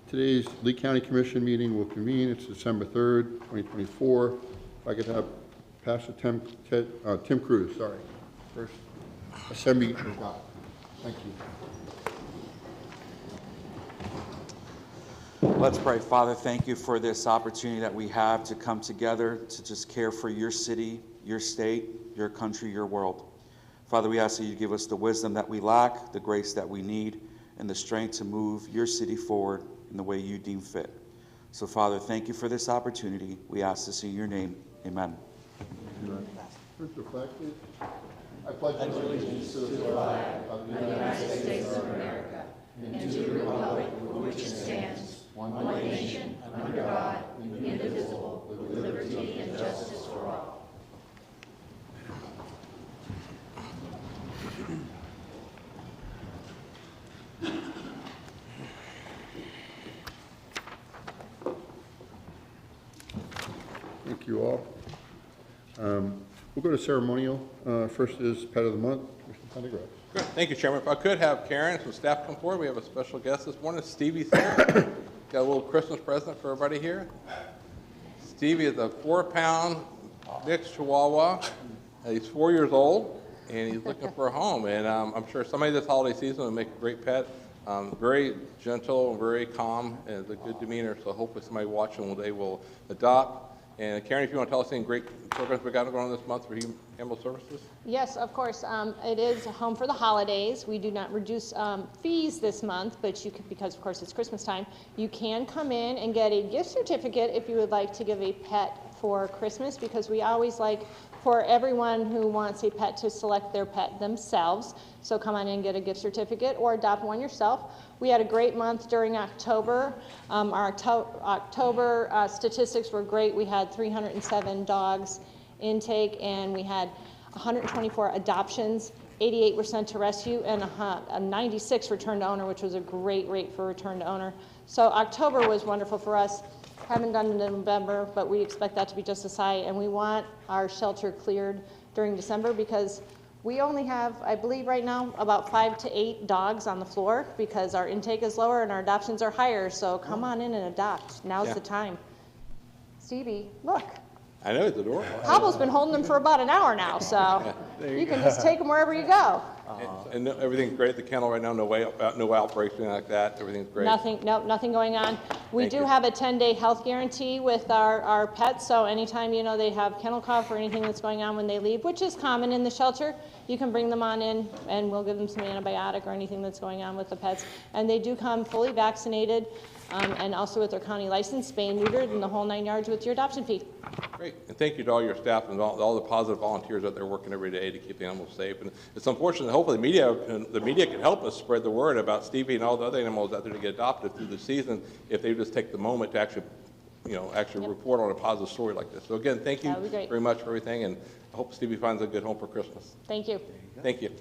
Today's Lee County Commission meeting will convene. It's December 3rd, 2024. If I could have Pastor Tim Cruz, first assembly of God. Thank you. Let's pray. Father, thank you for this opportunity that we have to come together to just care for your city, your state, your country, your world. Father, we ask that you give us the wisdom that we lack, the grace that we need, and the strength to move your city forward in the way you deem fit. So, Father, thank you for this opportunity. We ask this in your name. Amen. First reflected. I pledge allegiance to the flag of the United States of America and to the republic for which it stands, one nation, under God, indivisible, with liberty and justice for all. Thank you all. We'll go to ceremonial. First is Pet of the Month, Mr. Pendergrass. Great. Thank you, Chairman. If I could have Karen and some staff come forward. We have a special guest this morning. Stevie's here. Got a little Christmas present for everybody here. Stevie is a 4-pound mixed Chihuahua. He's 4 years old, and he's looking for a home. And I'm sure somebody this holiday season will make a great pet. Very gentle, very calm, and has a good demeanor. So hopefully somebody watching they will adopt. And Karen, if you want to tell us any great programs we got going on this month for Human Animal Services? Yes, of course. It is home for the holidays. We do not reduce fees this month, but you could, because of course it's Christmas time, you can come in and get a gift certificate if you would like to give a pet for Christmas, because we always like for everyone who wants a pet to select their pet themselves. So come on in and get a gift certificate or adopt one yourself. We had a great month during October. Our October statistics were great. We had 307 dogs intake, and we had 124 adoptions. 88 were sent to rescue, and 96 returned to owner, which was a great rate for return to owner. So October was wonderful for us. Haven't done it in November, but we expect that to be just as high, and we want our shelter cleared during December because we only have, I believe right now, about 5 to 8 dogs on the floor because our intake is lower and our adoptions are higher. So come on in and adopt. Now's the time. Stevie, look. I know, it's adorable. Cobble's been holding them for about an hour now, so you can just take them wherever you go. And everything's great at the kennel right now. No outbreaks, anything like that. Everything's great. Nothing going on. We do have a 10-day health guarantee with our pets, so anytime they have kennel cough or anything that's going on when they leave, which is common in the shelter, you can bring them on in and we'll give them some antibiotic or anything that's going on with the pets. And they do come fully vaccinated and also with their county license, spayed and neutered, and the whole 9 yards with your adoption fee. Great, and thank you to all your staff and all the positive volunteers out there working every day to keep the animals safe. And it's unfortunate, hopefully the media can help us spread the word about Stevie and all the other animals out there to get adopted through the season if they just take the moment to actually report on a positive story like this. So again, thank you very much for everything, and I hope Stevie finds a good home for Christmas. Thank you. Thank you.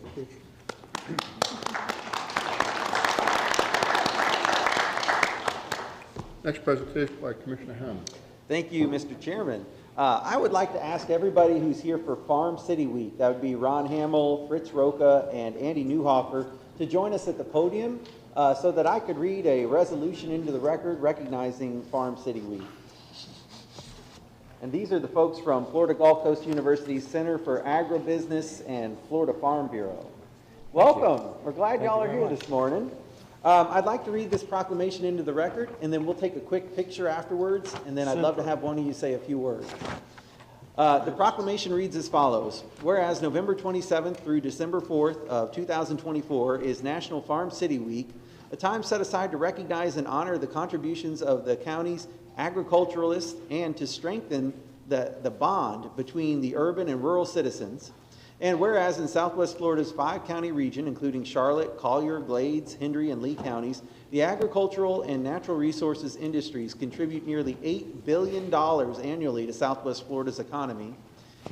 Next presentation by Commissioner Hammond. Thank you, Mr. Chairman. I would like to ask everybody who's here for Farm City Week, that would be Ron Hamill, Fritz Roca, and Andy Newhofer, to join us at the podium so that I could read a resolution into the record recognizing Farm City Week. And these are the folks from Florida Gulf Coast University's Center for Agribusiness and Florida Farm Bureau. Welcome. We're glad y'all are here this morning. I'd like to read this proclamation into the record, and then we'll take a quick picture afterwards, and then I'd love to have one of you say a few words. The proclamation reads as follows. Whereas November 27th through December 4th of 2024 is National Farm City Week, a time set aside to recognize and honor the contributions of the county's agriculturalists and to strengthen the bond between the urban and rural citizens. And whereas in Southwest Florida's 5-county region, including Charlotte, Collier, Glades, Hendry, and Lee counties, the agricultural and natural resources industries contribute nearly $8 billion annually to Southwest Florida's economy.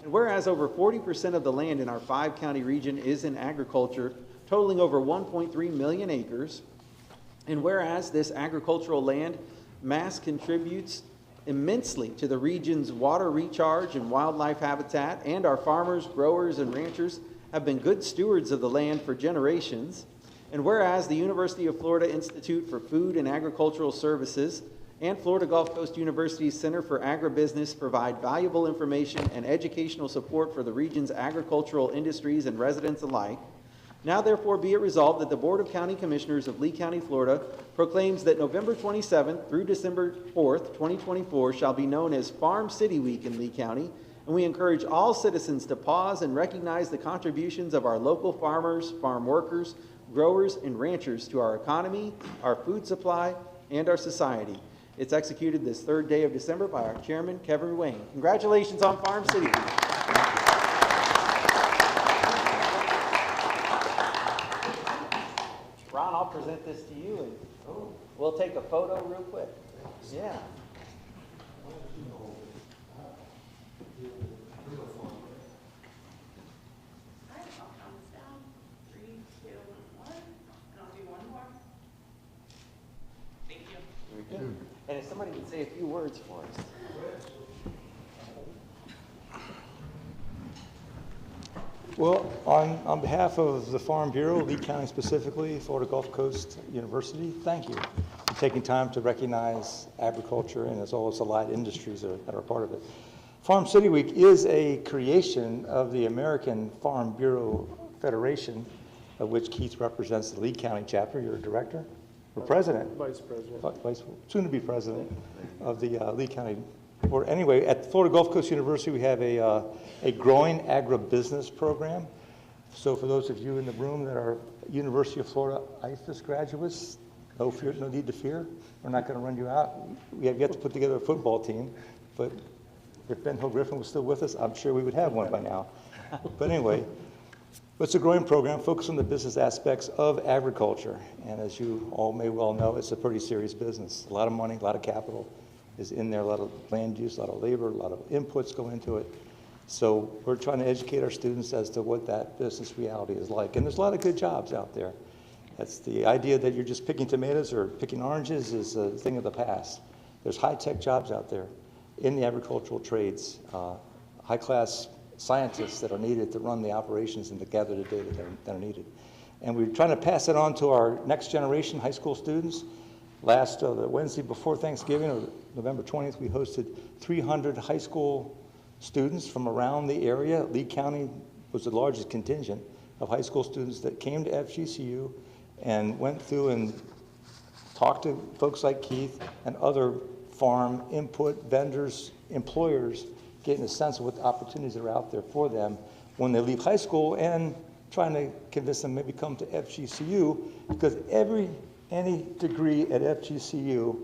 And whereas over 40% of the land in our 5-county region is in agriculture, totaling over 1.3 million acres. And whereas this agricultural land mass contributes immensely to the region's water recharge and wildlife habitat, and our farmers, growers, and ranchers have been good stewards of the land for generations. And whereas the University of Florida Institute for Food and Agricultural Services and Florida Gulf Coast University's Center for Agribusiness provide valuable information and educational support for the region's agricultural industries and residents alike, now therefore be it resolved that the Board of County Commissioners of Lee County, Florida proclaims that November 27th through December 4th, 2024 shall be known as Farm City Week in Lee County, and we encourage all citizens to pause and recognize the contributions of our local farmers, farm workers, growers, and ranchers to our economy, our food supply, and our society. It's executed this third day of December by our chairman, Kevin Wayne. Congratulations on Farm City Week. Ron, I'll present this to you, and we'll take a photo real quick. Yeah. And if somebody would say a few words for us. Well, on behalf of the Farm Bureau, Lee County specifically, Florida Gulf Coast University, thank you for taking time to recognize agriculture and as well as allied industries that are part of it. Farm City Week is a creation of the American Farm Bureau Federation, of which Keith represents the Lee County chapter. You're a director? Or president? Vice President. Soon-to-be president of the Lee County Board. Anyway, at Florida Gulf Coast University, we have a growing agribusiness program. So for those of you in the room that are University of Florida IFAS graduates, no fear, no need to fear. We're not going to run you out. We have yet to put together a football team, but if Ben Hill Griffin was still with us, I'm sure we would have one by now. But anyway, it's a growing program focused on the business aspects of agriculture. And as you all may well know, it's a pretty serious business. A lot of money, a lot of capital is in there, a lot of land use, a lot of labor, a lot of inputs go into it. So we're trying to educate our students as to what that business reality is like. And there's a lot of good jobs out there. That's the idea that you're just picking tomatoes or picking oranges is a thing of the past. There's high-tech jobs out there in the agricultural trades, high-class scientists that are needed to run the operations and to gather the data that are needed. And we're trying to pass it on to our next generation high school students. Last the Wednesday before Thanksgiving, or November 20th, we hosted 300 high school students from around the area. Lee County was the largest contingent of high school students that came to FGCU and went through and talked to folks like Keith and other farm input vendors, employers, getting a sense of what the opportunities are out there for them when they leave high school, and trying to convince them maybe come to FGCU, because any degree at FGCU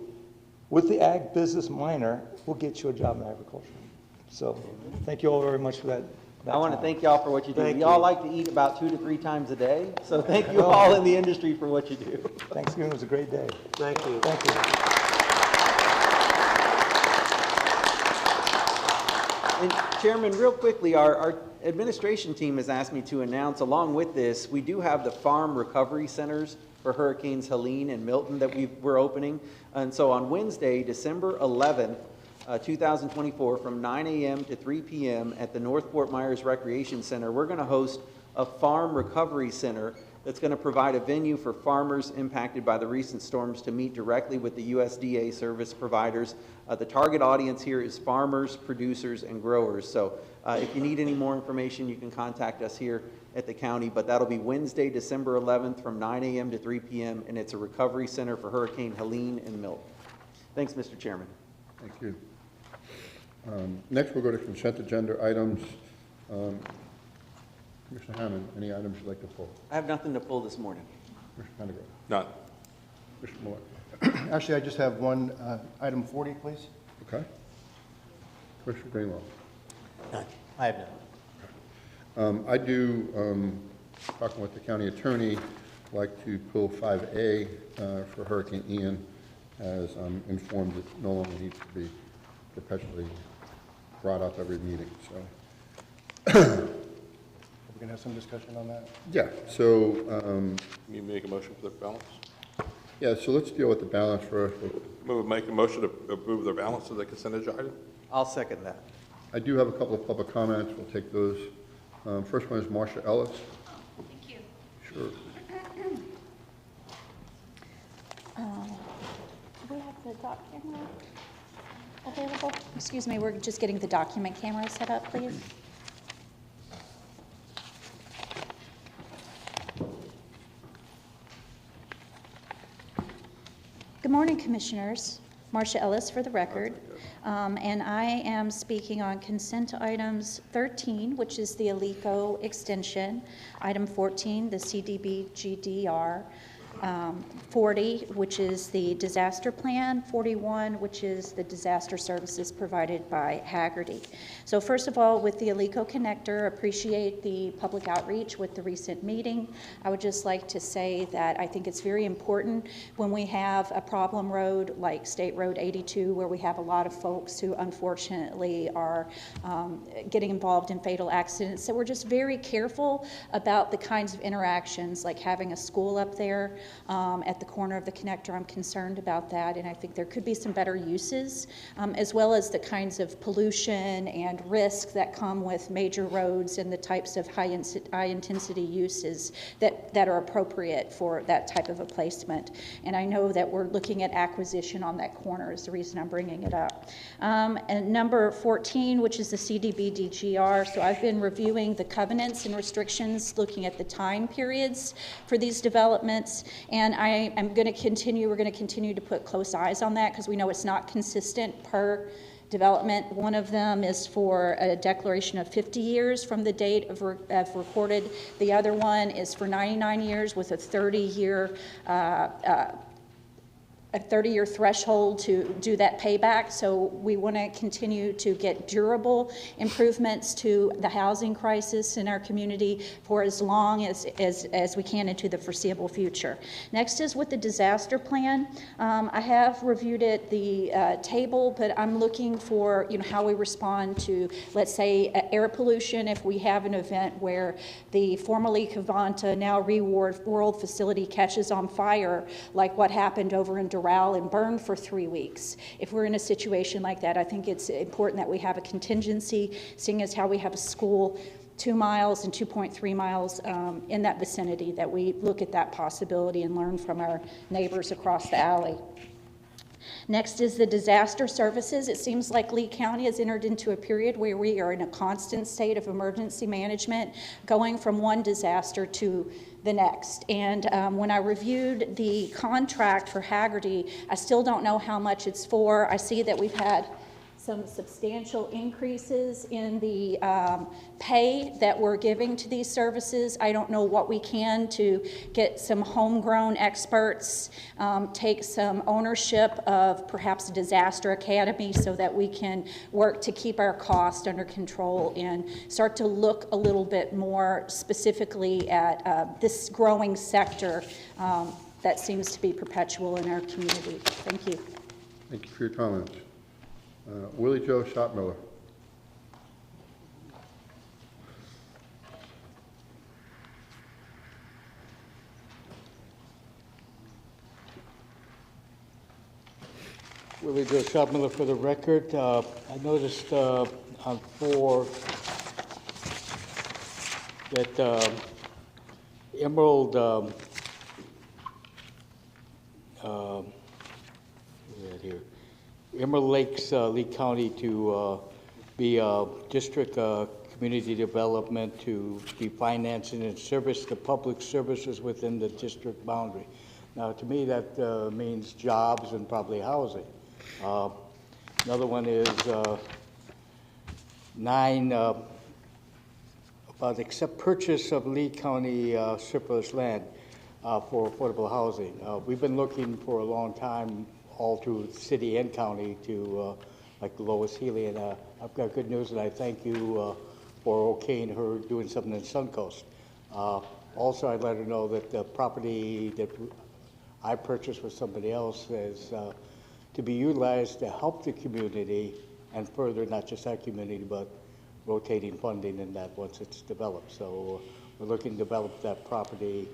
with the ag business minor will get you a job in agriculture. So thank you all very much for that. I want to thank y'all for what you do. We all like to eat about 2 to 3 times a day, so thank you all in the industry for what you do. Thanksgiving was a great day. Thank you. Thank you. And Chairman, real quickly, our administration team has asked me to announce, along with this, we do have the farm recovery centers for Hurricanes Helene and Milton that we're opening. And so on Wednesday, December 11th, 2024, from 9 a.m. to 3 p.m. at the North Fort Myers Recreation Center, we're going to host a farm recovery center that's going to provide a venue for farmers impacted by the recent storms to meet directly with the USDA service providers. The target audience here is farmers, producers, and growers. So if you need any more information, you can contact us here at the county, but that'll be Wednesday, December 11th from 9 a.m. to 3 p.m., and it's a recovery center for Hurricane Helene and Milton. Thanks, Mr. Chairman. Thank you. Next, we'll go to consent agenda items. Commissioner Hammond, any items you'd like to pull? I have nothing to pull this morning. Commissioner Pendergrass? None. Commissioner Moore? Actually, I just have one, item 40, please. Okay. Commissioner Greenwell? None. I have none. I do, talking with the county attorney, like to pull 5A for Hurricane Ian, as I'm informed it no longer needs to be perpetually brought up every meeting. So, We're going to have some discussion on that. yeah. So, Can you make a motion for the balance? yeah. So let's deal with the balance first. Make a motion to approve the balance of the consent agenda? I'll second that. I do have a couple of public comments. We'll take those. First one is Marsha Ellis. Thank you. Sure. Do we have the doc camera available? Excuse me, we're just getting the document camera set up, please. Good morning, Commissioners. Marcia Ellis for the record. And I am speaking on consent items 13, which is the Alico extension, item 14, the CDBG-DR, 40, which is the disaster plan, 41, which is the disaster services provided by Hagerty. So first of all, with the Alico connector, appreciate the public outreach with the recent meeting. I would just like to say that I think it's very important when we have a problem road like State Road 82, where we have a lot of folks who unfortunately are getting involved in fatal accidents. So we're just very careful about the kinds of interactions, like having a school up there at the corner of the connector. I'm concerned about that, and I think there could be some better uses, as well as the kinds of pollution and risk that come with major roads and the types of high-intensity uses that are appropriate for that type of a placement. And I know that we're looking at acquisition on that corner is the reason I'm bringing it up. And number 14, which is the CDBG-DR. So I've been reviewing the covenants and restrictions, looking at the time periods for these developments, and we're going to continue to put close eyes on that because we know it's not consistent per development. One of them is for a declaration of 50 years from the date of recorded. The other one is for 99 years with a 30-year threshold to do that payback. So we want to continue to get durable improvements to the housing crisis in our community for as long as we can into the foreseeable future. Next is with the disaster plan. I have reviewed it, the table, but I'm looking for how we respond to, let's say, air pollution. If we have an event where the formerly Cavanta, now Reward World facility catches on fire, like what happened over in Doral and burned for 3 weeks. If we're in a situation like that, I think it's important that we have a contingency, seeing as how we have a school 2 miles and 2.3 miles in that vicinity, that we look at that possibility and learn from our neighbors across the alley. Next is the disaster services. It seems like Lee County has entered into a period where we are in a constant state of emergency management, going from one disaster to the next. And when I reviewed the contract for Hagerty, I still don't know how much it's for. I see that we've had some substantial increases in the pay that we're giving to these services. I don't know what we can to get some homegrown experts, take some ownership of perhaps a disaster academy so that we can work to keep our costs under control and start to look a little bit more specifically at this growing sector that seems to be perpetual in our community. Thank you. Thank you for your comments. Willie Joe Schottmiller. Willie Joe Schottmiller for the record. I noticed on 4 that Emerald Emerald Lakes, Lee County, to be a district community development, to be financing and service the public services within the district boundary. Now, to me, that means jobs and probably housing. Another one is 9, about accept purchase of Lee County surplus land for affordable housing. We've been looking for a long time all through the city and county to, like Lois Healy, and I've got good news, and I thank you for okaying her doing something in Suncoast. Also, I'd let her know that the property that I purchased with somebody else is to be utilized to help the community and further not just that community, but rotating funding in that once it's developed. So we're looking to develop that property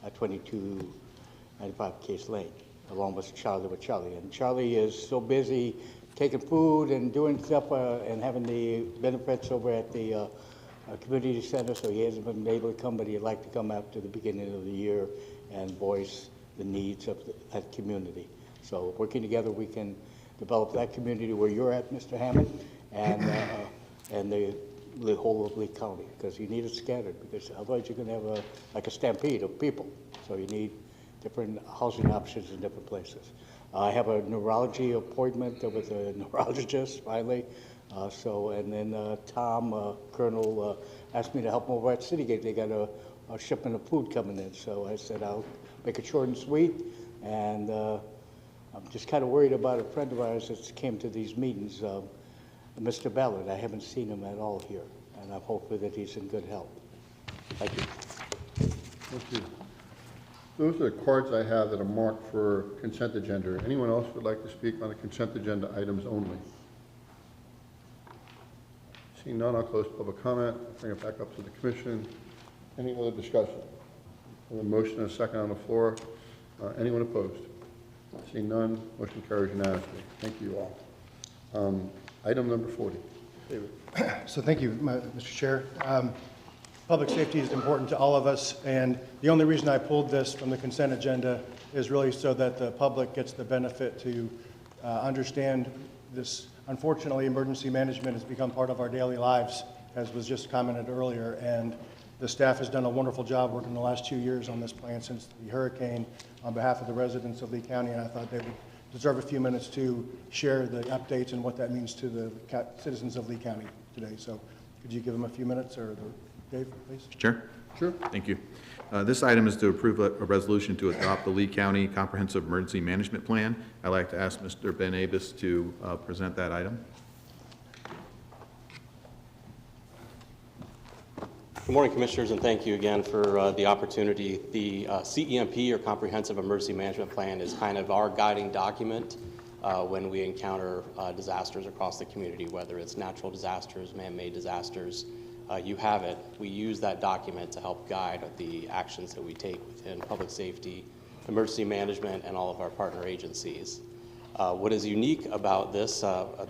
at 2295 Case Lane, along with Charlie. And Charlie is so busy taking food and doing stuff and having the benefits over at the community center, so he hasn't been able to come, but he'd like to come after the beginning of the year and voice the needs of that community. So working together, we can develop that community where you're at, Mr. Hammond, and the whole of Lee County, because you need it scattered, because otherwise you're going to have like a stampede of people. So you need different housing options in different places. I have a neurology appointment with a neurologist finally. And then Tom, Colonel, asked me to help him over at Citygate. They got a shipment of food coming in. So I said, I'll make it short and sweet. And I'm just kind of worried about a friend of ours that came to these meetings, Mr. Ballard. I haven't seen him at all here. And I'm hoping that he's in good health. Thank you. Thank you. Those are the cards I have that are marked for consent agenda. Anyone else would like to speak on the consent agenda items only? Seeing none, I'll close public comment, bring it back up to the commission. Any other discussion? A motion and a second on the floor. Anyone opposed? Seeing none, motion carries unanimously. Thank you all. Item number 40. David. So thank you, Mr. Chair. Public safety is important to all of us, and the only reason I pulled this from the consent agenda is really so that the public gets the benefit to understand this. Unfortunately, emergency management has become part of our daily lives, as was just commented earlier, and the staff has done a wonderful job working the last 2 years on this plan since the hurricane on behalf of the residents of Lee County, and I thought they would deserve a few minutes to share the updates and what that means to the citizens of Lee County today. So could you give them a few minutes, or Dave, please? Chair? Sure. Thank you. This item is to approve a resolution to adopt the Lee County Comprehensive Emergency Management Plan. I'd like to ask Mr. Ben Avis to present that item. Good morning, Commissioners, and thank you again for the opportunity. The CEMP, or Comprehensive Emergency Management Plan, is kind of our guiding document when we encounter disasters across the community, whether it's natural disasters, man-made disasters. You have it. We use that document to help guide the actions that we take within public safety, emergency management, and all of our partner agencies. What is unique about this,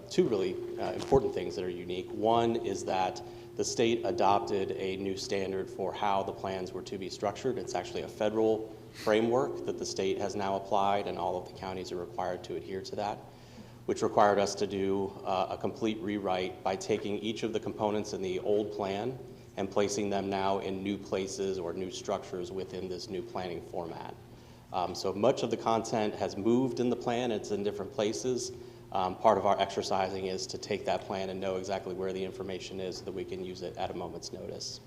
two really important things that are unique. One is that the state adopted a new standard for how the plans were to be structured. It's actually a federal framework that the state has now applied, and all of the counties are required to adhere to that, which required us to do a complete rewrite by taking each of the components in the old plan and placing them now in new places or new structures within this new planning format. So much of the content has moved in the plan. It's in different places. Part of our exercising is to take that plan and know exactly where the information is so that we can use it at a moment's notice.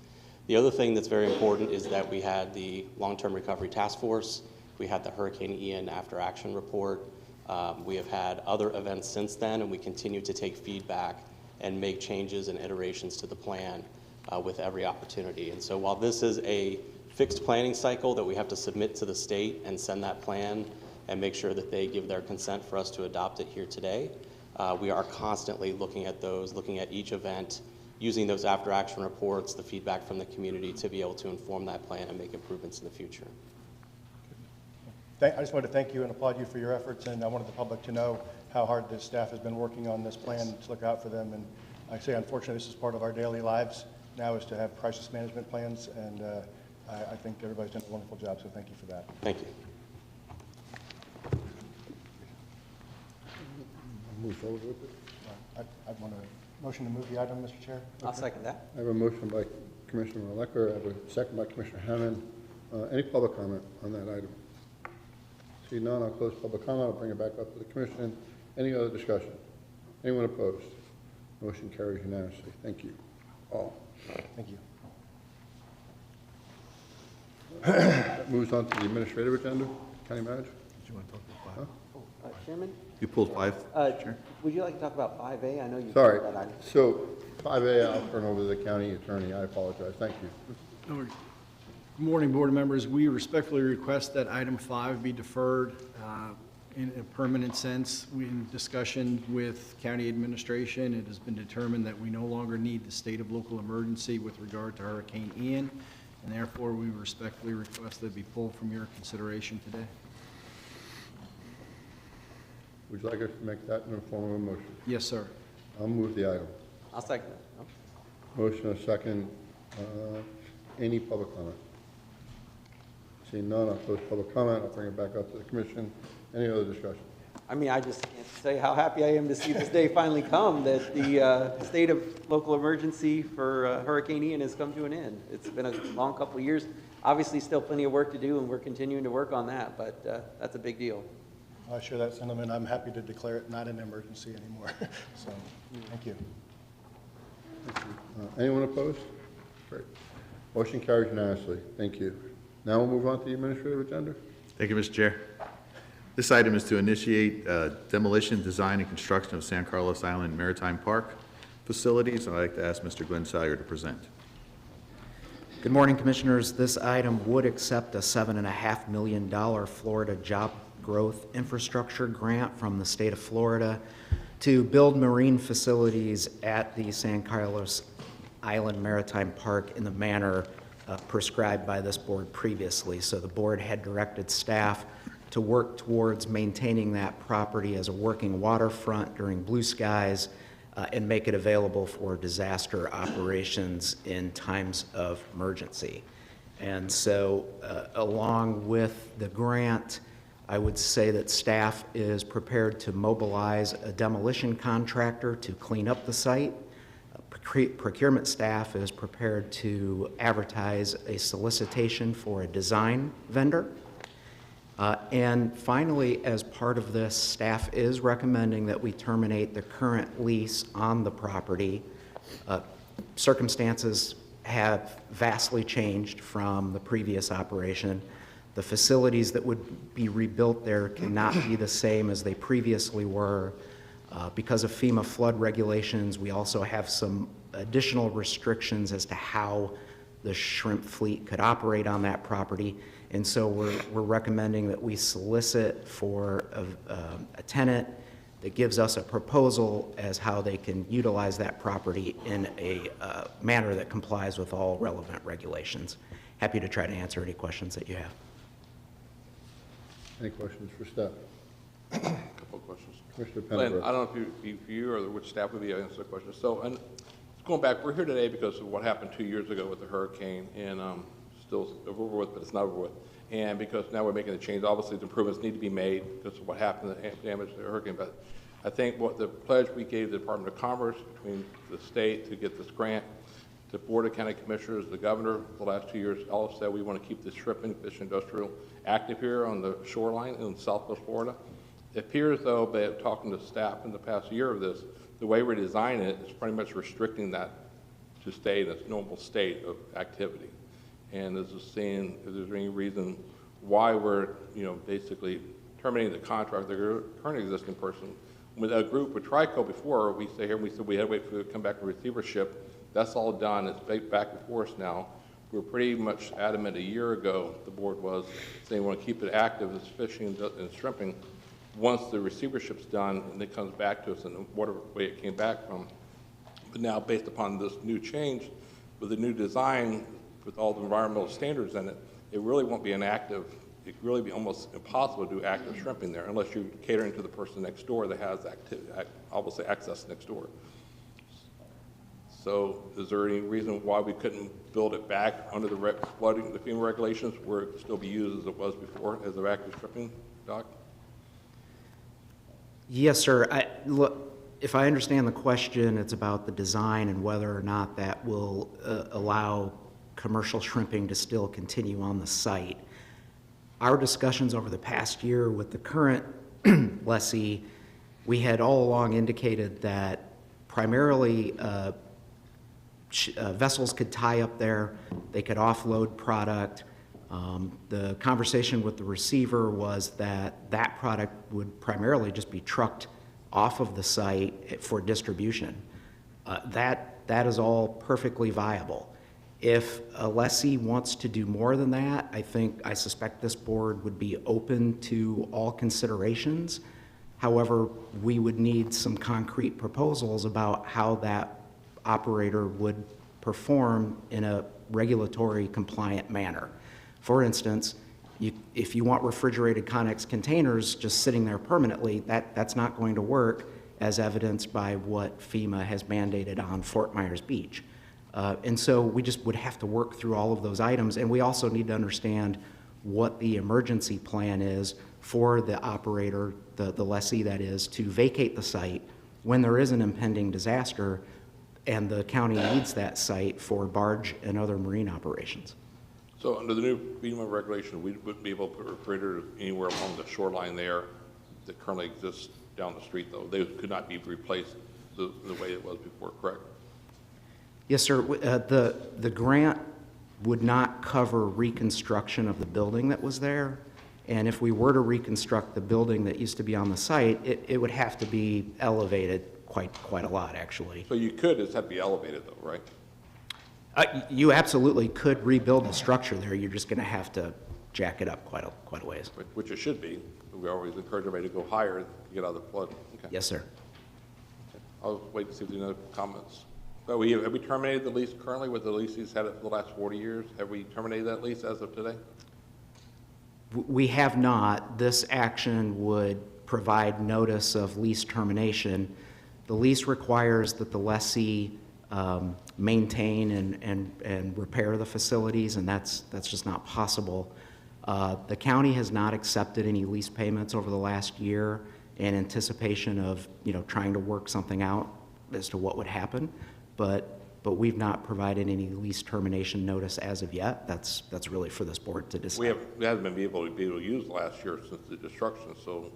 The other thing that's very important is that we had the Long-Term Recovery Task Force. We had the Hurricane Ian After Action Report. We have had other events since then, and we continue to take feedback and make changes and iterations to the plan with every opportunity. And so while this is a fixed planning cycle that we have to submit to the state and send that plan and make sure that they give their consent for us to adopt it here today, we are constantly looking at those, looking at each event, using those after action reports, the feedback from the community to be able to inform that plan and make improvements in the future. I just wanted to thank you and applaud you for your efforts, and I wanted the public to know how hard the staff has been working on this plan to look out for them. And like I say, unfortunately, this is part of our daily lives now, is to have crisis management plans, and I think everybody's done a wonderful job, so thank you for that. Thank you. Move forward with it. I'd want a motion to move the item, Mr. Chair. I'll second that. I have a motion by Commissioner Lecker. I have a second by Commissioner Hammond. Any public comment on that item? See none, I'll close public comment. I'll bring it back up to the commission. Any other discussion? Anyone opposed? Motion carries unanimously. Thank you all. Thank you. That moves on to the administrative agenda. County Manager? Did you want to talk about Chairman, You pulled 5, Chair? would you like to talk about 5A? I know you. Sorry. covered that item. So 5A, I'll turn over to the county attorney. I apologize. Thank you. Good morning, board members. We respectfully request that item 5 be deferred in a permanent sense. In discussion with county administration, it has been determined that we no longer need the state of local emergency with regard to Hurricane Ian, and therefore we respectfully request that it be pulled from your consideration today. Would you like us to make that in the form of a motion? Yes, sir. I'll move the item. I'll second it. Motion and a second. Any public comment? Seeing none, I'll close public comment. I'll bring it back up to the commission. Any other discussion? I mean, I just can't say how happy I am to see this day finally come, that the state of local emergency for Hurricane Ian has come to an end. It's been a long couple of years. Obviously, still plenty of work to do, and we're continuing to work on that, but that's a big deal. I share that sentiment. I'm happy to declare it not an emergency anymore. So, thank you. Anyone opposed? Great. Motion carries unanimously. Thank you. Now we'll move on to the administrative agenda. Thank you, Mr. Chair. This item is to initiate demolition, design, and construction of San Carlos Island Maritime Park facilities. I'd like to ask Mr. Glenn Salyer to present. Good morning, Commissioners. This item would accept a $7.5 million Florida Job Growth Infrastructure Grant from the state of Florida to build marine facilities at the San Carlos Island Maritime Park in the manner prescribed by this board previously. So the board had directed staff to work towards maintaining that property as a working waterfront during blue skies and make it available for disaster operations in times of emergency. And so along with the grant, I would say that staff is prepared to mobilize a demolition contractor to clean up the site. Procurement staff is prepared to advertise a solicitation for a design vendor. And finally, as part of this, staff is recommending that we terminate the current lease on the property. Circumstances have vastly changed from the previous operation. The facilities that would be rebuilt there cannot be the same as they previously were. Because of FEMA flood regulations, we also have some additional restrictions as to how the shrimp fleet could operate on that property. And so we're recommending that we solicit for a tenant that gives us a proposal as how they can utilize that property in a manner that complies with all relevant regulations. Happy to try to answer any questions that you have. Any questions for staff? A couple of questions. Commissioner Glenn, Pendergrass. I don't know if you or which staff would be answering the question. So, and going back, we're here today because of what happened 2 years ago with the hurricane, and still over with, but it's not over with. And because now we're making a change, obviously the improvements need to be made because of what happened, the damage to the hurricane. But I think what the pledge we gave the Department of Commerce between the state to get this grant, the Board of County Commissioners, the governor, the last 2 years, all said we want to keep the shrimp and fish industrial active here on the shoreline in Southwest Florida. It appears, though, by talking to staff in the past year of this, the way we're designing it is pretty much restricting that to stay in its normal state of activity. And this is seeing if there's any reason why we're, basically terminating the contract with the current existing person. With a group with Trico before, we stay here and we said we had to wait for it to come back to receivership. That's all done. It's back before us now. We were pretty much adamant a year ago, the board was, saying we want to keep it active as fishing and shrimping. Once the receivership's done and it comes back to us in whatever way it came back from. But now, based upon this new change, with the new design, with all the environmental standards in it, it really won't be an active, it really be almost impossible to do active shrimping there unless you're catering to the person next door that has obviously access next door. So is there any reason why we couldn't build it back under the flooding, the FEMA regulations, where it could still be used as it was before as an active shrimping dock? Yes, sir. Look, if I understand the question, it's about the design and whether or not that will allow commercial shrimping to still continue on the site. Our discussions over the past year with the current lessee, we had all along indicated that primarily vessels could tie up there, they could offload product. The conversation with the receiver was that that product would primarily just be trucked off of the site for distribution. That is all perfectly viable. If a lessee wants to do more than that, I suspect this board would be open to all considerations. However, we would need some concrete proposals about how that operator would perform in a regulatory compliant manner. For instance, if you want refrigerated Connex containers just sitting there permanently, that's not going to work, as evidenced by what FEMA has mandated on Fort Myers Beach. And so we just would have to work through all of those items, and we also need to understand what the emergency plan is for the operator, the lessee that is, to vacate the site when there is an impending disaster and the county needs that site for barge and other marine operations. So under the new FEMA regulation, we wouldn't be able to put refrigerators anywhere along the shoreline there that currently exists down the street, though. They could not be replaced the way it was before, correct? Yes, sir. The grant would not cover reconstruction of the building that was there. And if we were to reconstruct the building that used to be on the site, it would have to be elevated quite a lot, actually. So you could, just have to be elevated though, right? You absolutely could rebuild the structure there. You're just going to have to jack it up quite a ways. Which it should be. We always encourage everybody to go higher to get out of the flood. Okay. Yes, sir. I'll wait to see if there's any other comments. But have we terminated the lease currently with the lease he's had it for the last 40 years? Have we terminated that lease as of today? We have not. This action would provide notice of lease termination. The lease requires that the lessee maintain and repair the facilities, and that's just not possible. The county has not accepted any lease payments over the last year in anticipation of trying to work something out as to what would happen, but we've not provided any lease termination notice as of yet. That's really for this board to decide. We haven't been able to use last year since the destruction, so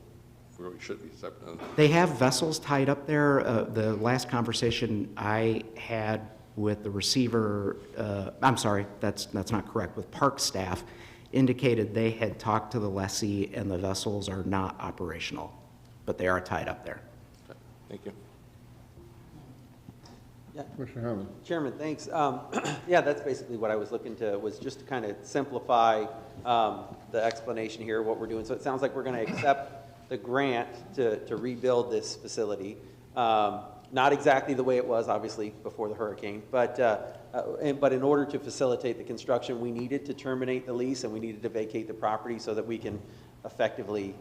we really should be accepting. They have vessels tied up there. The last conversation I had with the receiver, I'm sorry, that's not correct, with park staff, indicated they had talked to the lessee and the vessels are not operational, but they are tied up there. Okay. Thank you. Yeah. Commissioner Herman. Chairman, thanks. Yeah, that's basically what I was looking to, was just to kind of simplify the explanation here, what we're doing. So it sounds like we're going to accept the grant to rebuild this facility. Not exactly the way it was, obviously, before the hurricane, but in order to facilitate the construction, we needed to terminate the lease and we needed to vacate the property so that we can effectively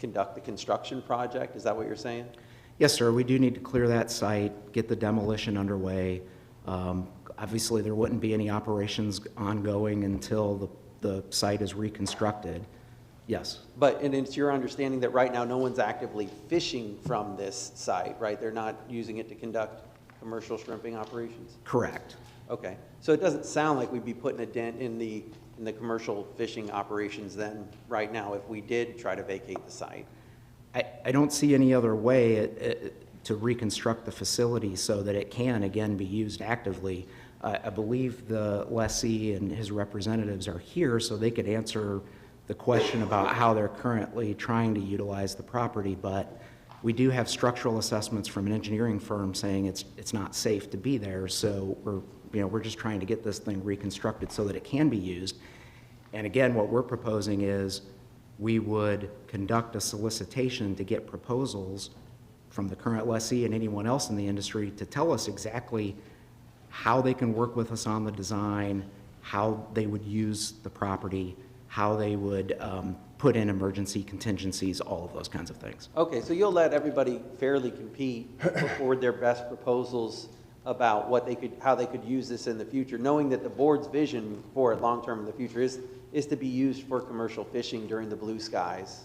conduct the construction project. Is that what you're saying? Yes, sir. We do need to clear that site, get the demolition underway. Obviously, there wouldn't be any operations ongoing until the site is reconstructed. Yes. And it's your understanding that right now no one's actively fishing from this site, right? They're not using it to conduct commercial shrimping operations? Correct. Okay. So it doesn't sound like we'd be putting a dent in the commercial fishing operations then right now if we did try to vacate the site. I don't see any other way to reconstruct the facility so that it can, again, be used actively. I believe the lessee and his representatives are here so they could answer the question about how they're currently trying to utilize the property, but we do have structural assessments from an engineering firm saying it's not safe to be there, so we're just trying to get this thing reconstructed so that it can be used. And again, what we're proposing is we would conduct a solicitation to get proposals from the current lessee and anyone else in the industry to tell us exactly how they can work with us on the design, how they would use the property, how they would put in emergency contingencies, all of those kinds of things. Okay, so you'll let everybody fairly compete, put forward their best proposals about how they could use this in the future, knowing that the board's vision for it long-term in the future is to be used for commercial fishing during the blue skies.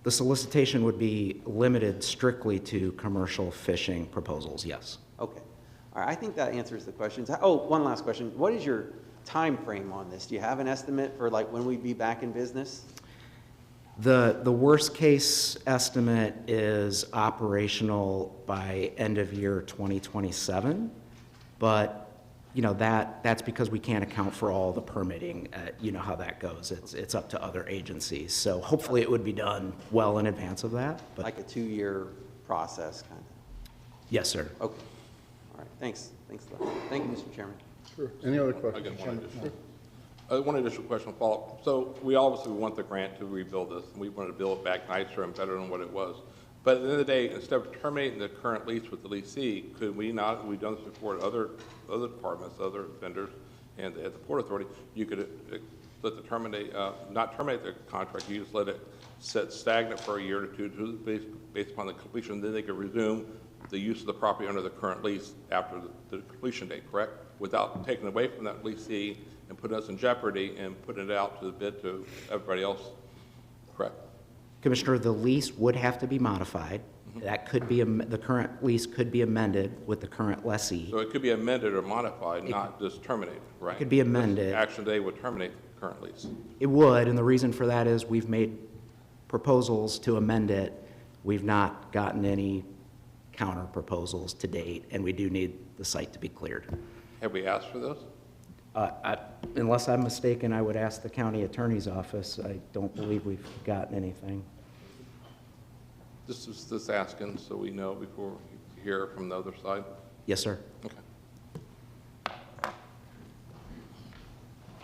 The solicitation would be limited strictly to commercial fishing proposals, yes. Okay. All right, I think that answers the questions. Oh, one last question. What is your time frame on this? Do you have an estimate for when we'd be back in business? The worst case estimate is operational by end of year 2027, but that's because we can't account for all the permitting. You know how that goes. It's up to other agencies. So hopefully it would be done well in advance of that. But like a 2-year process, kind of. Yes, sir. Okay. All right. Thanks. Thanks. Thank you, Mr. Chairman. Sure. Any other questions? One additional question, follow-up. So we obviously want the grant to rebuild this, and we wanted to build it back nicer and better than what it was. But at the end of the day, instead of terminating the current lease with the lessee, could we not, we've done this before at other departments, other vendors, and at the Port Authority, you could let not terminate the contract, you just let it sit stagnant for a year or two based upon the completion, then they could resume the use of the property under the current lease after the completion date, correct? Without taking away from that lessee and putting us in jeopardy and putting it out to the bid to everybody else Correct. Commissioner, the lease would have to be modified. That could be, the current lease could be amended with the current lessee. So it could be amended or modified, not just terminated, right? It could be amended. This action today would terminate the current lease. It would, and the reason for that is we've made proposals to amend it. We've not gotten any counter proposals to date, and we do need the site to be cleared. Have we asked for this? Unless I'm mistaken, I would ask the county attorney's office. I don't believe we've gotten anything. This is just asking so we know before we hear from the other side. Yes, sir. Okay.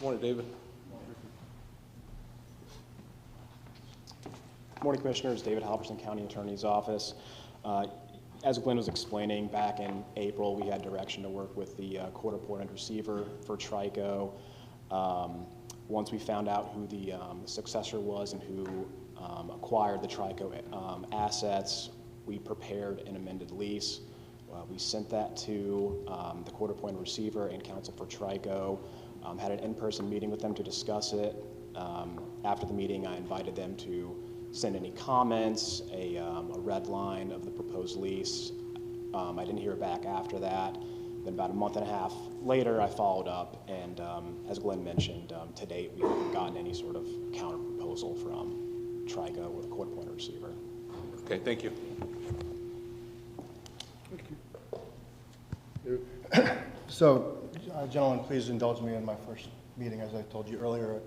Morning, David. Morning, Commissioners. David Halverson, County Attorney's Office. As Glenn was explaining, back in April, we had direction to work with the court-appointed receiver for Trico. Once we found out who the successor was and who acquired the Trico assets, we prepared an amended lease. We sent that to the court-appointed receiver and counsel for Trico, had an in-person meeting with them to discuss it. After the meeting, I invited them to send any comments, a red line of the proposed lease. I didn't hear back after that. Then about a month and a half later, I followed up, and as Glenn mentioned, to date, we haven't gotten any sort of counter proposal from Trico or the court-appointed receiver. Okay, thank you. So, gentlemen, please indulge me in my first meeting. As I told you earlier,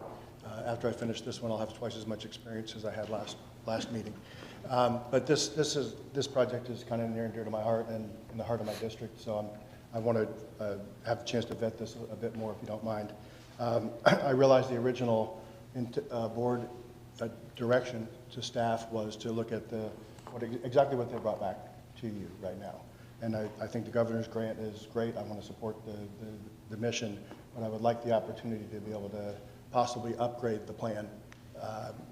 after I finish this one, I'll have twice as much experience as I had last meeting. But this project is kind of near and dear to my heart and in the heart of my district, so I want to have a chance to vet this a bit more, if you don't mind. I realize the original board direction to staff was to look at exactly what they brought back to you right now. And I think the governor's grant is great. I want to support the mission, but I would like the opportunity to be able to possibly upgrade the plan.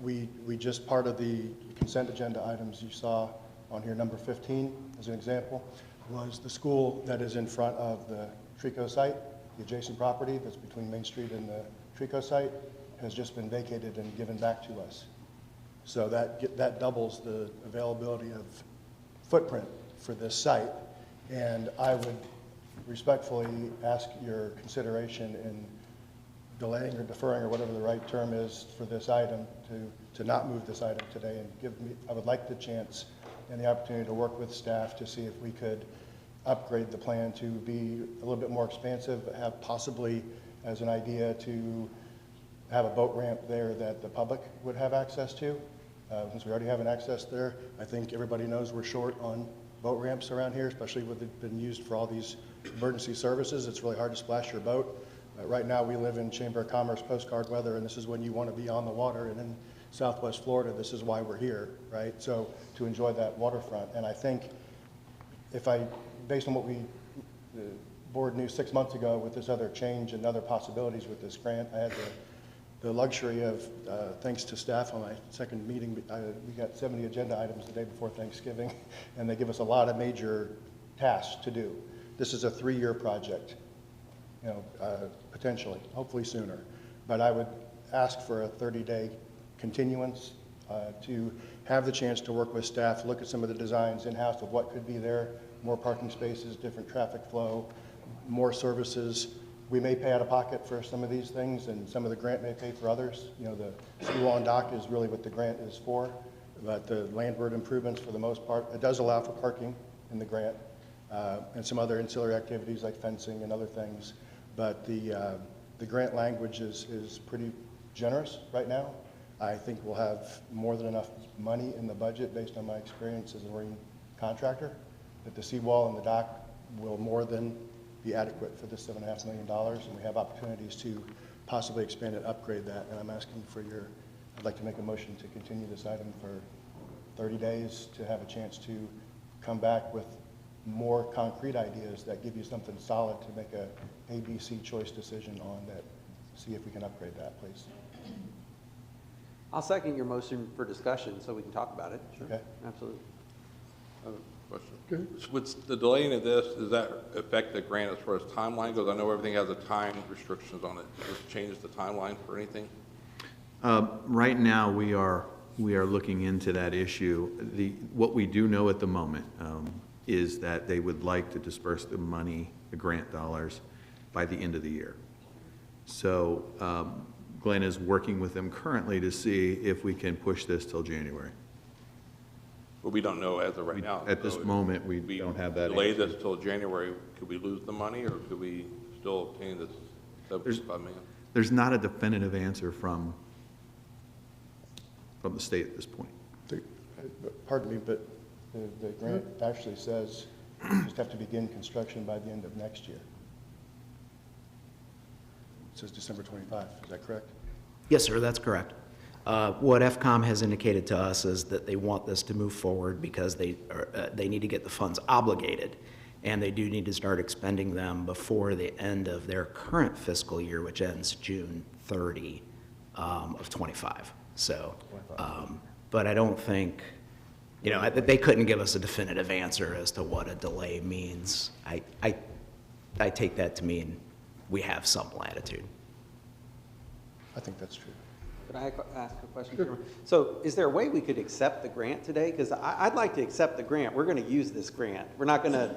We just, part of the consent agenda items you saw on here, number 15, as an example, was the school that is in front of the Trico site. The adjacent property that's between Main Street and the Trico site has just been vacated and given back to us. So that doubles the availability of footprint for this site. And I would respectfully ask your consideration in delaying or deferring, or whatever the right term is for this item, to not move this item today, and I would like the chance and the opportunity to work with staff to see if we could upgrade the plan to be a little bit more expansive, have possibly as an idea to have a boat ramp there that the public would have access to. Since we already have an access there, I think everybody knows we're short on boat ramps around here, especially with it been used for all these emergency services. It's really hard to splash your boat. Right now, we live in Chamber of Commerce postcard weather, and this is when you want to be on the water. And in Southwest Florida, this is why we're here, right? So to enjoy that waterfront. And I think based on what the board knew 6 months ago with this other change and other possibilities with this grant, I had the luxury of, thanks to staff on my second meeting, we got 70 agenda items the day before Thanksgiving, and they give us a lot of major tasks to do. This is a 3-year project. Potentially, hopefully sooner. But I would ask for a 30-day continuance to have the chance to work with staff, look at some of the designs in-house of what could be there, more parking spaces, different traffic flow, more services. We may pay out of pocket for some of these things, and some of the grant may pay for others. The seawall and dock is really what the grant is for, but the landward improvements, for the most part, it does allow for parking in the grant, and some other ancillary activities like fencing and other things. But the grant language is pretty generous right now. I think we'll have more than enough money in the budget based on my experience as a marine contractor, that the seawall and the dock will more than be adequate for this $7.5 million, and we have opportunities to possibly expand and upgrade that. And I'm asking for I'd like to make a motion to continue this item for 30 days to have a chance to come back with more concrete ideas that give you something solid to make a ABC choice decision on that. See if we can upgrade that, please. I'll second your motion for discussion so we can talk about it. Sure. Okay. Absolutely. Question. With the delaying of this, does that affect the grant as far as timeline goes? I know everything has a time restrictions on it. Does this change the timeline for anything? Right now, we are we are looking into that issue. What we do know at the moment is that they would like to disperse the money, the grant dollars, by the end of the year. So Glenn is working with them currently to see if we can push this till January. But we don't know as of right now. At this moment, we don't have that Delay answer. this till January, could we lose the money, or could we still obtain this 75 million? There's not a definitive answer from the state at this point. Pardon me, but the grant actually says you just have to begin construction by the end of next year. It says December 25, is that correct? Yes, sir, that's correct. What FCOM has indicated to us is that they want this to move forward because they need to get the funds obligated, and they do need to start expending them before the end of their current fiscal year, which ends June 30 of 25. So, but I don't think, they couldn't give us a definitive answer as to what a delay means. I take that to mean we have some latitude. I think that's true. Could I ask a question, Chairman? So is there a way we could accept the grant today? Because I'd like to accept the grant. We're going to use this grant. We're not going to,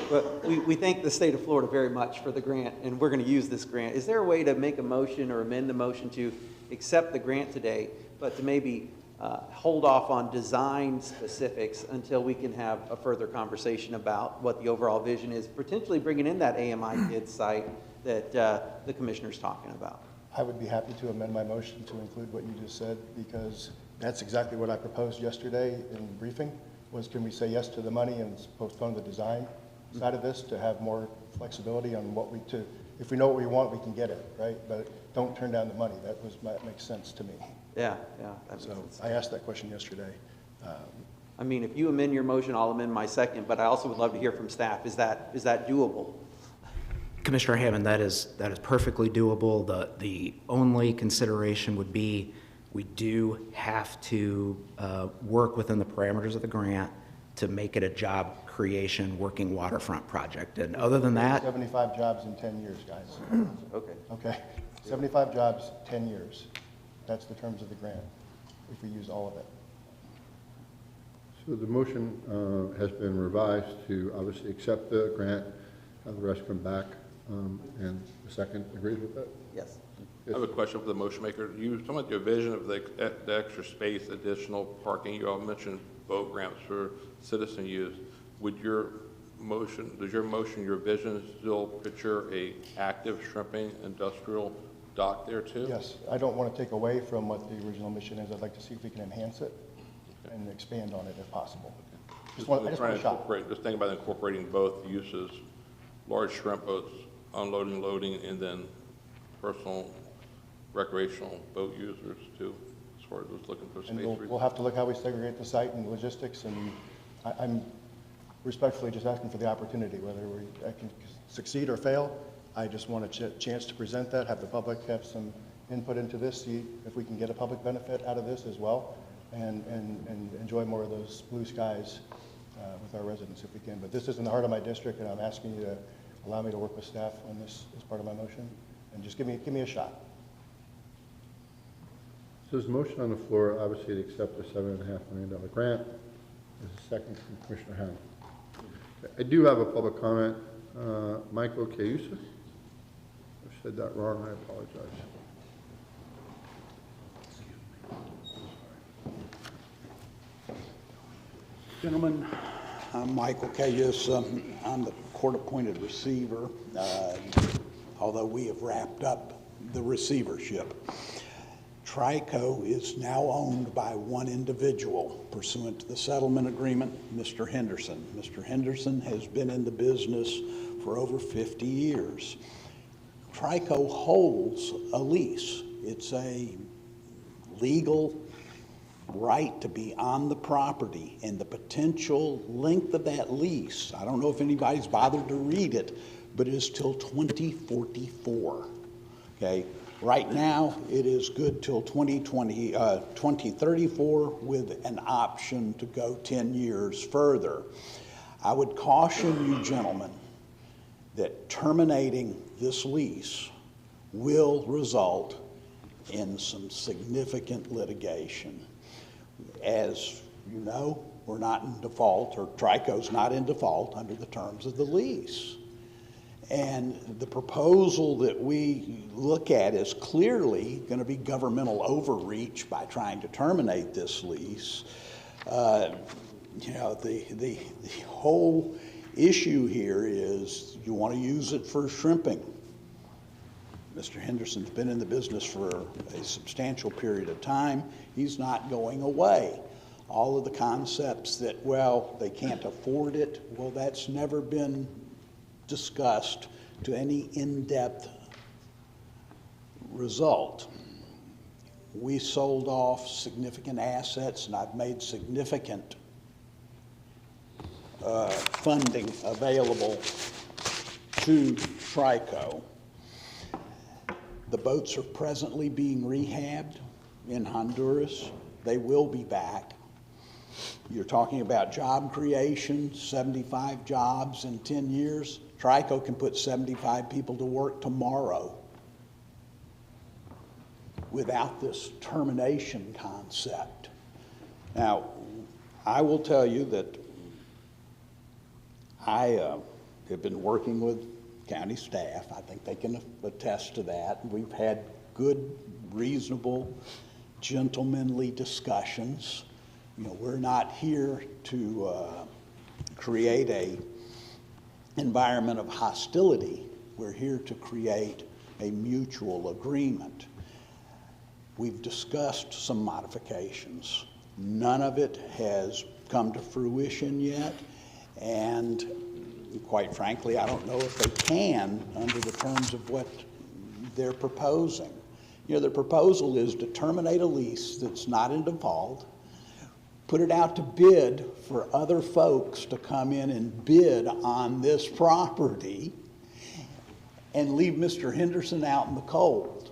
but we thank the state of Florida very much for the grant, and we're going to use this grant. Is there a way to make a motion or amend the motion to accept the grant today, but to maybe hold off on design specifics until we can have a further conversation about what the overall vision is, potentially bringing in that AMI kids site that the commissioner's talking about? I would be happy to amend my motion to include what you just said, because that's exactly what I proposed yesterday in the briefing, was can we say yes to the money and postpone the design side of this to have more flexibility on what if we know what we want, we can get it, right? But don't turn down the money. That makes sense to me. Yeah, that makes So sense. I asked that question yesterday. I mean, if you amend your motion, I'll amend my second, but I also would love to hear from staff. Is that doable? Commissioner Hammond, that is perfectly doable. The only consideration would be we do have to work within the parameters of the grant to make it a job creation working waterfront project. And other than that, 75 jobs in 10 years, guys. Okay. Okay, 75 jobs, 10 years. That's the terms of the grant, if we use all of it. So the motion has been revised to obviously accept the grant, have the rest come back, and the second agrees with that? Yes. I have a question for the motion maker. You talking about your vision of the extra space, additional parking. You all mentioned boat ramps for citizen use. Does your motion, your vision still picture a active shrimping industrial dock there too? Yes, I don't want to take away from what the original mission is. I'd like to see if we can enhance it and expand on it if possible. I just want a shot. Just think about incorporating both uses, large shrimp boats, unloading, loading, and then personal recreational boat users too, as far as those looking for space. And we'll have to look how we segregate the site and logistics, and I'm respectfully just asking for the opportunity, whether I can succeed or fail. I just want a chance to present that, have the public have some input into this, see if we can get a public benefit out of this as well, and enjoy more of those blue skies with our residents if we can. But this is in the heart of my district, and I'm asking you to allow me to work with staff on this as part of my motion, and just give me a shot. So there's a motion on the floor, obviously, to accept the $7.5 million grant. There's a second from Commissioner Hammond. I do have a public comment. Michael Cayusa. I said that wrong, I apologize. Gentlemen, I'm Michael Cayusa. I'm the court-appointed receiver, although we have wrapped up the receivership. Trico is now owned by one individual pursuant to the settlement agreement, Mr. Henderson. Mr. Henderson has been in the business for over 50 years. Trico holds a lease. It's a legal right to be on the property, and the potential length of that lease, I don't know if anybody's bothered to read it, but it is till 2044, okay? Right now, it is good till 2034 with an option to go 10 years further. I would caution you, gentlemen, that terminating this lease will result in some significant litigation. as you know, we're not in default, or Trico's not in default under the terms of the lease. And the proposal that we look at is clearly going to be governmental overreach by trying to terminate this lease. You know, the whole issue here is you want to use it for shrimping. Mr. Henderson's been in the business for a substantial period of time. He's not going away. All of the concepts that, well, they can't afford it, well, that's never been discussed to any in-depth result. We sold off significant assets, and I've made significant funding available to Trico. The boats are presently being rehabbed in Honduras. They will be back. You're talking about job creation, 75 jobs in 10 years. Trico can put 75 people to work tomorrow without this termination concept. Now, I will tell you that I have been working with county staff. I think they can attest to that. We've had good, reasonable, gentlemanly discussions. You know, we're not here to create a environment of hostility. We're here to create a mutual agreement. We've discussed some modifications. None of it has come to fruition yet, and quite frankly, I don't know if they can under the terms of what they're proposing. You know, their proposal is to terminate a lease that's not in default, put it out to bid for other folks to come in and bid on this property, and leave Mr. Henderson out in the cold.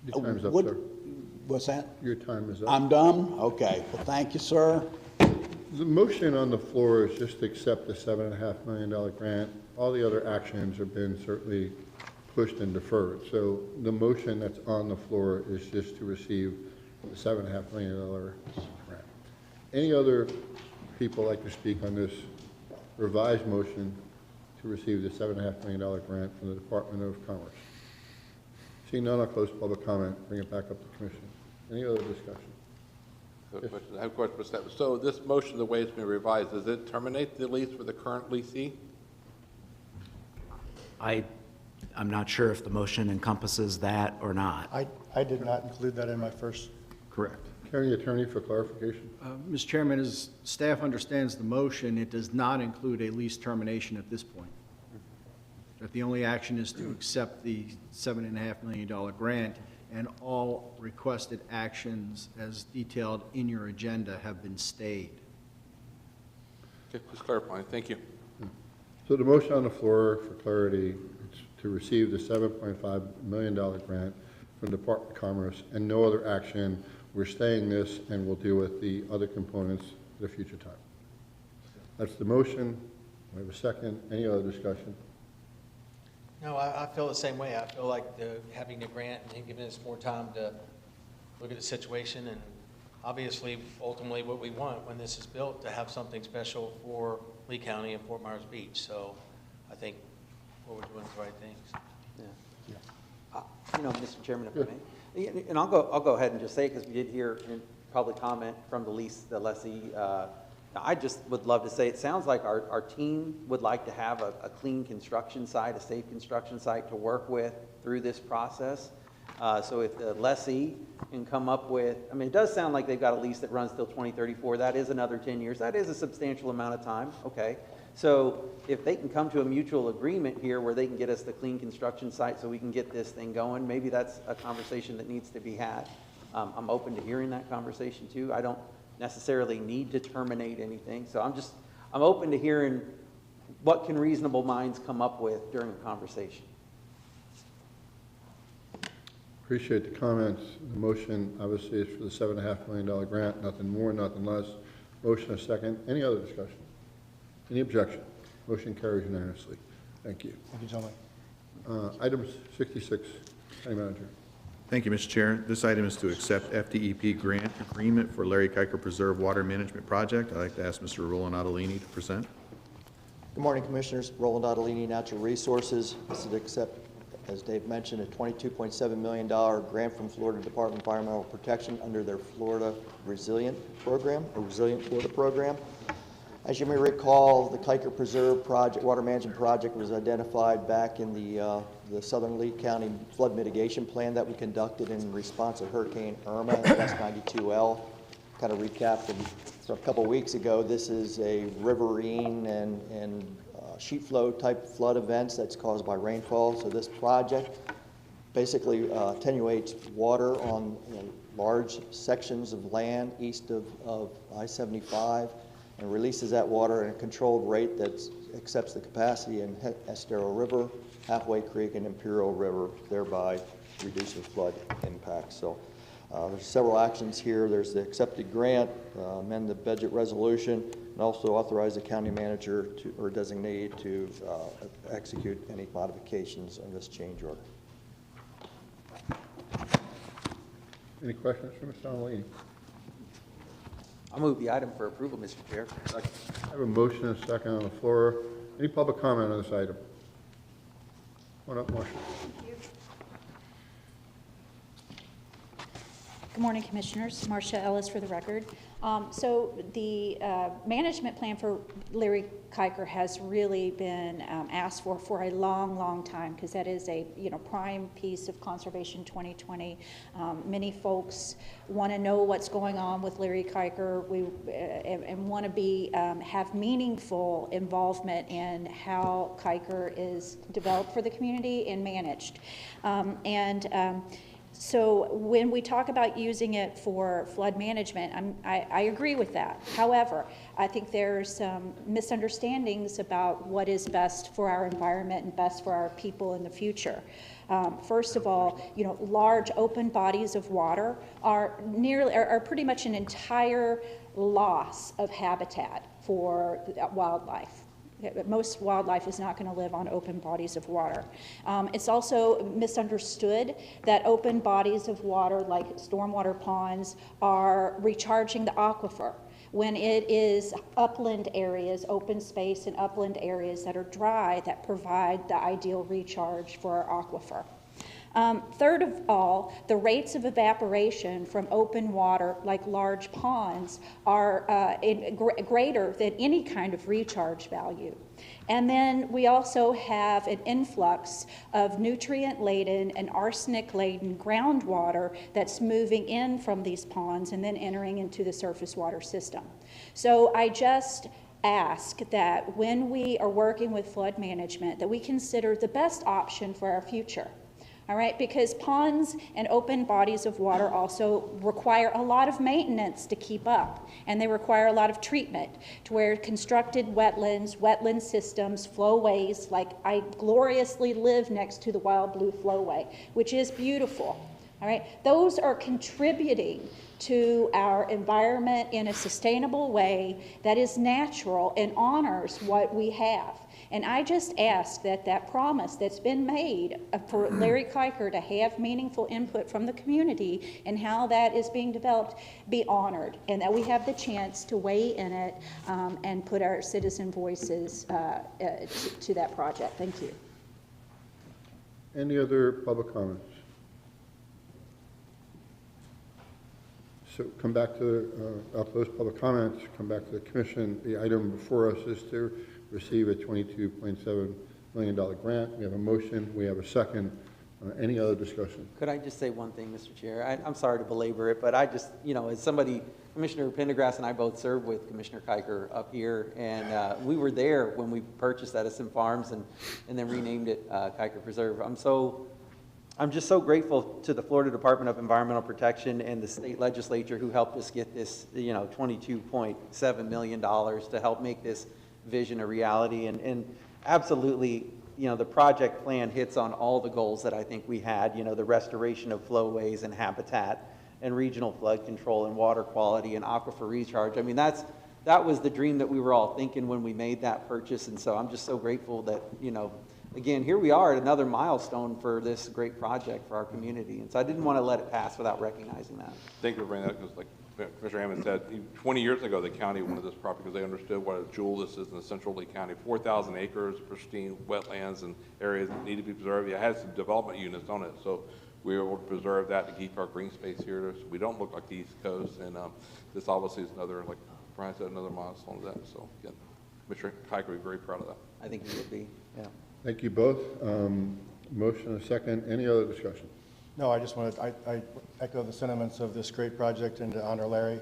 Your time's up, sir. What's that? Your time is up. I'm done? Okay. Well, thank you, sir. The motion on the floor is just to accept the $7.5 million grant. All the other actions have been certainly pushed and deferred. So the motion that's on the floor is just to receive the $7.5 million grant. Any other people like to speak on this revised motion to receive the $7.5 million grant from the Department of Commerce? Seeing none, I'll close public comment, bring it back up to commission. Any other discussion? I have a question for staff. So this motion, the way it's been revised, does it terminate the lease with the current leasee? I'm not sure if the motion encompasses that or not. I did not include that in my first. Correct. County Attorney for clarification. Mr. Chairman, as staff understands the motion, it does not include a lease termination at this point. That the only action is to accept the $7.5 million grant, and all requested actions as detailed in your agenda have been stayed. Okay, just clarifying. Thank you. So the motion on the floor, for clarity, is to receive the $7.5 million grant from the Department of Commerce and no other action. We're staying this, and we'll deal with the other components at a future time. That's the motion. We have a second. Any other discussion? No, I feel the same way. I feel like having the grant and giving us more time to look at the situation, and obviously, ultimately, what we want when this is built, to have something special for Lee County and Fort Myers Beach. So I think what we're doing is the right things. Yeah. You know, Mr. Chairman, if I may, and I'll go ahead and just say it, because we did hear in public comment from the lessee. I just would love to say, it sounds like our team would like to have a clean construction site, a safe construction site to work with through this process. So if the lessee can come up with, I mean, it does sound like they've got a lease that runs till 2034. That is another 10 years. That is a substantial amount of time. Okay. So if they can come to a mutual agreement here where they can get us the clean construction site so we can get this thing going, maybe that's a conversation that needs to be had. I'm open to hearing that conversation too. I don't necessarily need to terminate anything. So I'm open to hearing what can reasonable minds come up with during a conversation. Appreciate the comments. The motion obviously is for the $7.5 million grant, nothing more, nothing less. Motion a second. Any other discussion? Any objection? Motion carries unanimously. Thank you. Thank you, gentlemen. Item 66, County Manager. Thank you, Mr. Chair. This item is to accept FDEP grant agreement for Larry Kiker Preserve Water Management Project. I'd like to ask Mr. Roland Ottolini to present. Good morning, Commissioners. Roland Ottolini, Natural Resources. This is to accept, as Dave mentioned, a $22.7 million grant from Florida Department of Environmental Protection under their Florida Resilient Program, or Resilient Florida Program. As you may recall, the Kiker Preserve Project, Water Management Project, was identified back in the Southern Lee County Flood Mitigation Plan that we conducted in response to Hurricane Irma, S92L. Kind of recapped from a couple weeks ago. This is a riverine and sheet flow type flood events that's caused by rainfall. So this project basically attenuates water on large sections of land east of I-75 and releases that water at a controlled rate that accepts the capacity in Estero River, Halfway Creek, and Imperial River, thereby reducing flood impacts. So there's several actions here. There's the accepted grant, amend the budget resolution, and also authorize the county manager to, or designate to execute any modifications on this change order. Any questions for Mr. Ottolini? I'll move the item for approval, Mr. Chair. I have a motion and a second on the floor. Any public comment on this item? One up, Marcia. Good morning, Commissioners. Marcia Ellis for the record. So the management plan for Larry Kiker has really been asked for a long, long time, because that is a prime piece of Conservation 2020. Many folks want to know what's going on with Larry Kiker and want to have meaningful involvement in how Kiker is developed for the community and managed. So when we talk about using it for flood management, I agree with that. However, I think there's some misunderstandings about what is best for our environment and best for our people in the future. First of all, large open bodies of water are pretty much an entire loss of habitat for wildlife. Most wildlife is not going to live on open bodies of water. It's also misunderstood that open bodies of water, like stormwater ponds, are recharging the aquifer, when it is upland areas, open space and upland areas that are dry that provide the ideal recharge for our aquifer. Third of all, the rates of evaporation from open water, like large ponds, are greater than any kind of recharge value. And then we also have an influx of nutrient-laden and arsenic-laden groundwater that's moving in from these ponds and then entering into the surface water system. So I just ask that when we are working with flood management, that we consider the best option for our future. All right, because ponds and open bodies of water also require a lot of maintenance to keep up, and they require a lot of treatment, to where constructed wetland systems, flowways, like I gloriously live next to the Wild Blue Flowway, which is beautiful. All right, those are contributing to our environment in a sustainable way that is natural and honors what we have. And I just ask that that promise that's been made for Larry Kiker to have meaningful input from the community and how that is being developed be honored, and that we have the chance to weigh in it and put our citizen voices to that project. Thank you. Any other public comments? So come back to, after those public comments, come back to the commission. The item before us is to receive a $22.7 million grant. We have a motion. We have a second. Any other discussion? Could I just say one thing, Mr. Chair? I'm sorry to belabor it, but I just, as somebody, Commissioner Pendergrass and I both served with Commissioner Kiker up here, and we were there when we purchased Edison Farms and then renamed it Kiker Preserve. I'm just so grateful to the Florida Department of Environmental Protection and the state legislature who helped us get this, $22.7 million to help make this vision a reality. And absolutely, the project plan hits on all the goals that I think we had, the restoration of flowways and habitat and regional flood control and water quality and aquifer recharge. I mean, that was the dream that we were all thinking when we made that purchase. And so I'm just so grateful that, again, here we are at another milestone for this great project for our community. And so I didn't want to let it pass without recognizing that. Thank you for bringing that, because like Commissioner Hammond said, 20 years ago, the county wanted this property because they understood what a jewel this is in the central Lee County. 4,000 acres, pristine wetlands and areas that need to be preserved. It has some development units on it, so we were able to preserve that to keep our green space here. So we don't look like the East Coast, and this obviously is another, like Brian said, another milestone of that. So again, Commissioner Kiker would be very proud of that. I think he would be, yeah. Thank you both. Motion and a second. Any other discussion? No, I just wanted, I echo the sentiments of this great project and to honor Larry.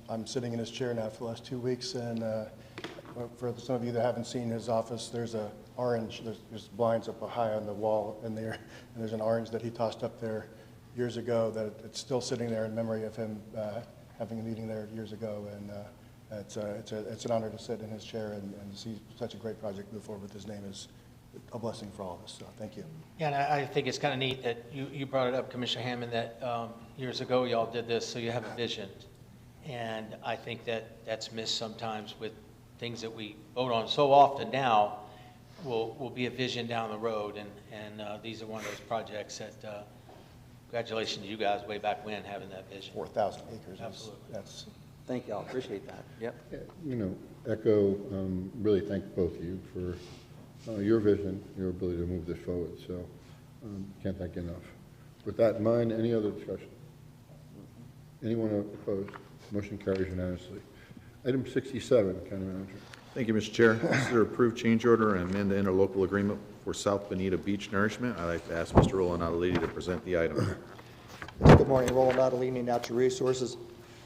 I'm sitting in his chair now for the last 2 weeks, and for some of you that haven't seen his office, there's a orange, there's blinds up high on the wall in there, and there's an orange that he tossed up there years ago that it's still sitting there in memory of him having a meeting there years ago, and it's an honor to sit in his chair and to see such a great project move forward with his name is a blessing for all of us, so thank you. Yeah, and I think it's kind of neat that you brought it up, Commissioner Hammond, that years ago y'all did this, so you have a vision. And I think that's missed sometimes with things that we vote on so often now will be a vision down the road. And these are one of those projects that, congratulations to you guys way back when having that vision. 4,000 acres. Absolutely. That's. Thank y'all, appreciate that. Yep. You know, echo, really thank both of you for your vision, your ability to move this forward. So can't thank you enough. With that in mind, any other discussion? Anyone opposed? Motion carries unanimously. Item 67, County Manager. Thank you, Mr. Chair. This is an approved change order and amend the interlocal agreement for South Bonita Beach Nourishment. I'd like to ask Mr. Roland Adelidi to present the item. Good morning, Roland Adelidi, Natural Resources.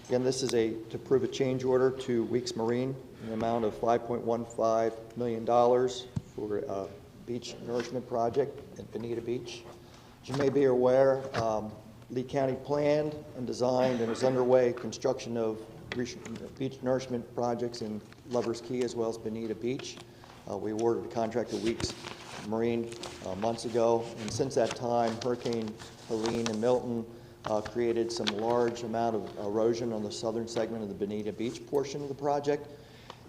Again, this is to approve a change order to Weeks Marine in the amount of $5.15 million for a beach nourishment project at Bonita Beach. As you may be aware, Lee County planned and designed and is underway construction of beach nourishment projects in Lover's Key as well as Bonita Beach. We awarded a contract to Weeks Marine months ago, and since that time, Hurricane Helene and Milton created some large amount of erosion on the southern segment of the Bonita Beach portion of the project.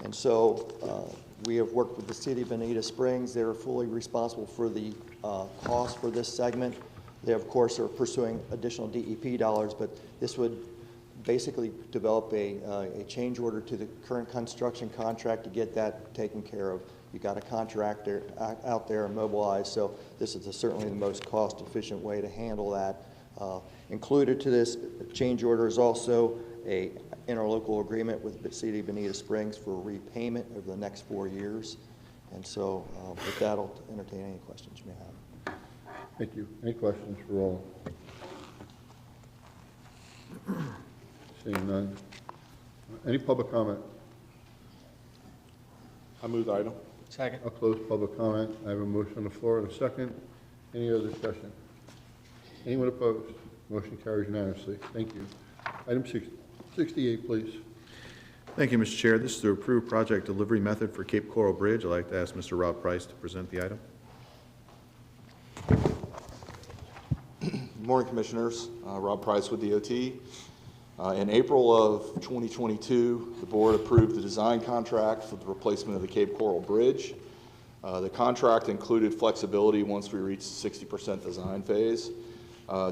And so we have worked with the city of Bonita Springs. They're fully responsible for the cost for this segment. They, of course, are pursuing additional DEP dollars, but this would basically develop a change order to the current construction contract to get that taken care of. You got a contractor out there and mobilized, so this is certainly the most cost-efficient way to handle that. Included to this change order is also a interlocal agreement with the city of Bonita Springs for repayment over the next 4 years. And so with that, I'll entertain any questions you may have. Thank you. Any questions for Roland? Seeing none. Any public comment? I move the item. Second. I'll close public comment. I have a motion on the floor and a second. Any other discussion? Anyone opposed? Motion carries unanimously. Thank you. Item 68, please. Thank you, Mr. Chair. This is the approved project delivery method for Cape Coral Bridge. I'd like to ask Mr. Rob Price to present the item. Good morning, Commissioners. Rob Price with DOT. In April of 2022, the board approved the design contract for the replacement of the Cape Coral Bridge. The contract included flexibility once we reached the 60% design phase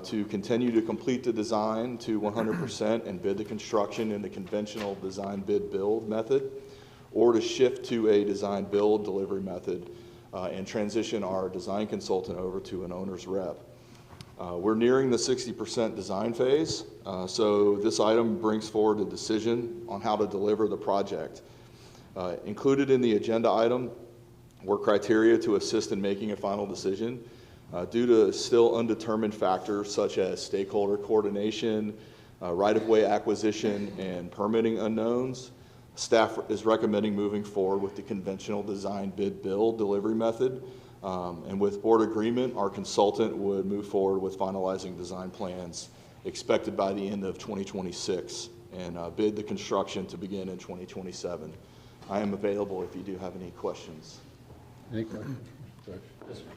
to continue to complete the design to 100% and bid the construction in the conventional design bid build method, or to shift to a design build delivery method and transition our design consultant over to an owner's rep. We're nearing the 60% design phase, so this item brings forward a decision on how to deliver the project. Included in the agenda item were criteria to assist in making a final decision. Due to still undetermined factors such as stakeholder coordination, right-of-way acquisition, and permitting unknowns, staff is recommending moving forward with the conventional design bid build delivery method. And with board agreement, our consultant would move forward with finalizing design plans expected by the end of 2026 and bid the construction to begin in 2027. I am available if you do have any questions. Any questions?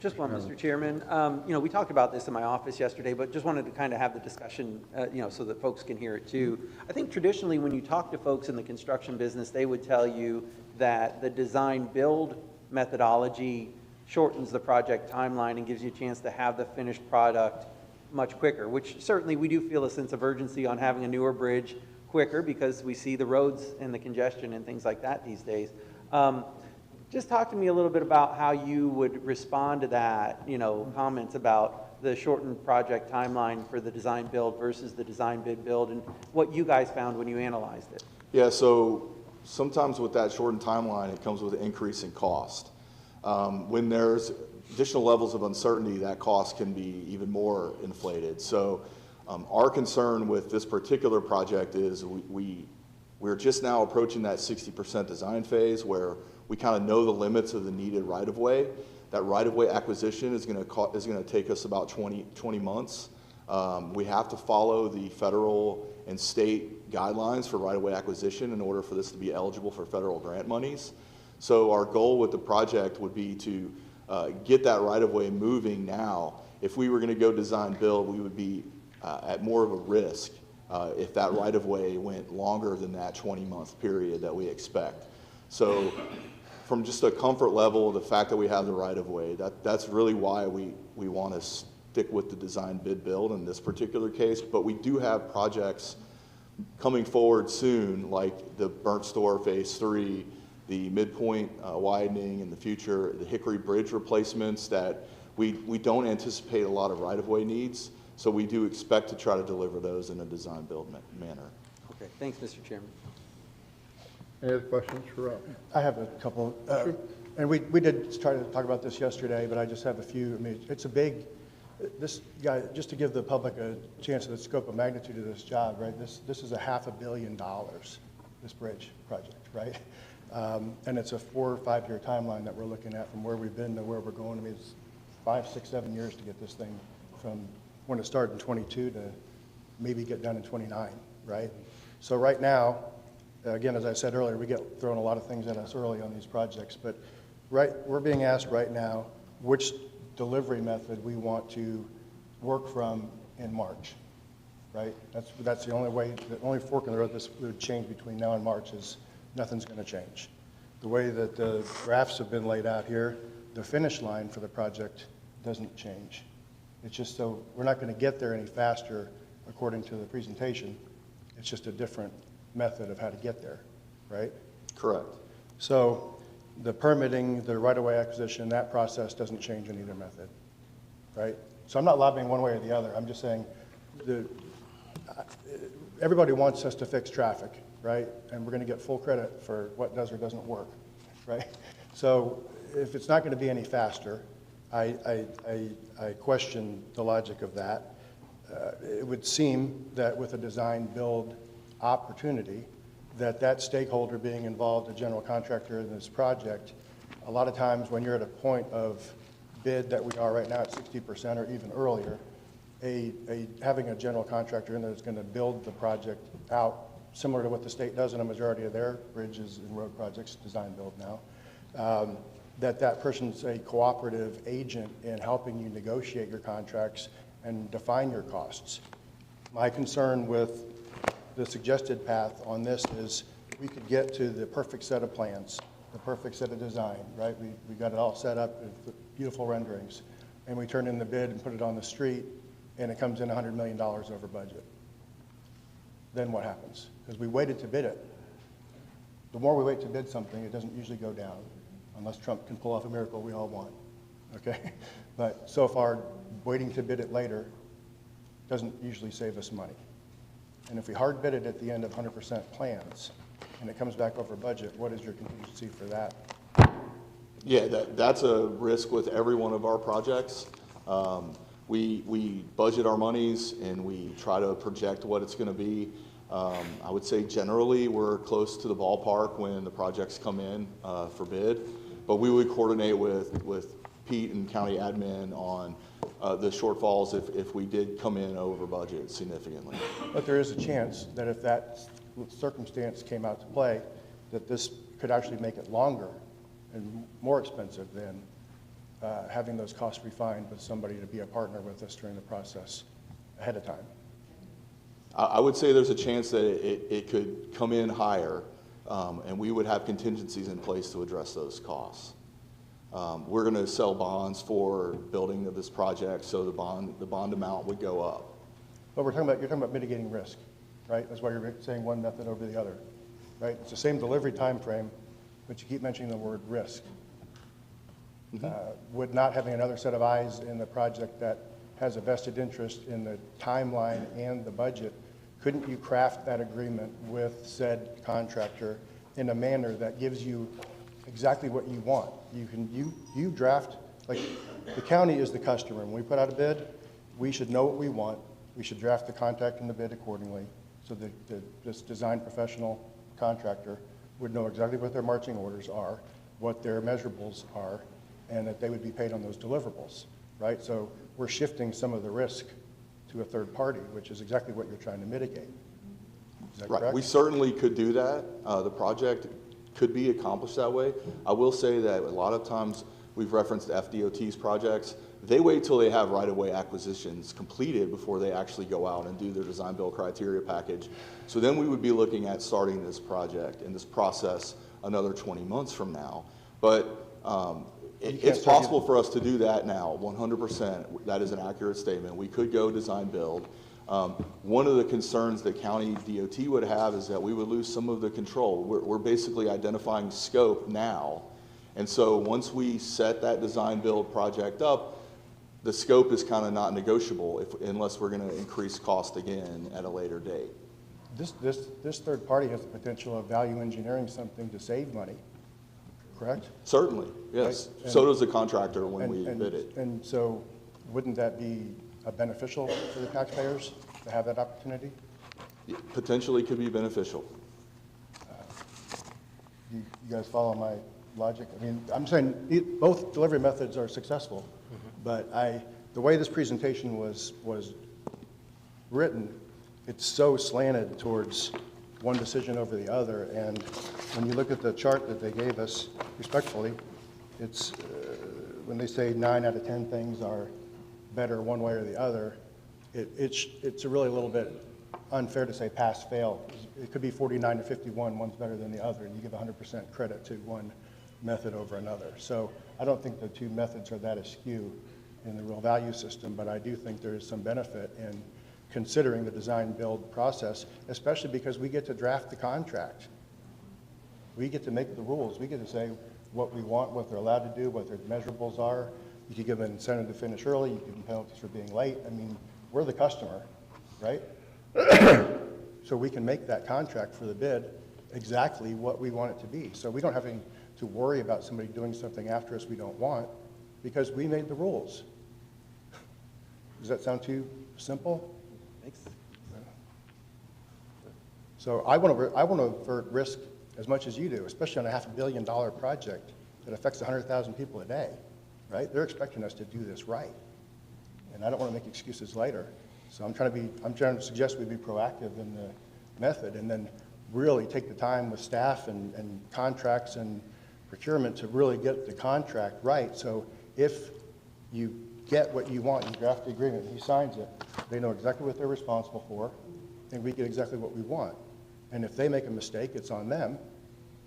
Just one, Mr. Chairman. You know, we talked about this in my office yesterday, but just wanted to kind of have the discussion, you know, so that folks can hear it too. I think traditionally when you talk to folks in the construction business, they would tell you that the design build methodology shortens the project timeline and gives you a chance to have the finished product much quicker, which certainly we do feel a sense of urgency on having a newer bridge quicker because we see the roads and the congestion and things like that these days. Just talk to me a little bit about how you would respond to that, comments about the shortened project timeline for the design build versus the design bid build, and what you guys found when you analyzed it. Yeah, so sometimes with that shortened timeline, it comes with an increase in cost. When there's additional levels of uncertainty, that cost can be even more inflated. So our concern with this particular project is we're just now approaching that 60% design phase where we kind of know the limits of the needed right-of-way. That right-of-way acquisition is going to take us about 20 months. We have to follow the federal and state guidelines for right-of-way acquisition in order for this to be eligible for federal grant monies. So our goal with the project would be to get that right-of-way moving now. If we were going to go design build, we would be at more of a risk if that right-of-way went longer than that 20-month period that we expect. So from just a comfort level, the fact that we have the right-of-way, that's really why we want to stick with the design bid build in this particular case. But we do have projects coming forward soon, like the Burnt Store Phase 3, the midpoint widening in the future, the Hickory Bridge replacements that we don't anticipate a lot of right-of-way needs. So we do expect to try to deliver those in a design build manner. Okay, thanks, Mr. Chairman. Any other questions for Rob? I have a couple. And we did try to talk about this yesterday, but I just have a few. I mean, it's a big, this guy, just to give the public a chance of the scope of magnitude of this job, right? This is a $500 million, this bridge project, right? And it's a 4 or 5 year timeline that we're looking at from where we've been to where we're going. I mean, it's 5, 6, 7 years to get this thing from when it started in 22 to maybe get done in 29, right? So right now, again, as I said earlier, we get thrown a lot of things at us early on these projects, but we're being asked right now which delivery method we want to work from in March, right? That's the only way, the only fork in the road this would change between now and March is nothing's going to change. The way that the graphs have been laid out here, the finish line for the project doesn't change. It's just so we're not going to get there any faster according to the presentation. It's just a different method of how to get there, right? Correct. So the permitting, the right-of-way acquisition, that process doesn't change in either method, right? So I'm not lobbying one way or the other. I'm just saying everybody wants us to fix traffic, right? And we're going to get full credit for what does or doesn't work, right? So if it's not going to be any faster, I question the logic of that. It would seem that with a design build opportunity, that stakeholder being involved, a general contractor in this project, a lot of times when you're at a point of bid that we are right now at 60% or even earlier, having a general contractor in there that's going to build the project out, similar to what the state does in a majority of their bridges and road projects, design build now, that person's a cooperative agent in helping you negotiate your contracts and define your costs. My concern with the suggested path on this is we could get to the perfect set of plans, the perfect set of design, right? We got it all set up with beautiful renderings, and we turn in the bid and put it on the street, and it comes in $100 million over budget. Then what happens? Because we waited to bid it. The more we wait to bid something, it doesn't usually go down, unless Trump can pull off a miracle we all want, okay? But so far, waiting to bid it later doesn't usually save us money. And if we hard bid it at the end of 100% plans and it comes back over budget, what is your contingency for that? Yeah, that's a risk with every one of our projects. We budget our monies and we try to project what it's going to be. I would say generally we're close to the ballpark when the projects come in for bid, but we would coordinate with Pete and county admin on the shortfalls if we did come in over budget significantly. But there is a chance that if that circumstance came out to play, that this could actually make it longer and more expensive than having those costs refined with somebody to be a partner with us during the process ahead of time. I would say there's a chance that it could come in higher, and we would have contingencies in place to address those costs. We're going to sell bonds for building of this project, so the bond amount would go up. But you're talking about mitigating risk, right? That's why you're saying one method over the other, right? It's the same delivery time frame, but you keep mentioning the word risk. Would not having another set of eyes in the project that has a vested interest in the timeline and the budget, couldn't you craft that agreement with said contractor in a manner that gives you exactly what you want? You draft, like, the county is the customer. When we put out a bid, we should know what we want. We should draft the contract and the bid accordingly, so this design professional contractor would know exactly what their marching orders are, what their measurables are, and that they would be paid on those deliverables, right? So we're shifting some of the risk to a third party, which is exactly what you're trying to mitigate. Is that correct? We certainly could do that. The project could be accomplished that way. I will say that a lot of times we've referenced FDOT's projects. They wait till they have right-of-way acquisitions completed before they actually go out and do their design build criteria package. So then we would be looking at starting this project and this process another 20 months from now. But it's possible for us to do that now, 100%. That is an accurate statement. We could go design build. One of the concerns that county DOT would have is that we would lose some of the control. We're basically identifying scope now. And so once we set that design build project up, the scope is kind of not negotiable unless we're going to increase cost again at a later date. This third party has the potential of value engineering something to save money, correct? Certainly, yes. Right? So does the contractor when we bid it. And so wouldn't that be beneficial for the taxpayers to have that opportunity? Potentially could be beneficial. You guys follow my logic? I mean, I'm saying both delivery methods are successful, but the way this presentation was written, it's so slanted towards one decision over the other. And when you look at the chart that they gave us, respectfully, it's when they say 9 out of 10 things are better one way or the other, it's really a little bit unfair to say pass fail. It could be 49 to 51, one's better than the other, and you give 100% credit to one method over another. So I don't think the two methods are that askew in the real value system, but I do think there is some benefit in considering the design build process, especially because we get to draft the contract. We get to make the rules. We get to say what we want, what they're allowed to do, what their measurables are. You could give them an incentive to finish early. You give them penalties for being late. I mean, we're the customer, right? So we can make that contract for the bid exactly what we want it to be. So we don't have to worry about somebody doing something after us we don't want because we made the rules. Does that sound too simple? So I want to avert risk as much as you do, especially on a $500 million project that affects 100,000 people a day, right? They're expecting us to do this right. And I don't want to make excuses later. So I'm trying to suggest we be proactive in the method and then really take the time with staff and contracts and procurement to really get the contract right. So if you get what you want, you draft the agreement, he signs it, they know exactly what they're responsible for, and we get exactly what we want. And if they make a mistake, it's on them,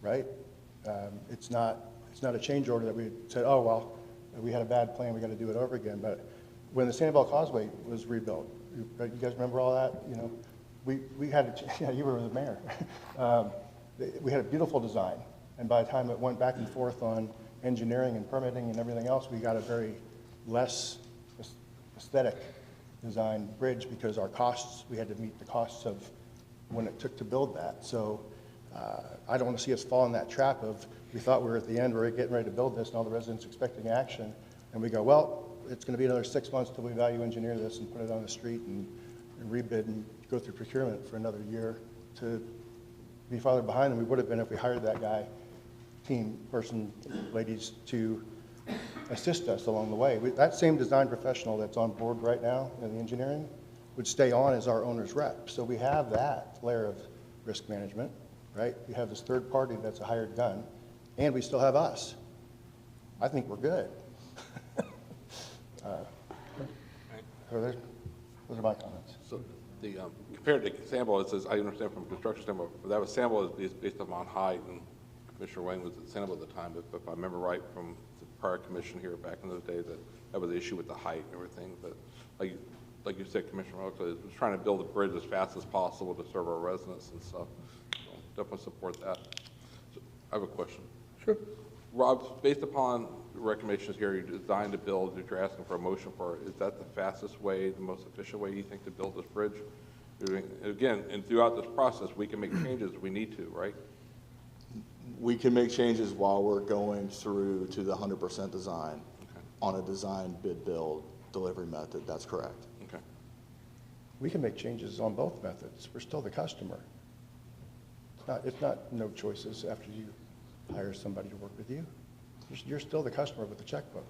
right? It's not a change order that we said, oh, well, we had a bad plan, we got to do it over again. But when the Sanibel Causeway was rebuilt, you guys remember all that? You know, we had, yeah, you were the mayor. We had a beautiful design, and by the time it went back and forth on engineering and permitting and everything else, we got a very less aesthetic design bridge because our costs, we had to meet the costs of when it took to build that. So I don't want to see us fall in that trap of we thought we were at the end, we were getting ready to build this, and all the residents expecting action, and we go, well, it's going to be another 6 months till we value engineer this and put it on the street and rebid and go through procurement for another year to be farther behind than we would have been if we hired that guy, team person, ladies, to assist us along the way. That same design professional that's on board right now in the engineering would stay on as our owner's rep. So we have that layer of risk management, right? We have this third party that's a hired gun, and we still have us. I think we're good. So those are my comments. So the compared to sample, it says, I understand from construction sample, that was sample is based upon height, and Commissioner Wayne was at sample at the time, but if I remember right from prior commission here back in those days that was the issue with the height and everything. But like you said, Commissioner Oakley, was trying to build a bridge as fast as possible to serve our residents and stuff. So definitely support that. So I have a question. Sure. Rob, based upon the recommendations here, you designed to build, that you're asking for a motion for, is that the fastest way, the most efficient way you think to build this bridge? Again, and throughout this process, we can make changes if we need to, right? We can make changes while we're going through to the 100% design on a design, bid, build, delivery method. That's correct. Okay. We can make changes on both methods. We're still the customer. It's not no choices after you hire somebody to work with you. You're still the customer with the checkbook.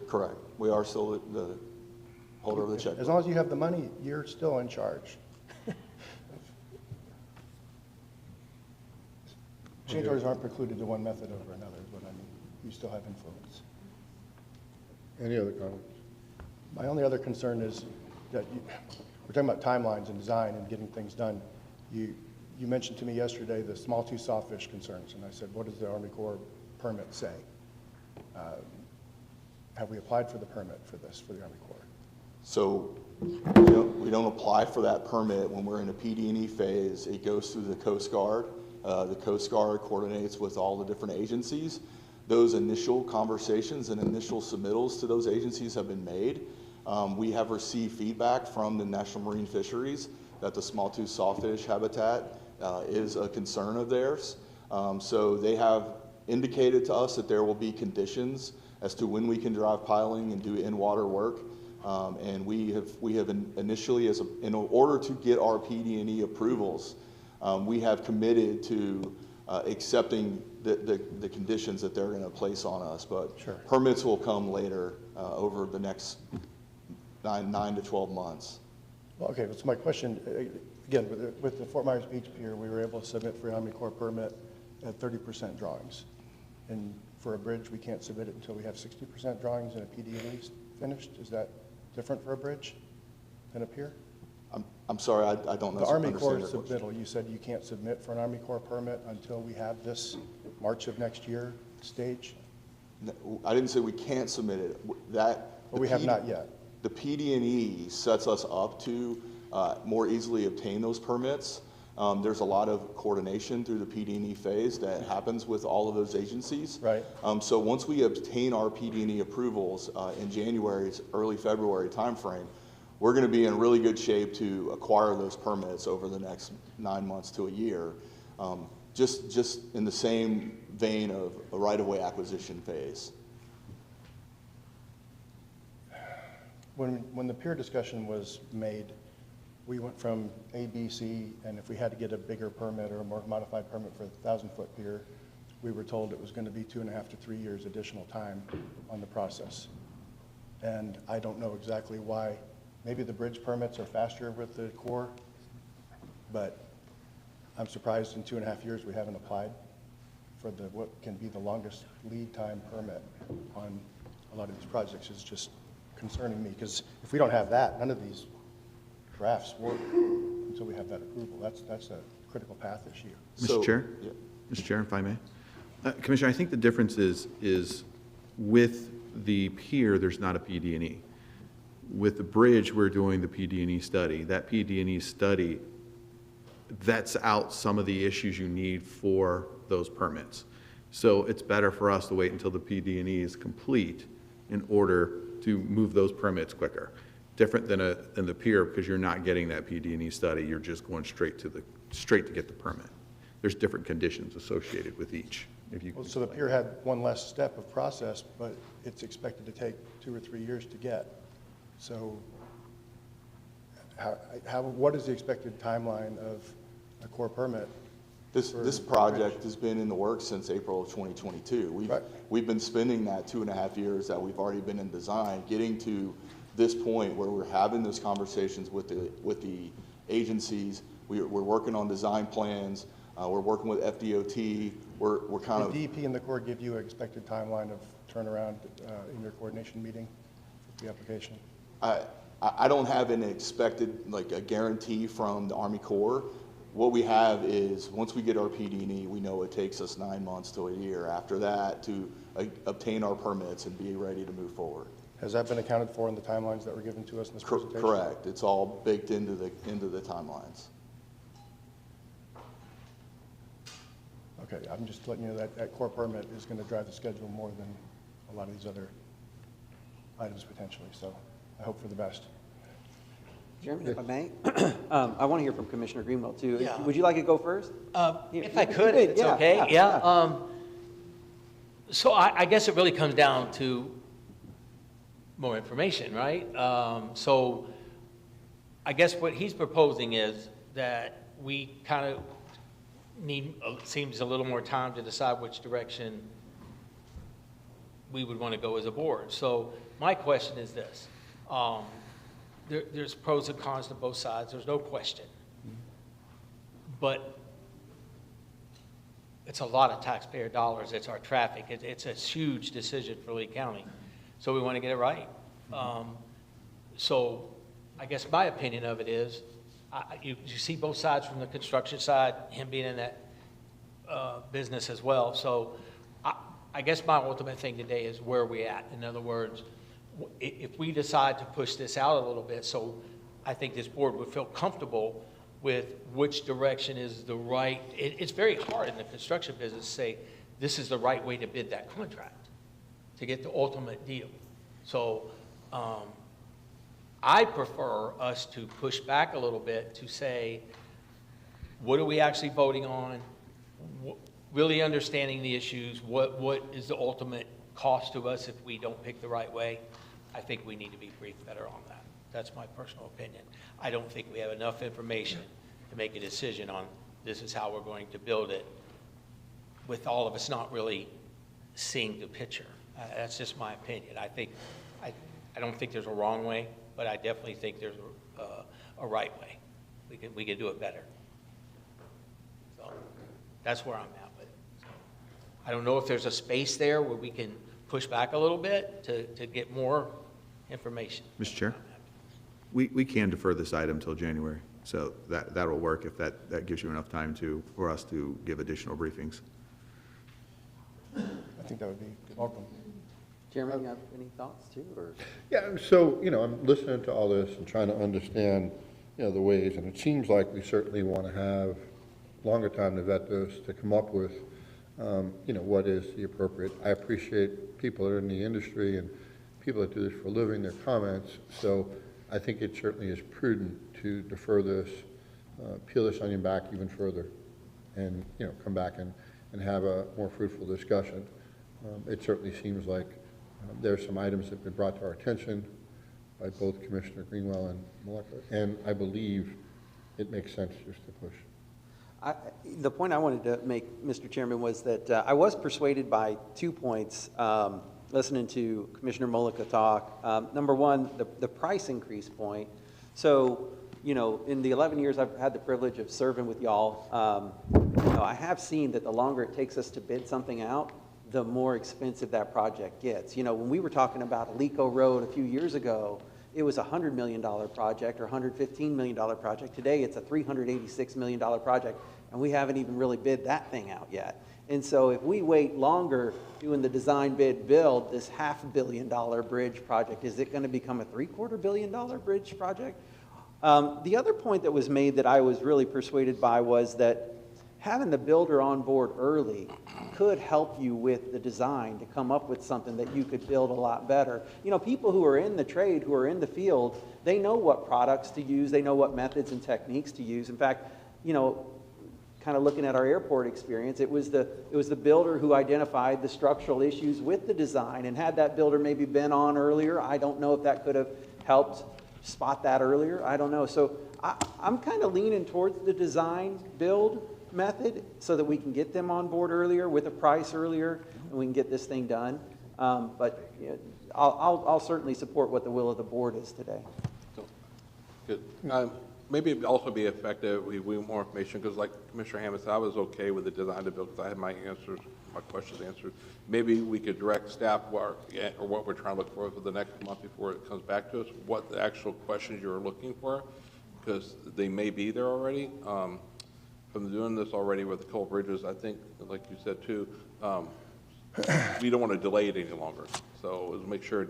Correct. We are still the holder of the checkbook. As long as you have the money, you're still in charge. Change orders aren't precluded to one method over another, is what I mean. You still have influence. Any other comments? My only other concern is that we're talking about timelines and design and getting things done. You mentioned to me yesterday the small two sawfish concerns, and I said, what does the Army Corps permit say? Have we applied for the permit for this, for the Army Corps? So we don't apply for that permit when we're in a PD&E phase. It goes through the Coast Guard. The Coast Guard coordinates with all the different agencies. Those initial conversations and initial submittals to those agencies have been made. We have received feedback from the National Marine Fisheries that the small-tooth sawfish habitat is a concern of theirs. So they have indicated to us that there will be conditions as to when we can drive piling and do in-water work. And we have initially, in order to get our PD&E approvals, we have committed to accepting the conditions that they're going to place on us. But sure, permits will come later over the next 9 to 12 months. Well, okay, so my question, again, with the Fort Myers Beach Pier, we were able to submit for an Army Corps permit at 30% drawings. And for a bridge, we can't submit it until we have 60% drawings and a PD&E finished. Is that different for a bridge than a pier? I'm sorry, I don't know. The Army Corps submittal, you said you can't submit for an Army Corps permit until we have this March of next year stage? No, I didn't say we can't submit it. But we have not yet. The PD&E sets us up to more easily obtain those permits. There's a lot of coordination through the PD&E phase that happens with all of those agencies. Right. So once we obtain our PD&E approvals in January's early February timeframe, we're going to be in really good shape to acquire those permits over the next 9 months to a year, just in the same vein of a right-of-way acquisition phase. When the pier discussion was made, we went from A, B, C, and if we had to get a bigger permit or a more modified permit for a 1,000-foot pier, we were told it was going to be 2.5 to 3 years additional time on the process. And I don't know exactly why. Maybe the bridge permits are faster with the Corps, but I'm surprised in 2.5 years we haven't applied for what can be the longest lead time permit on a lot of these projects. Is just concerning me, because if we don't have that, none of these drafts work until we have that approval. That's a critical path issue. Mr. Chair? Yeah. Mr. Chair, if I may. Commissioner, I think the difference is with the pier, there's not a PD&E. With the bridge, we're doing the PD&E study. That PD&E study vets out some of the issues you need for those permits. So it's better for us to wait until the PD&E is complete in order to move those permits quicker. Different than the pier, because you're not getting that PD&E study. You're just going straight to get the permit. There's different conditions associated with each. So the pier had one less step of process, but it's expected to take 2 or 3 years to get. So what is the expected timeline of a Corps permit? This project has been in the works since April of 2022. We've been spending that 2.5 years that we've already been in design, getting to this point where we're having those conversations with the agencies. We're working on design plans. We're working with FDOT. We're kind of. Did DEP and the Corps give you an expected timeline of turnaround in your coordination meeting for the application? I don't have an expected, like a guarantee from the Army Corps. what we have is, once we get our PD&E, we know it takes us 9 months to a year after that to obtain our permits and be ready to move forward. Has that been accounted for in the timelines that were given to us in this presentation? Correct. It's all baked into the timelines. Okay, I'm just letting you know that that core permit is going to drive the schedule more than a lot of these other items potentially, so I hope for the best. Chairman, if I may, I want to hear from Commissioner Greenwell too. Yeah. Would you like to go first? If I could, if it's okay, yeah. So I guess it really comes down to more information, right? So I guess what he's proposing is that we kind of need, seems a little more time to decide which direction we would want to go as a board. So my question is this. There's pros and cons to both sides, there's no question. But it's a lot of taxpayer dollars, it's our traffic, it's a huge decision for Lee County. So we want to get it right. So I guess my opinion of it is, you see both sides from the construction side, him being in that business as well. So I guess my ultimate thing today is where are we at? In other words, if we decide to push this out a little bit, so I think this board would feel comfortable with which direction is the right, it's very hard in the construction business to say, this is the right way to bid that contract, to get the ultimate deal. So I prefer us to push back a little bit to say, what are we actually voting on? Really understanding the issues, what is the ultimate cost to us if we don't pick the right way? I think we need to be briefed better on that. That's my personal opinion. I don't think we have enough information to make a decision on this is how we're going to build it with all of us not really seeing the picture. That's just my opinion. I don't think there's a wrong way, but I definitely think there's a right way. We can do it better. So that's where I'm at with it. So, I don't know if there's a space there where we can push back a little bit to get more information. Mr. Chair, we can defer this item till January, so that'll work if that gives you enough time for us to give additional briefings. I think that would be welcome. Chairman, you have any thoughts too, or? Yeah, so, I'm listening to all this and trying to understand, the ways, and it seems like we certainly want to have longer time to vet this, to come up with, what is the appropriate. I appreciate people that are in the industry and people that do this for a living, their comments, so I think it certainly is prudent to defer this, peel this onion back even further, and, come back and have a more fruitful discussion. It certainly seems like there are some items that have been brought to our attention by both Commissioner Greenwell and Molecular, and I believe it makes sense just to push. The point I wanted to make, Mr. Chairman, was that I was persuaded by 2 points listening to Commissioner Mollica talk. Number one, the price increase point. So, in the 11 years I've had the privilege of serving with y'all, I have seen that the longer it takes us to bid something out, the more expensive that project gets. When we were talking about Alico Road a few years ago, it was a $100 million project or $115 million project. Today, it's a $386 million project, and we haven't even really bid that thing out yet. And so if we wait longer doing the design bid build, this $500 million bridge project, is it going to become a $750 million bridge project? The other point that was made that I was really persuaded by was that having the builder on board early could help you with the design to come up with something that you could build a lot better. People who are in the trade, who are in the field, they know what products to use, they know what methods and techniques to use. In fact, kind of looking at our airport experience, it was the builder who identified the structural issues with the design, and had that builder maybe been on earlier, I don't know if that could have helped spot that earlier. I don't know. So I'm kind of leaning towards the design build method so that we can get them on board earlier with a price earlier, and we can get this thing done. But I'll certainly support what the will of the board is today. Good. Maybe it'd also be effective, we want more information, because like Commissioner Hammond said, I was okay with the design to build because I had my answers, my questions answered. Maybe we could direct staff or what we're trying to look for the next month before it comes back to us, what the actual questions you're looking for, because they may be there already. from doing this already with a couple bridges, I think, like you said too, we don't want to delay it any longer. So let's make sure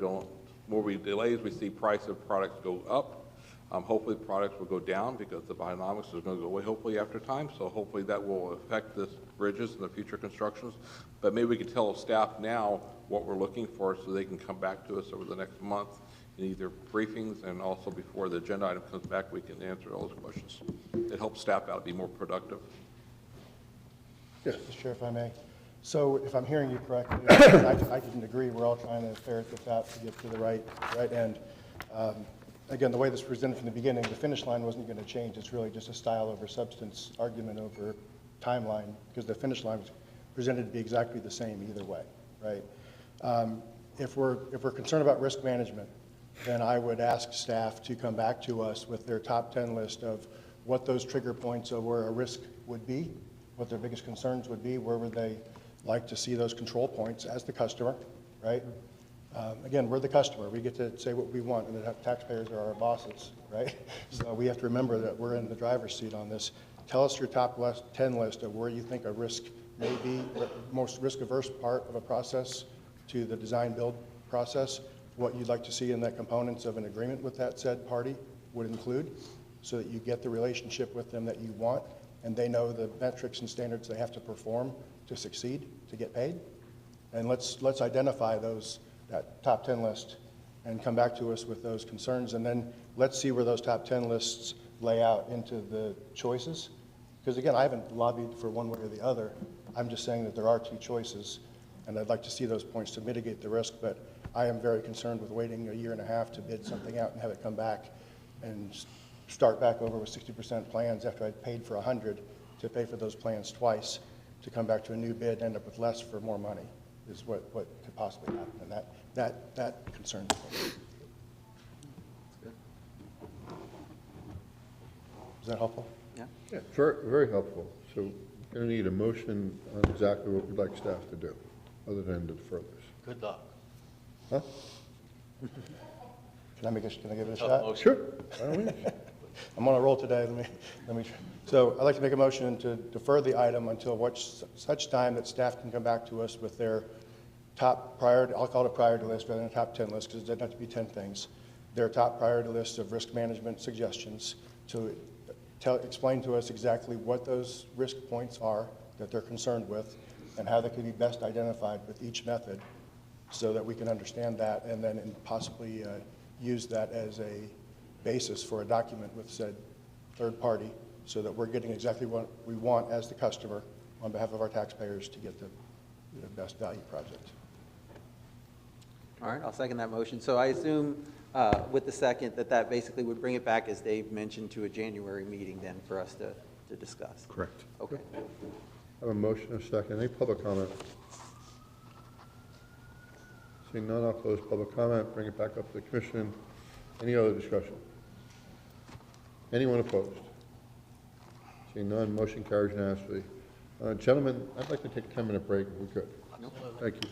more we delays, we see price of products go up. Hopefully products will go down because the bionomics is going to go away hopefully after time. So hopefully that will affect the bridges and the future constructions. But maybe we can tell staff now what we're looking for so they can come back to us over the next month in either briefings and also before the agenda item comes back, we can answer all those questions. It helps staff out be more productive. Yes, Mr. Chair, if I may. So if I'm hearing you correctly, I didn't agree. We're all trying to ferret this out to get to the right end. Again, the way this was presented from the beginning, the finish line wasn't going to change. It's really just a style over substance argument over timeline, because the finish line was presented to be exactly the same either way, right? If we're concerned about risk management, then I would ask staff to come back to us with their top 10 list of what those trigger points of where a risk would be, what their biggest concerns would be, where would they like to see those control points as the customer, right? Again, we're the customer. We get to say what we want, and the taxpayers are our bosses, right? So we have to remember that we're in the driver's seat on this. Tell us your top 10 list of where you think a risk may be, the most risk-averse part of a process to the design-build process, what you'd like to see in that components of an agreement with that said party would include, so that you get the relationship with them that you want, and they know the metrics and standards they have to perform to succeed, to get paid. And let's identify that top 10 list and come back to us with those concerns, and then let's see where those top 10 lists lay out into the choices. Because again, I haven't lobbied for one way or the other. I'm just saying that there are two choices, and I'd like to see those points to mitigate the risk, but I am very concerned with waiting a year and a half to bid something out and have it come back and start back over with 60% plans after I'd paid for 100 to pay for those plans twice, to come back to a new bid and end up with less for more money is what could possibly happen, and that concerns me. Is that helpful? Yeah. Yeah, very, very helpful. So we're going to need a motion on exactly what we'd like staff to do, other than to defer this. Good luck. Huh? Can I give it a Tough shot? motion. Sure. By all means. I'm on a roll today. Let me. So I'd like to make a motion to defer the item until such time that staff can come back to us with their top priority, I'll call it a priority list rather than a top 10 list, because it doesn't have to be 10 things. Their top priority list of risk management suggestions to explain to us exactly what those risk points are that they're concerned with and how they can be best identified with each method, so that we can understand that and then possibly use that as a basis for a document with said third party, so that we're getting exactly what we want as the customer on behalf of our taxpayers to get the best value project. All right, I'll second that motion. So I assume with the second that basically would bring it back, as Dave mentioned, to a January meeting then for us to discuss. Correct. Okay. I have a motion, a second. Any public comment? Seeing none, I'll close public comment, bring it back up to the commission. Any other discussion? Anyone opposed? Seeing none, motion carries unanimously. Gentlemen, I'd like to take a 10-minute break if we could. Thank you.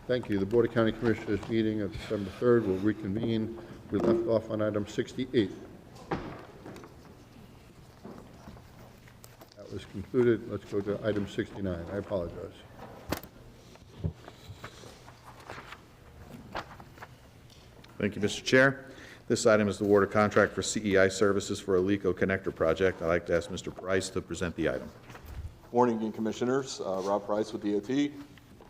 Thank you. The Board of County Commissioners meeting of December 3rd will reconvene. We left off on item 68. That was concluded. Let's go to item 69. I apologize. Thank you, Mr. Chair. This item is the award of contract for CEI services for a LECO connector project. I'd like to ask Mr. Price to present the item. Morning again, Commissioners. Rob Price with DOT.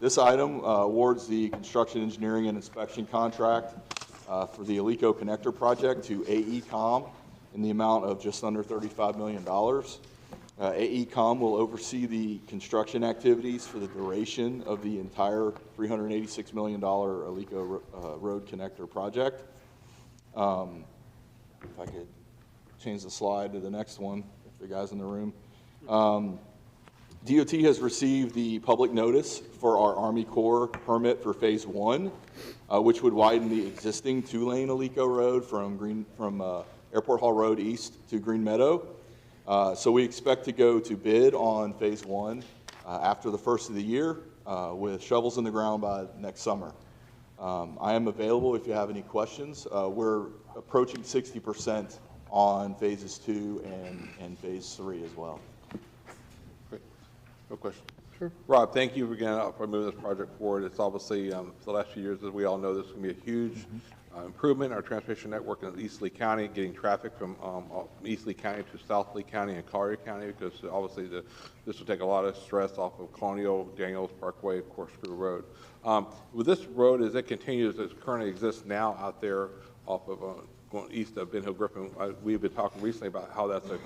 This item awards the construction, engineering, and inspection contract for the Aloo connector project to AECOM in the amount of just under $35 million. AECOM will oversee the construction activities for the duration of the entire $386 million Aloo road connector project. If I could change the slide to the next one, if the guys in the room. DOT has received the public notice for our Army Corps permit for Phase 1, which would widen the existing 2-lane Aloo Road from Airport Hall Road east to Green Meadow. So we expect to go to bid on Phase 1 after the first of the year with shovels in the ground by next summer. I am available if you have any questions. We're approaching 60% on Phases 2 and Phase 3 as well. No question. Sure. Rob, thank you again for moving this project forward. It's obviously, the last few years, as we all know, this is going to be a huge improvement in our transportation network in East Lee County, getting traffic from East Lee County to South Lee County and Collier County, because obviously this will take a lot of stress off of Colonial, Daniels Parkway, Corkscrew Road. With this road, as it continues, as it currently exists now out there off of going east of Ben Hill Griffin, we've been talking recently about how that's a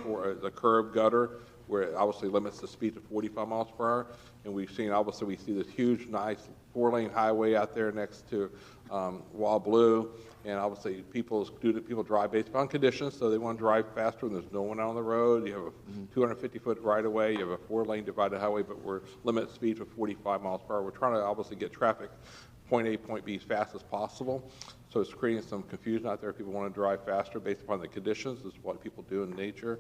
curb gutter, where it obviously limits the speed to 45 miles per hour. And we've seen, obviously, we see this huge, nice 4-lane highway out there next to Wild Blue. And obviously, people drive based upon conditions, so they want to drive faster when there's no one out on the road. You have a 250-foot right-of-way, you have a 4-lane divided highway, but we're limit speed to 45 miles per hour. We're trying to obviously get traffic point A, point B as fast as possible. So it's creating some confusion out there. People want to drive faster based upon the conditions. This is what people do in nature.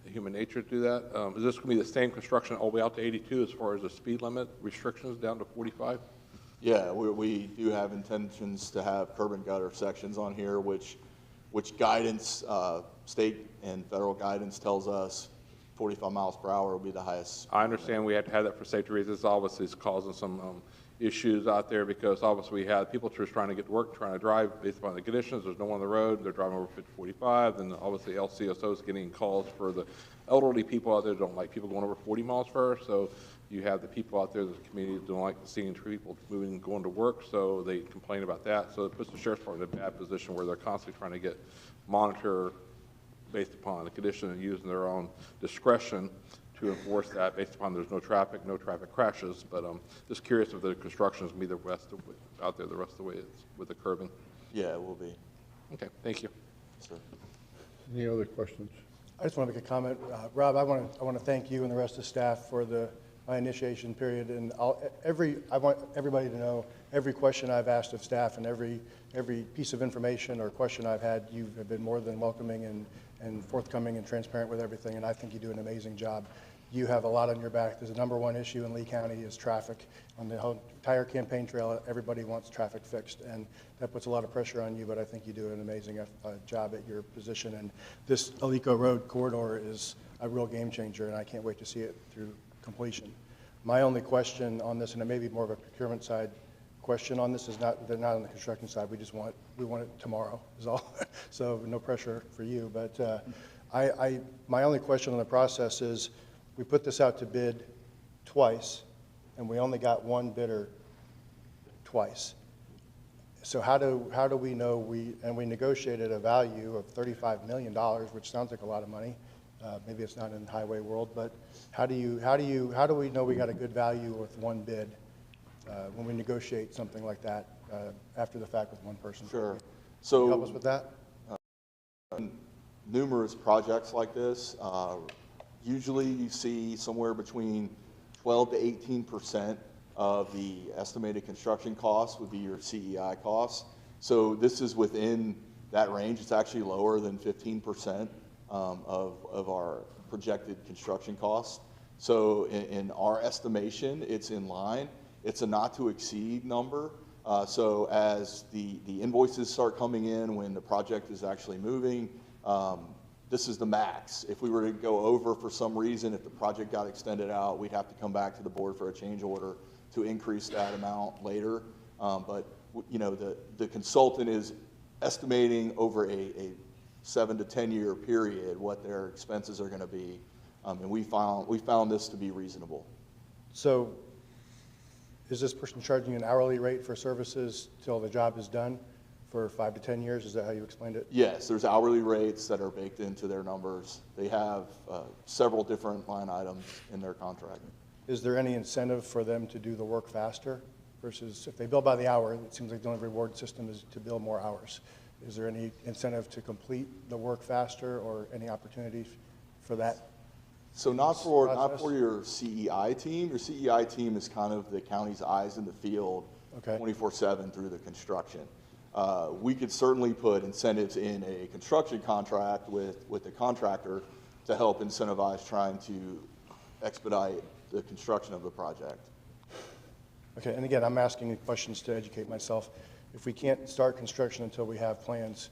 Human nature to do that. Is this going to be the same construction all the way out to 82 as far as the speed limit restrictions down to 45? Yeah, we do have intentions to have curb and gutter sections on here, which guidance, state and federal guidance tells us 45 miles per hour will be the highest. I understand we have to have that for safety reasons. Obviously, it's causing some issues out there because obviously we have people just trying to get to work, trying to drive based upon the conditions. There's no one on the road. They're driving over 50, 45. Then obviously LCSO is getting calls for the elderly people out there that don't like people going over 40 miles per hour. So you have the people out there, the community that don't like seeing people moving and going to work. So they complain about that. So it puts the sheriff's department in a bad position where they're constantly trying to monitor based upon the condition and using their own discretion to enforce that based upon there's no traffic crashes. But just curious if the construction is going to be out there the rest of the way it's with the curbing. Yeah, it will be. Okay, thank you. Sir. Any other questions? I just want to make a comment. Rob, I want to thank you and the rest of the staff for my initiation period. And I want everybody to know every question I've asked of staff and every piece of information or question I've had, you have been more than welcoming and forthcoming and transparent with everything. And I think you do an amazing job. You have a lot on your back. There's a #1 issue in Lee County is traffic. On the whole entire campaign trail, everybody wants traffic fixed, and that puts a lot of pressure on you, but I think you do an amazing job at your position. And this Aloo Road corridor is a real game changer, and I can't wait to see it through completion. My only question on this, and it may be more of a procurement side question on this, is they're not on the construction side. We want it tomorrow is all. So no pressure for you, but my only question on the process is, we put this out to bid twice, and we only got one bidder twice. So how do we know we negotiated a value of $35 million, which sounds like a lot of money. Maybe it's not in the highway world, but how do we know we got a good value with one bid when we negotiate something like that after the fact with one person? Sure. So can you help us with that? Numerous projects like this. Usually you see somewhere between 12 to 18% of the estimated construction costs would be your CEI costs. So this is within that range. It's actually lower than 15% of our projected construction costs. So in our estimation, it's in line. It's a not to exceed number. So as the invoices start coming in when the project is actually moving, this is the max. If we were to go over for some reason, if the project got extended out, we'd have to come back to the board for a change order to increase that amount later. But you know, the consultant is estimating over a 7 to 10 year period what their expenses are going to be, and we found this to be reasonable. So is this person charging an hourly rate for services till the job is done for 5 to 10 years? Is that how you explained it? Yes, there's hourly rates that are baked into their numbers. They have several different line items in their contract. Is there any incentive for them to do the work faster versus if they bill by the hour? It seems like the only reward system is to bill more hours. Is there any incentive to complete the work faster or any opportunity for that? So not for your CEI team. Your CEI team is kind of the county's eyes in the field 24/7 through the construction. We could certainly put incentives in a construction contract with the contractor to help incentivize trying to expedite the construction of the project. Okay, and again, I'm asking questions to educate myself. If we can't start construction until we have plans,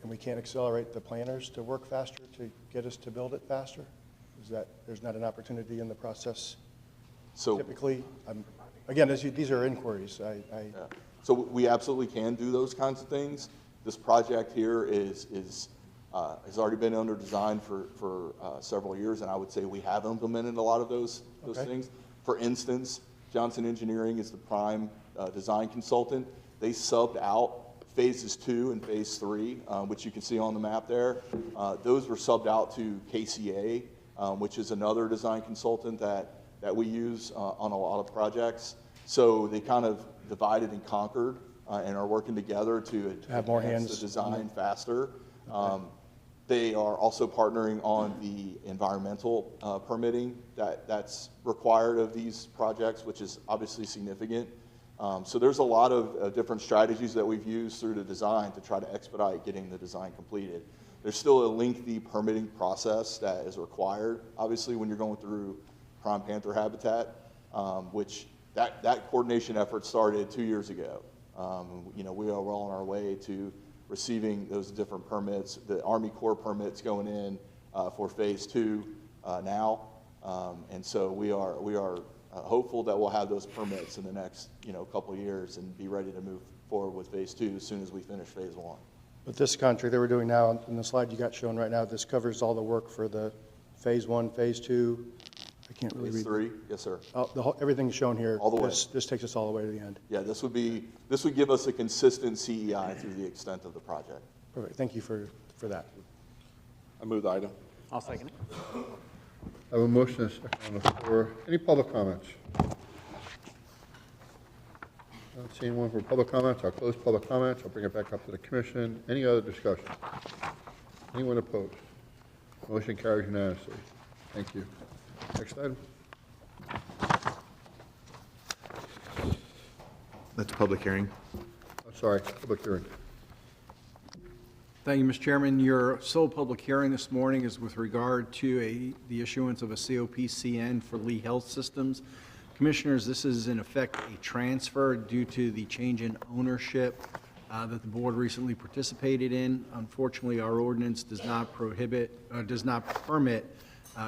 and we can't accelerate the planners to work faster to get us to build it faster, is that there's not an opportunity in the process? So typically, again, these are inquiries. So we absolutely can do those kinds of things. This project here has already been under design for several years, and I would say we have implemented a lot of those things. For instance, Johnson Engineering is the prime design consultant. They subbed out phases 2 and phase 3, which you can see on the map there. Those were subbed out to KCA, which is another design consultant that we use on a lot of projects. So they kind of divided and conquered and are working together to have more advance hands the design faster. They are also partnering on the environmental permitting that's required of these projects, which is obviously significant. So there's a lot of different strategies that we've used through the design to try to expedite getting the design completed. There's still a lengthy permitting process that is required, obviously, when you're going through prime panther habitat, which that coordination effort started 2 years ago. You know, we are well on our way to receiving those different permits. The Army Corps permits going in for phase 2 now, and so we are hopeful that we'll have those permits in the next couple of years and be ready to move forward with phase 2 as soon as we finish phase 1. But this contract that we're doing now, in the slide you got shown right now, this covers all the work for the phase 1, phase 2. I can't really read. Phase 3, yes, sir. Everything shown here. All the way. This takes us all the way to the end. Yeah, this would give us a consistent CEI through the extent of the project. Perfect. Thank you for that. I move the item. I'll second it. I have a motion and a second on the floor. Any public comments? Not seeing one for public comments. I'll close public comments. I'll bring it back up to the commission. Any other discussion? Anyone opposed? Motion carries unanimously. Thank you. Next item. That's a public hearing. I'm sorry, public hearing. Thank you, Mr. Chairman. Your sole public hearing this morning is with regard to the issuance of a COPCN for Lee Health Systems. Commissioners, this is in effect a transfer due to the change in ownership that the board recently participated in. Unfortunately, our ordinance does not permit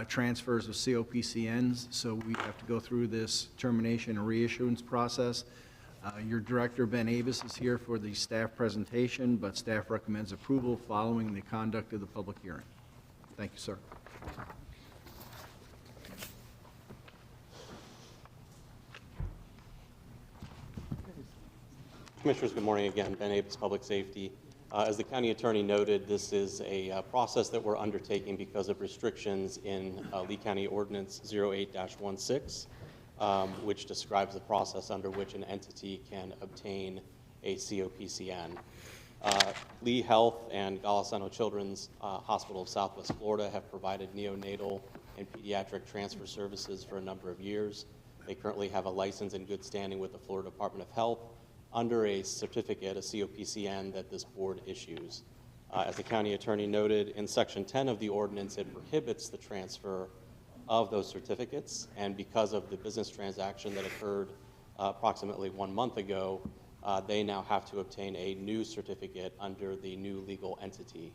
transfers of COPCNs, so we have to go through this termination and reissuance process. Your director, Ben Avis, is here for the staff presentation, but staff recommends approval following the conduct of the public hearing. Thank you, sir. Commissioners, good morning again. Ben Avis, Public Safety. As the county attorney noted, this is a process that we're undertaking because of restrictions in Lee County Ordinance 08-16, which describes the process under which an entity can obtain a COPCN. Lee Health and Golisano Children's Hospital of Southwest Florida have provided neonatal and pediatric transfer services for a number of years. They currently have a license in good standing with the Florida Department of Health under a certificate, a COPCN, that this board issues. As the county attorney noted, in Section 10 of the ordinance, it prohibits the transfer of those certificates. And because of the business transaction that occurred approximately 1 month ago, they now have to obtain a new certificate under the new legal entity.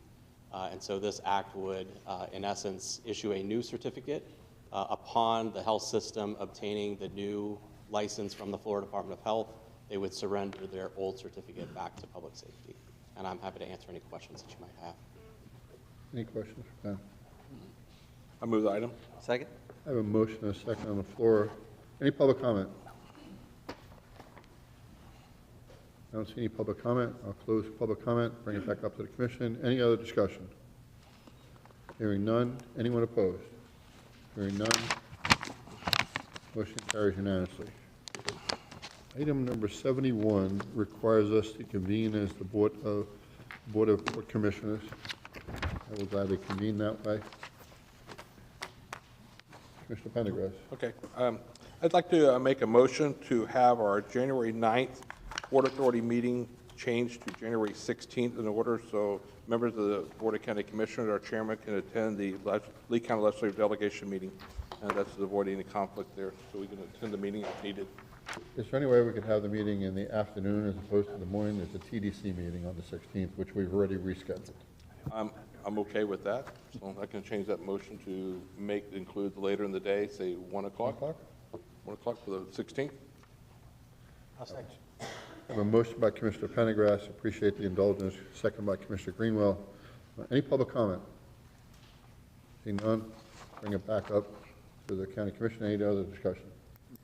And so this act would, in essence, issue a new certificate upon the health system obtaining the new license from the Florida Department of Health. They would surrender their old certificate back to public safety. And I'm happy to answer any questions that you might have. Any questions for Ben? I move the item. Second? I have a motion and a second on the floor. Any public comment? I don't see any public comment. I'll close public comment, bring it back up to the commission. Any other discussion? Hearing none. Anyone opposed? Hearing none. Motion carries unanimously. Item number 71 requires us to convene as the Board of Port Commissioners. I will gladly convene that way. Commissioner Pendergrass. Okay. I'd like to make a motion to have our January 9th Port Authority meeting changed to January 16th in order so members of the Board of County Commissioners, our chairman, can attend the Lee County Legislative Delegation meeting. And that's to avoid any conflict there, so we can attend the meeting if needed. Is there any way we could have the meeting in the afternoon as opposed to the morning? There's a TDC meeting on the 16th, which we've already rescheduled. I'm okay with that, so I can change that motion to include later in the day, say 1 o'clock. 1 o'clock for the 16th. I'll second. I have a motion by Commissioner Pendergrass. Appreciate the indulgence. Second by Commissioner Greenwell. Any public comment? Seeing none, bring it back up to the County Commission. Any other discussion?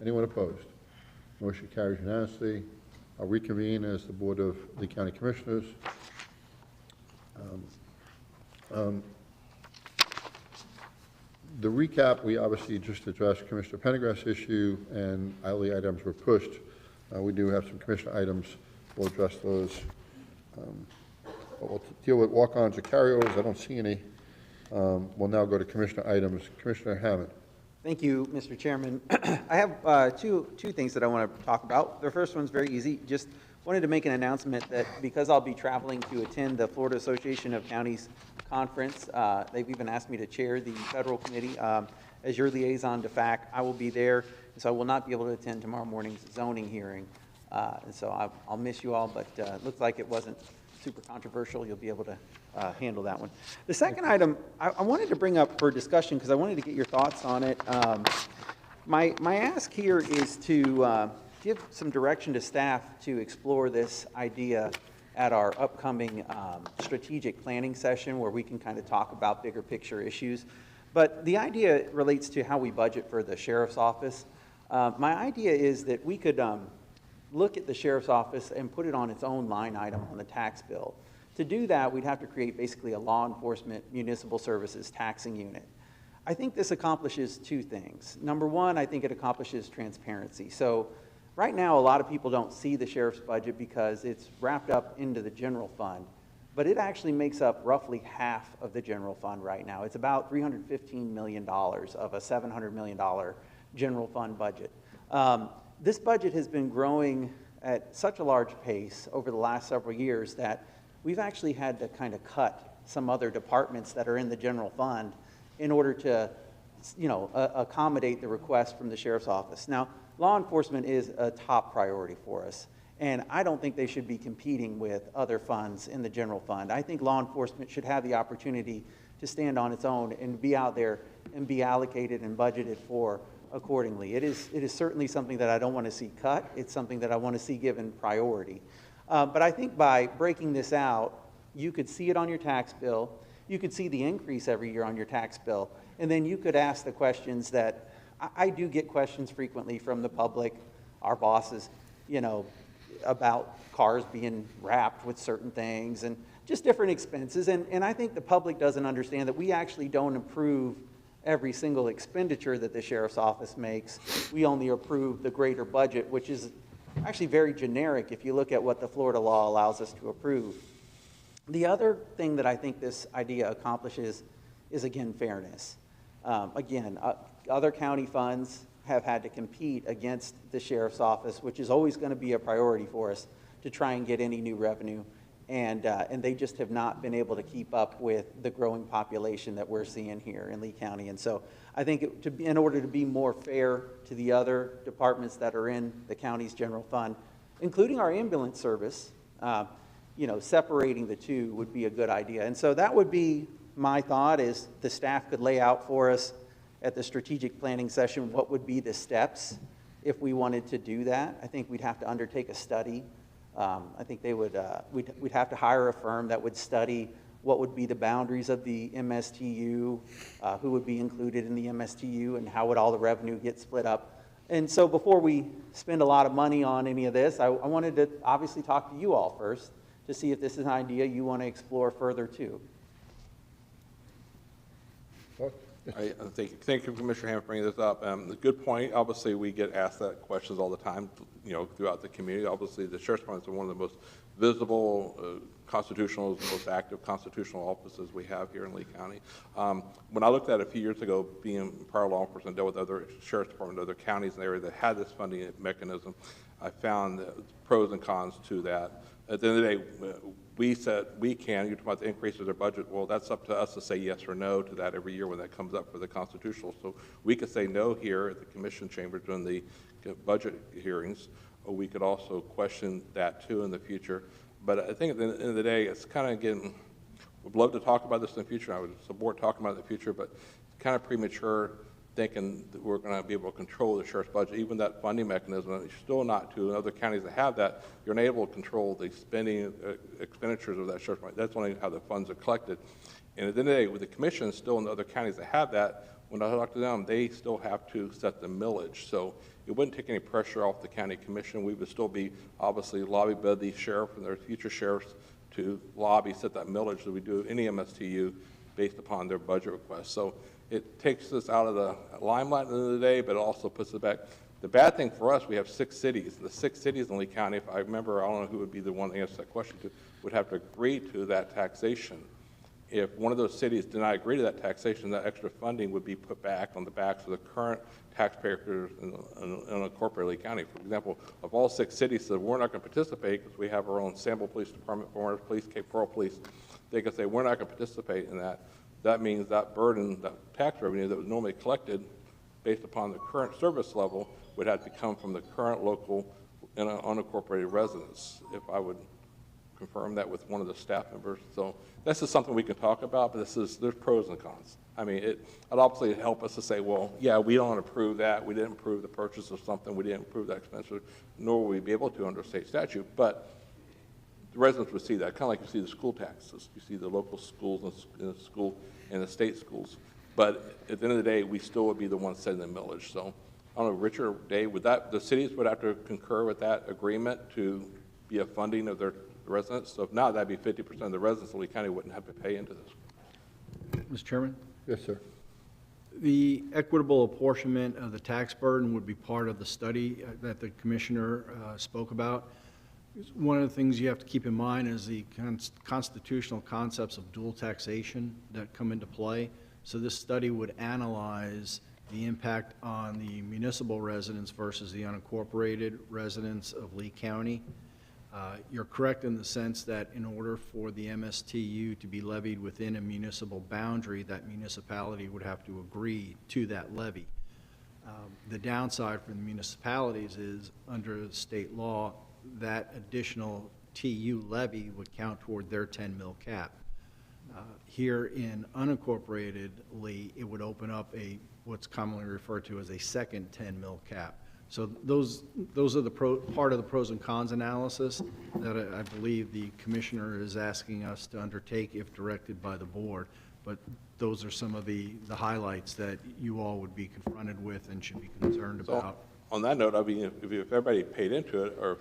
Anyone opposed? Motion carries unanimously. I'll reconvene as the Board of Lee County Commissioners. The recap, we obviously just addressed Commissioner Pendergrass' issue, and all the items were pushed. We do have some commissioner items. We'll address those. But we'll deal with walk-ons or carryovers. I don't see any. We'll now go to commissioner items. Commissioner Hammond. Thank you, Mr. Chairman. I have two things that I want to talk about. The first one's very easy. Just wanted to make an announcement that because I'll be traveling to attend the Florida Association of Counties conference, they've even asked me to chair the federal committee. As your liaison to FAC, I will be there, so I will not be able to attend tomorrow morning's zoning hearing. And so I'll miss you all, but it looks like it wasn't super controversial. You'll be able to handle that one. The second item I wanted to bring up for discussion because I wanted to get your thoughts on it. My ask here is to give some direction to staff to explore this idea at our upcoming strategic planning session where we can kind of talk about bigger picture issues. But the idea relates to how we budget for the sheriff's office. My idea is that we could look at the sheriff's office and put it on its own line item on the tax bill. To do that, we'd have to create basically a law enforcement municipal services taxing unit. I think this accomplishes two things. Number one, I think it accomplishes transparency. So right now, a lot of people don't see the sheriff's budget because it's wrapped up into the general fund, but it actually makes up roughly half of the general fund right now. It's about $315 million of a $700 million general fund budget. This budget has been growing at such a large pace over the last several years that we've actually had to kind of cut some other departments that are in the general fund in order to, accommodate the request from the sheriff's office. Now, law enforcement is a top priority for us, and I don't think they should be competing with other funds in the general fund. I think law enforcement should have the opportunity to stand on its own and be out there and be allocated and budgeted for accordingly. It is certainly something that I don't want to see cut. It's something that I want to see given priority. But I think by breaking this out, you could see it on your tax bill. You could see the increase every year on your tax bill. And then you could ask the questions that I do get questions frequently from the public, our bosses, about cars being wrapped with certain things and just different expenses. And I think the public doesn't understand that we actually don't approve every single expenditure that the sheriff's office makes. We only approve the greater budget, which is actually very generic if you look at what the Florida law allows us to approve. The other thing that I think this idea accomplishes is, again, fairness. Other county funds have had to compete against the sheriff's office, which is always going to be a priority for us to try and get any new revenue. and they just have not been able to keep up with the growing population that we're seeing here in Lee County. And so I think in order to be more fair to the other departments that are in the county's general fund, including our ambulance service, separating the two would be a good idea. And so that would be my thought, is the staff could lay out for us at the strategic planning session what would be the steps if we wanted to do that. I think we'd have to undertake a study. I think we'd have to hire a firm that would study what would be the boundaries of the MSTU, who would be included in the MSTU, and how would all the revenue get split up. And so before we spend a lot of money on any of this, I wanted to obviously talk to you all first to see if this is an idea you want to explore further too. Thank you, Commissioner Ham, for bringing this up. A good point. Obviously, we get asked that questions all the time, throughout the community. Obviously, the Sheriff's Department is one of the most visible, constitutional, most active constitutional offices we have here in Lee County. When I looked at it a few years ago, being prior law enforcement, dealt with other Sheriff's Department, other counties in the area that had this funding mechanism, I found pros and cons to that. At the end of the day, we said we can. You're talking about the increases of their budget. Well, that's up to us to say yes or no to that every year when that comes up for the constitutional. So we could say no here at the commission chamber during the budget hearings, or we could also question that too in the future. But I think at the end of the day, it's kind of getting, we'd love to talk about this in the future. I would support talking about it in the future, but it's kind of premature thinking that we're going to be able to control the sheriff's budget. Even that funding mechanism, you're still not to. In other counties that have that, you're not able to control the spending expenditures of that sheriff's budget. That's only how the funds are collected. And at the end of the day, with the commission still in the other counties that have that, when I talk to them, they still have to set the millage. So it wouldn't take any pressure off the county commission. We would still be obviously lobbied by the sheriff and their future sheriffs to lobby, set that millage that we do any MSTU based upon their budget requests. So it takes us out of the limelight at the end of the day, but it also puts it back. The bad thing for us, we have 6 cities. The 6 cities in Lee County, if I remember, I don't know who would be the one to answer that question to, would have to agree to that taxation. If one of those cities did not agree to that taxation, that extra funding would be put back on the backs of the current taxpayers in unincorporated Lee County. For example, of all 6 cities that we're not going to participate because we have our own Sample Police Department, Florida Police, Cape Coral Police, they could say we're not going to participate in that. That means that burden, that tax revenue that was normally collected based upon the current service level would have to come from the current local and unincorporated residents, if I would confirm that with one of the staff members. So this is something we can talk about, but there's pros and cons. I mean, it'd obviously help us to say, well, yeah, we don't approve that. We didn't approve the purchase of something. We didn't approve that expenditure, nor will we be able to under state statute. But the residents would see that, kind of like you see the school taxes. You see the local schools and the state schools. But at the end of the day, we still would be the ones setting the millage. So I don't know, Richard or Dave, the cities would have to concur with that agreement to be a funding of their residents? So if not, that'd be 50% of the residents of Lee County wouldn't have to pay into this. Mr. Chairman? Yes, sir. The equitable apportionment of the tax burden would be part of the study that the commissioner spoke about. One of the things you have to keep in mind is the constitutional concepts of dual taxation that come into play. So this study would analyze the impact on the municipal residents versus the unincorporated residents of Lee County. You're correct in the sense that in order for the MSTU to be levied within a municipal boundary, that municipality would have to agree to that levy. The downside for the municipalities is, under state law, that additional TU levy would count toward their 10 mil cap. Here in unincorporated Lee, it would open up what's commonly referred to as a second 10 mil cap. So those are the part of the pros and cons analysis that I believe the commissioner is asking us to undertake if directed by the board. But those are some of the highlights that you all would be confronted with and should be concerned about. On that note, I mean, if everybody paid into it, or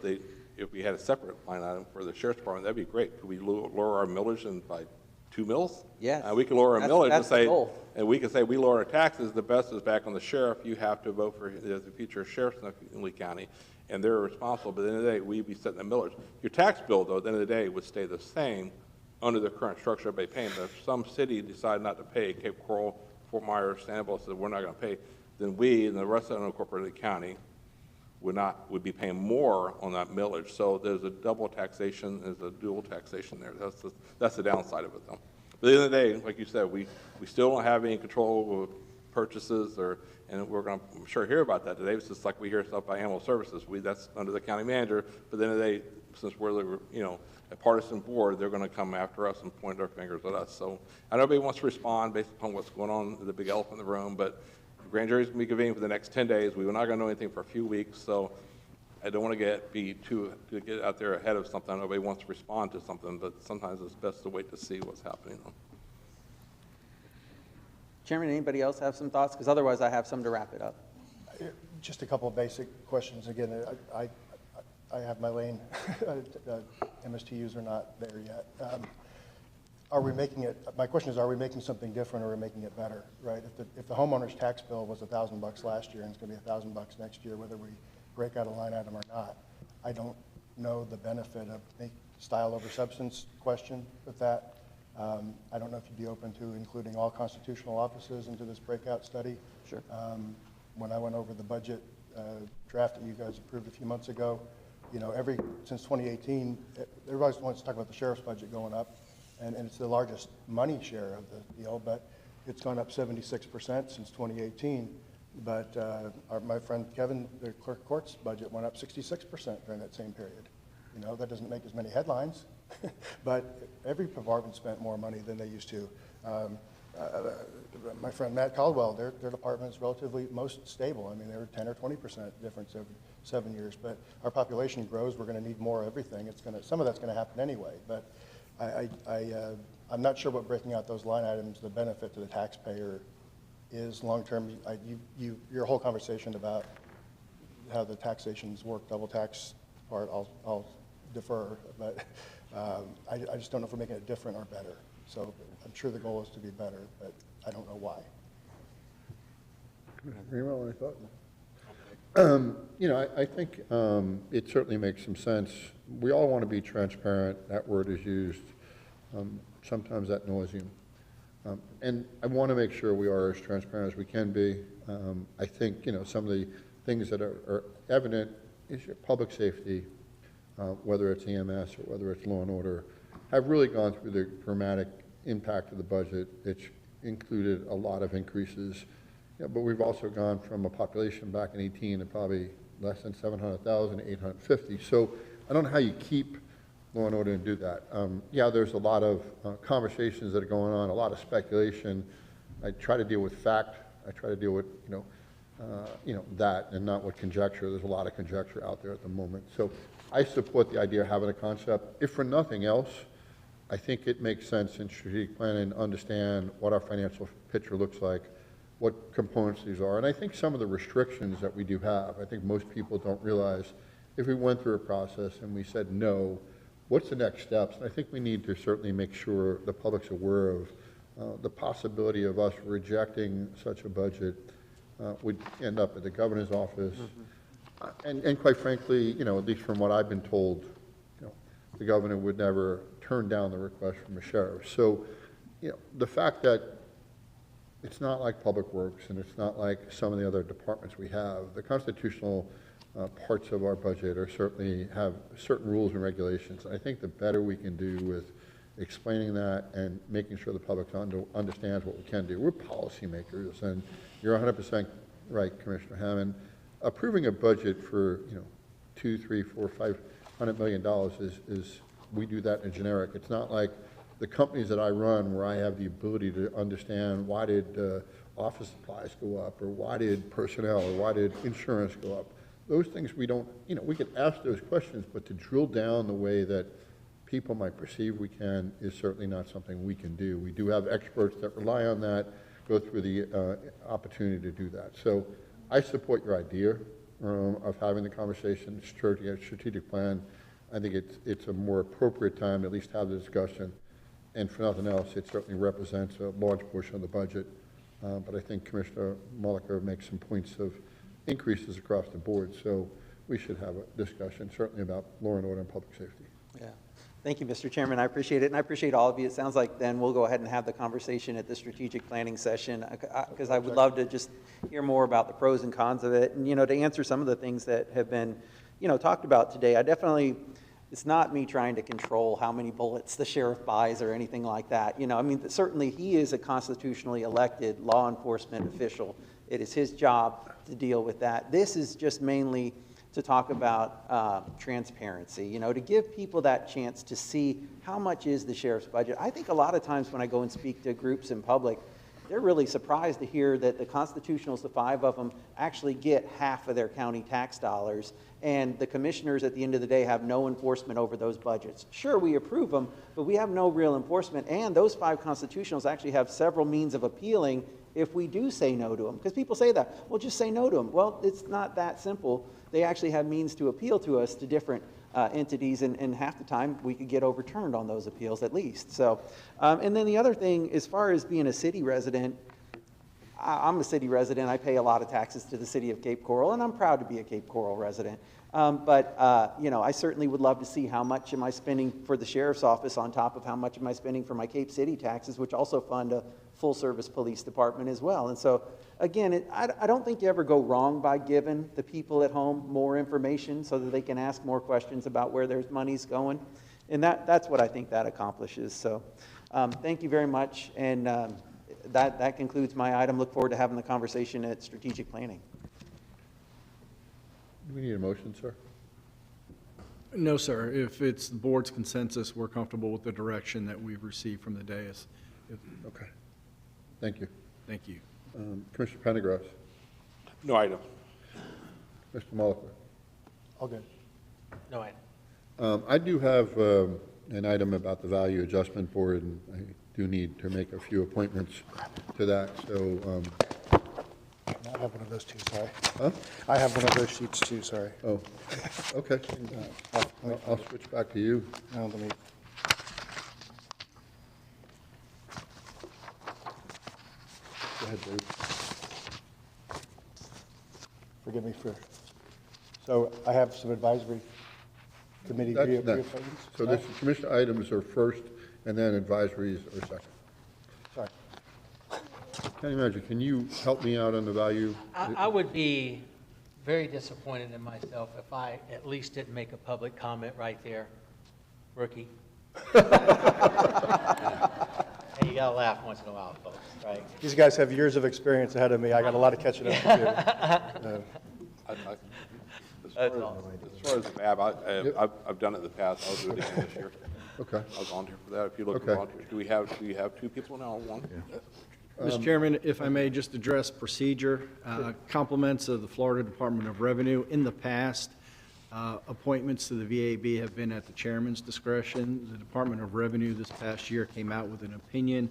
if we had a separate line item for the sheriff's department, that'd be great. Could we lower our millage by 2 mils? Yes. We could lower our millage and say, and we could say we lower our taxes. The best is back on the sheriff. You have to vote for the future sheriff in Lee County, and they're responsible. But at the end of the day, we'd be setting the millage. Your tax bill, though, at the end of the day, would stay the same under the current structure everybody paying. But if some city decide not to pay, Cape Coral, Fort Myers, Sanibel said we're not going to pay, then we and the rest of the unincorporated county would be paying more on that millage. So there's a double taxation, there's a dual taxation there. That's the downside of it, though. But at the end of the day, like you said, we still don't have any control over purchases, and we're going to, I'm sure, hear about that today. It's just like we hear stuff by animal services. That's under the county manager. But at the end of the day, since we're a partisan board, they're going to come after us and point their fingers at us. So I know everybody wants to respond based upon what's going on, the big elephant in the room, but the grand jury's going to be convened for the next 10 days. We're not going to know anything for a few weeks, so I don't want to get out there ahead of something. Nobody wants to respond to something, but sometimes it's best to wait to see what's happening. Chairman, anybody else have some thoughts? Because otherwise I have some to wrap it up. Just a couple of basic questions. Again, I have my lane. MSTUs are not there yet. Are we making it, my question is, are we making something different or are we making it better, right? If the homeowner's tax bill was $1,000 last year and it's going to be $1,000 next year, whether we break out a line item or not, I don't know the benefit of the style over substance question with that. I don't know if you'd be open to including all constitutional offices into this breakout study. Sure. When I went over the budget draft that you guys approved a few months ago, since 2018, everybody wants to talk about the sheriff's budget going up, and it's the largest money share of the deal, but it's gone up 76% since 2018. But my friend Kevin, the clerk of court's budget went up 66% during that same period. That doesn't make as many headlines, but every department spent more money than they used to. My friend Matt Caldwell, their department is relatively most stable. I mean, they were 10 or 20% difference over 7 years. But our population grows. We're going to need more of everything. Some of that's going to happen anyway. But I'm not sure what breaking out those line items, the benefit to the taxpayer is long term. Your whole conversation about how the taxations work, double tax part, I'll defer. But I just don't know if we're making it different or better. So I'm sure the goal is to be better, but I don't know why. Greenwell, any thought? I think it certainly makes some sense. We all want to be transparent. That word is used sometimes ad nauseum. And I want to make sure we are as transparent as we can be. I think, some of the things that are evident is your public safety, whether it's EMS or whether it's law and order, have really gone through the dramatic impact of the budget. It's included a lot of increases, but we've also gone from a population back in 18 to probably less than 700,000 to 850. So I don't know how you keep law and order and do that. There's a lot of conversations that are going on, a lot of speculation. I try to deal with fact. I try to deal with, that and not with conjecture. There's a lot of conjecture out there at the moment. So I support the idea of having a concept. If for nothing else, I think it makes sense in strategic planning to understand what our financial picture looks like, what components these are. And I think some of the restrictions that we do have, I think most people don't realize if we went through a process and we said no, what's the next steps? And I think we need to certainly make sure the public's aware of the possibility of us rejecting such a budget would end up at the governor's office. And quite frankly, at least from what I've been told, the governor would never turn down the request from the sheriff. So, the fact that it's not like Public Works and it's not like some of the other departments we have, the constitutional parts of our budget certainly have certain rules and regulations. I think the better we can do with explaining that and making sure the public understands what we can do. We're policymakers, and you're 100% right, Commissioner Hammond. Approving a budget for $200, $300, $400, $500 million is we do that in generic. It's not like the companies that I run where I have the ability to understand why did office supplies go up, or why did personnel, or why did insurance go up. Those things we don't, we could ask those questions, but to drill down the way that people might perceive we can is certainly not something we can do. We do have experts that rely on that, go through the opportunity to do that. So I support your idea of having the conversation, strategic plan. I think it's a more appropriate time to at least have the discussion. And for nothing else, it certainly represents a large portion of the budget. But I think Commissioner Mulliker makes some points of increases across the board. So we should have a discussion, certainly about law and order and public safety. Yeah. Thank you, Mr. Chairman. I appreciate it, and I appreciate all of you. It sounds like then we'll go ahead and have the conversation at the strategic planning session, because I would love to just hear more about the pros and cons of it. And, to answer some of the things that have been, talked about today, it's not me trying to control how many bullets the sheriff buys or anything like that. Certainly he is a constitutionally elected law enforcement official. It is his job to deal with that. This is just mainly to talk about transparency, to give people that chance to see how much is the sheriff's budget. I think a lot of times when I go and speak to groups in public, they're really surprised to hear that the constitutionals, the 5 of them, actually get half of their county tax dollars, and the commissioners at the end of the day have no enforcement over those budgets. Sure, we approve them, but we have no real enforcement, and those 5 constitutionals actually have several means of appealing if we do say no to them. Because people say that, well, just say no to them. Well, it's not that simple. They actually have means to appeal to us, to different entities, and half the time we could get overturned on those appeals at least. So, and then the other thing, as far as being a city resident, I'm a city resident. I pay a lot of taxes to the city of Cape Coral, and I'm proud to be a Cape Coral resident. I certainly would love to see how much am I spending for the sheriff's office on top of how much am I spending for my Cape City taxes, which also fund a full-service police department as well. And so, again, I don't think you ever go wrong by giving the people at home more information so that they can ask more questions about where their money's going. And that's what I think that accomplishes. So thank you very much. And that concludes my item. Look forward to having the conversation at strategic planning. Do we need a motion, sir? No, sir. If it's the board's consensus, we're comfortable with the direction that we've received from the dais. Okay. Thank you. Thank you. Commissioner Pendergrass. No item. Mr. Mulliker. All good. No item. I do have an item about the Value Adjustment Board, and I do need to make a few appointments to that. So I have one of those too, sorry. Huh? I have one of those sheets too, sorry. Oh, okay. I'll switch back to you. No, let me. Go ahead, Dave. Forgive me so I have some advisory committee That's reappointments. next. So this commission items are first, and then advisories are second. Sorry. County Manager, can you help me out on the value? I would be very disappointed in myself if I at least didn't make a public comment right there, rookie. And you gotta laugh once in a while, folks, right? These guys have years of experience ahead of me. I got a lot of catching up to do. As far as the VAB, I've done it in the past. I'll do it again this year. Okay. I'll volunteer for that. If you look Okay. for volunteers, do we have 2 people now or 1? Yeah. Mr. Chairman, if I may just address procedure, compliments of the Florida Department of Revenue. In the past, appointments to the VAB have been at the chairman's discretion. The Department of Revenue this past year came out with an opinion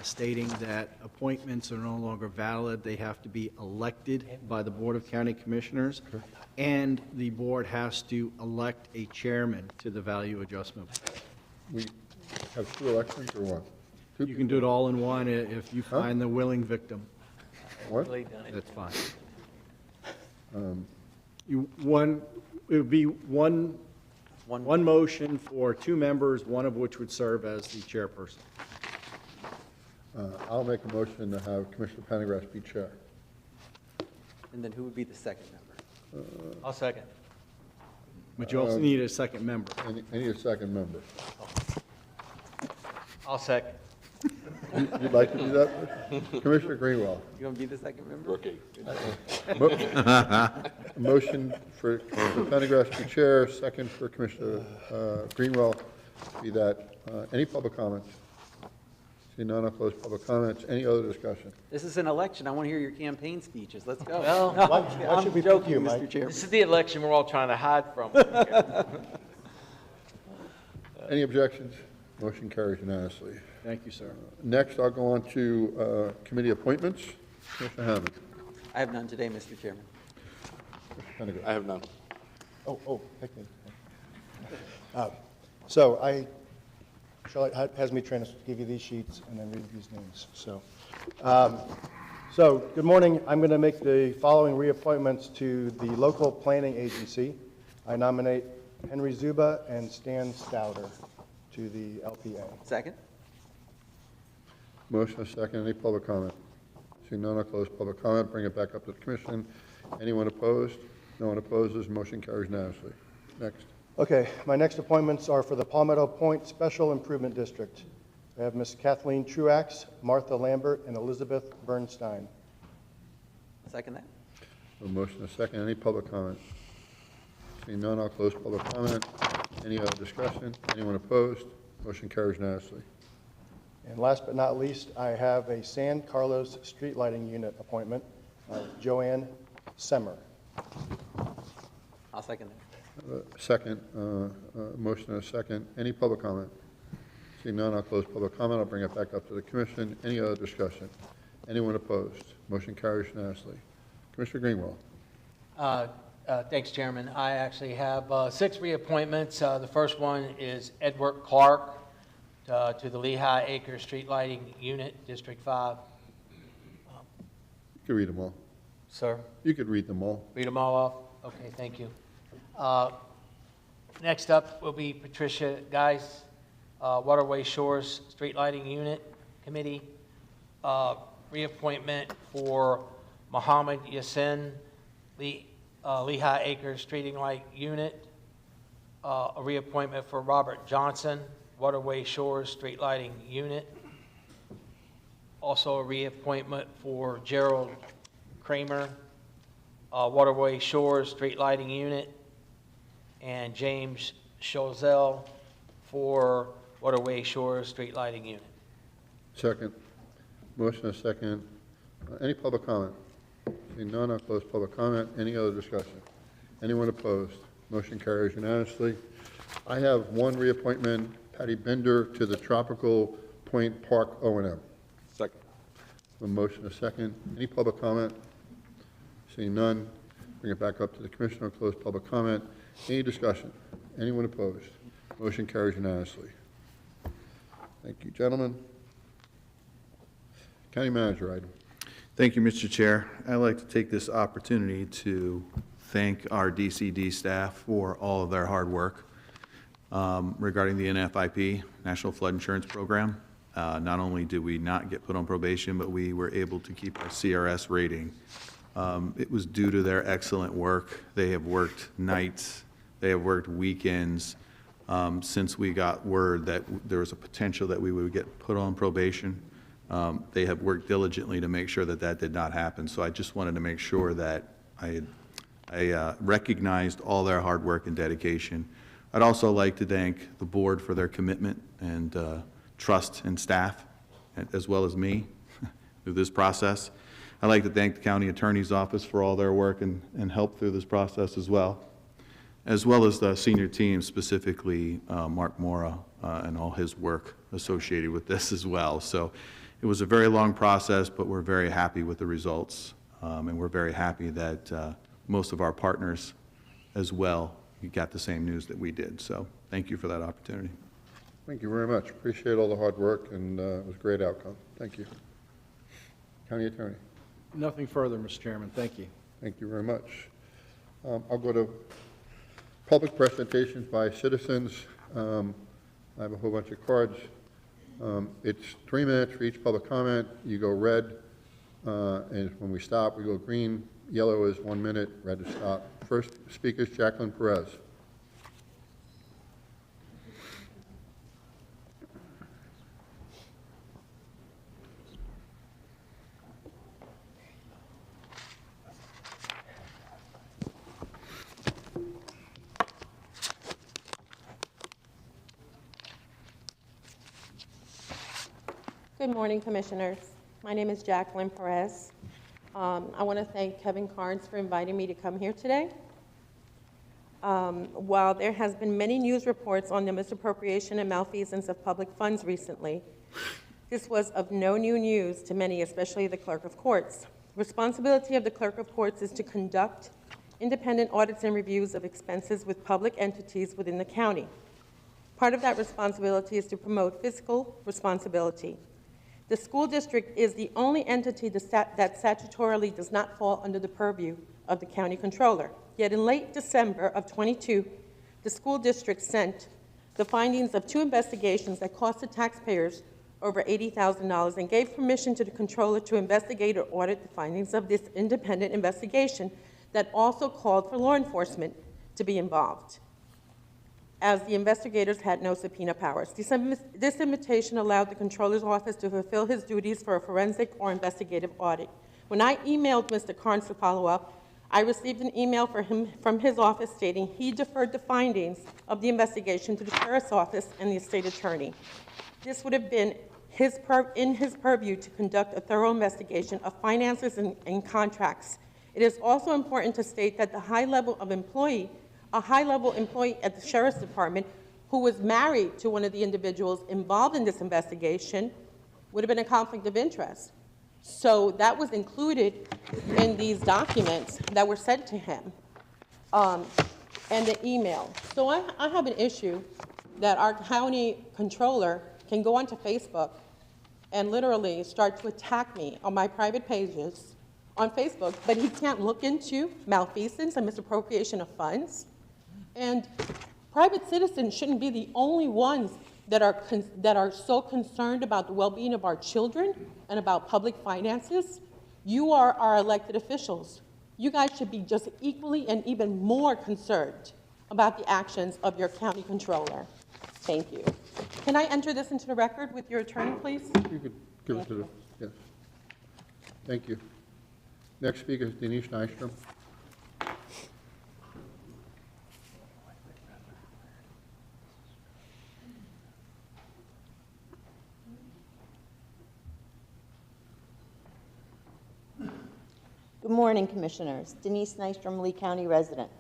stating that appointments are no longer valid. They have to be elected by the Board of County Commissioners, and the board has to elect a chairman to the Value Adjustment Board. We have 2 elections or what? You can do it all in one if you find the willing victim. What? That's fine. It would be one motion for 2 members, one of which would serve as the chairperson. I'll make a motion to have Commissioner Pendergrass be chair. And then who would be the second member? I'll second. But you also need a second member. I need a second member. I'll second. You'd like to do that? Commissioner Greenwell. You want to be the second member? Rookie. Motion for Commissioner Pendergrass to be chair, second for Commissioner Greenwell to be that. Any public comments? See none, I'll close public comments. Any other discussion? This is an election. I want to hear your campaign speeches. Let's go. Well, why should we pick you, Mike? Mr. Chairman. This is the election we're all trying to hide from. Any objections? Motion carries unanimously. Thank you, sir. Next, I'll go on to committee appointments. Commissioner Hammond. I have none today, Mr. Chairman. Pendergrass. I have none. Pick me. So Charlotte has me trying to give you these sheets and then read these names. So good morning. I'm going to make the following reappointments to the local planning agency. I nominate Henry Zuba and Stan Stouter to the LPA. Second? Motion is second. Any public comment? Seeing none, I'll close public comment. Bring it back up to the commission. Anyone opposed? No one opposes. Motion carries unanimously. Next. Okay, my next appointments are for the Palmetto Point Special Improvement District. I have Ms. Kathleen Truax, Martha Lambert, and Elizabeth Bernstein. Second that? A motion is second. Any public comment? Seeing none, I'll close public comment. Any other discussion? Anyone opposed? Motion carries unanimously. And last but not least, I have a San Carlos Street Lighting Unit appointment, Joanne Semmer. I'll second that. Second, motion and a second. Any public comment? Seeing none, I'll close public comment. I'll bring it back up to the commission. Any other discussion? Anyone opposed? Motion carries unanimously. Commissioner Greenwald. Thanks, Chairman. I actually have 6 reappointments. The first one is Edward Clark to the Lehigh Acres Street Lighting Unit, District 5. You can read them all. Sir? You could read them all. Read them all off? Okay, thank you. Next up will be Patricia Geis, Waterway Shores Street Lighting Unit Committee. Reappointment for Mohammed Yassin, Lehigh Acres Street Light Unit. A reappointment for Robert Johnson, Waterway Shores Street Lighting Unit. Also a reappointment for Gerald Kramer, Waterway Shores Street Lighting Unit, and James Chazelle for Waterway Shores Street Lighting Unit. Second. Motion is second. Any public comment? Seeing none, I'll close public comment. Any other discussion? Anyone opposed? Motion carries unanimously. I have one reappointment, Patty Bender, to the Tropical Point Park O&M. Second. A motion is second. Any public comment? Seeing none, bring it back up to the commission. I'll close public comment. Any discussion? Anyone opposed? Motion carries unanimously. Thank you, gentlemen. County Manager item. Thank you, Mr. Chair. I'd like to take this opportunity to thank our DCD staff for all of their hard work regarding the NFIP, National Flood Insurance Program. Not only did we not get put on probation, but we were able to keep our CRS rating. It was due to their excellent work. They have worked nights, they have worked weekends since we got word that there was a potential that we would get put on probation. They have worked diligently to make sure that that did not happen. So I just wanted to make sure that I recognized all their hard work and dedication. I'd also like to thank the board for their commitment and trust in staff, as well as me, through this process. I'd like to thank the County Attorney's Office for all their work and help through this process as well as the senior team, specifically Mark Mora and all his work associated with this as well. So it was a very long process, but we're very happy with the results, and we're very happy that most of our partners as well got the same news that we did. So thank you for that opportunity. Thank you very much. Appreciate all the hard work, and it was a great outcome. Thank you. County Attorney. Nothing further, Mr. Chairman. Thank you. Thank you very much. I'll go to public presentations by citizens. I have a whole bunch of cards. It's 3 minutes for each public comment. You go red, and when we stop, we go green. Yellow is 1 minute, red is stop. First speaker is Jacqueline Perez. Good morning, Commissioners. My name is Jacqueline Perez. I want to thank Kevin Carnes for inviting me to come here today. While there has been many news reports on the misappropriation and malfeasance of public funds recently, this was of no new news to many, especially the Clerk of Courts. The responsibility of the Clerk of Courts is to conduct independent audits and reviews of expenses with public entities within the county. Part of that responsibility is to promote fiscal responsibility. The school district is the only entity that statutorily does not fall under the purview of the county controller. Yet in late December of '22, the school district sent the findings of 2 investigations that cost the taxpayers over $80,000 and gave permission to the controller to investigate or audit the findings of this independent investigation that also called for law enforcement to be involved, as the investigators had no subpoena powers. This invitation allowed the controller's office to fulfill his duties for a forensic or investigative audit. When I emailed Mr. Carnes to follow up, I received an email from his office stating he deferred the findings of the investigation to the sheriff's office and the state attorney. This would have been in his purview to conduct a thorough investigation of finances and contracts. It is also important to state that a high-level employee at the sheriff's department who was married to one of the individuals involved in this investigation would have been a conflict of interest. So that was included in these documents that were sent to him and the email. So I have an issue that our county controller can go onto Facebook and literally start to attack me on my private pages on Facebook, but he can't look into malfeasance and misappropriation of funds. And private citizens shouldn't be the only ones that are so concerned about the well-being of our children and about public finances. You are our elected officials. You guys should be just equally and even more concerned about the actions of your county controller. Thank you. Can I enter this into the record with your attorney, please? You could give it to the, yes. Thank you. Next speaker is Denise Nystrom. Good morning, Commissioners. Denise Nystrom, Lee County resident.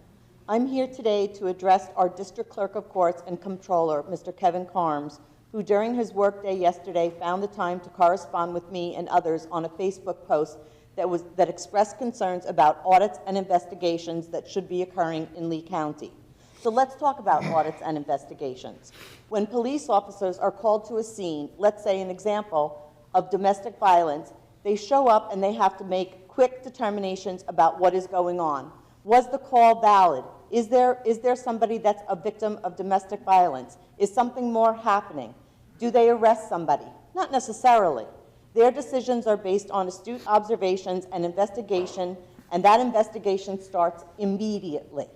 I'm here today to address our District Clerk of Courts and Comptroller, Mr. Kevin Carnes, who during his workday yesterday found the time to correspond with me and others on a Facebook post that expressed concerns about audits and investigations that should be occurring in Lee County. So let's talk about audits and investigations. When police officers are called to a scene, let's say an example of domestic violence, they show up and they have to make quick determinations about what is going on. Was the call valid? Is there somebody that's a victim of domestic violence? Is something more happening? Do they arrest somebody? Not necessarily. Their decisions are based on astute observations and investigation, and that investigation starts immediately.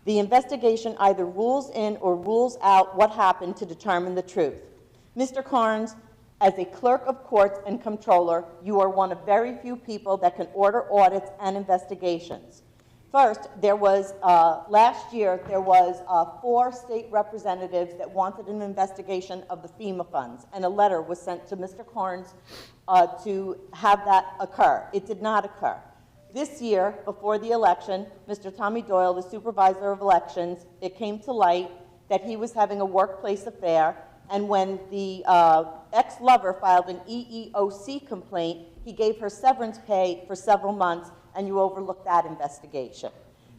The investigation either rules in or rules out what happened to determine the truth. Mr. Carnes, as a clerk of courts and comptroller, you are one of very few people that can order audits and investigations. First, there was, last year, there was 4 state representatives that wanted an investigation of the FEMA funds, and a letter was sent to Mr. Carnes to have that occur. It did not occur. This year, before the election, Mr. Tommy Doyle, the supervisor of elections, it came to light that he was having a workplace affair, and when the ex-lover filed an EEOC complaint, he gave her severance pay for several months, and you overlooked that investigation.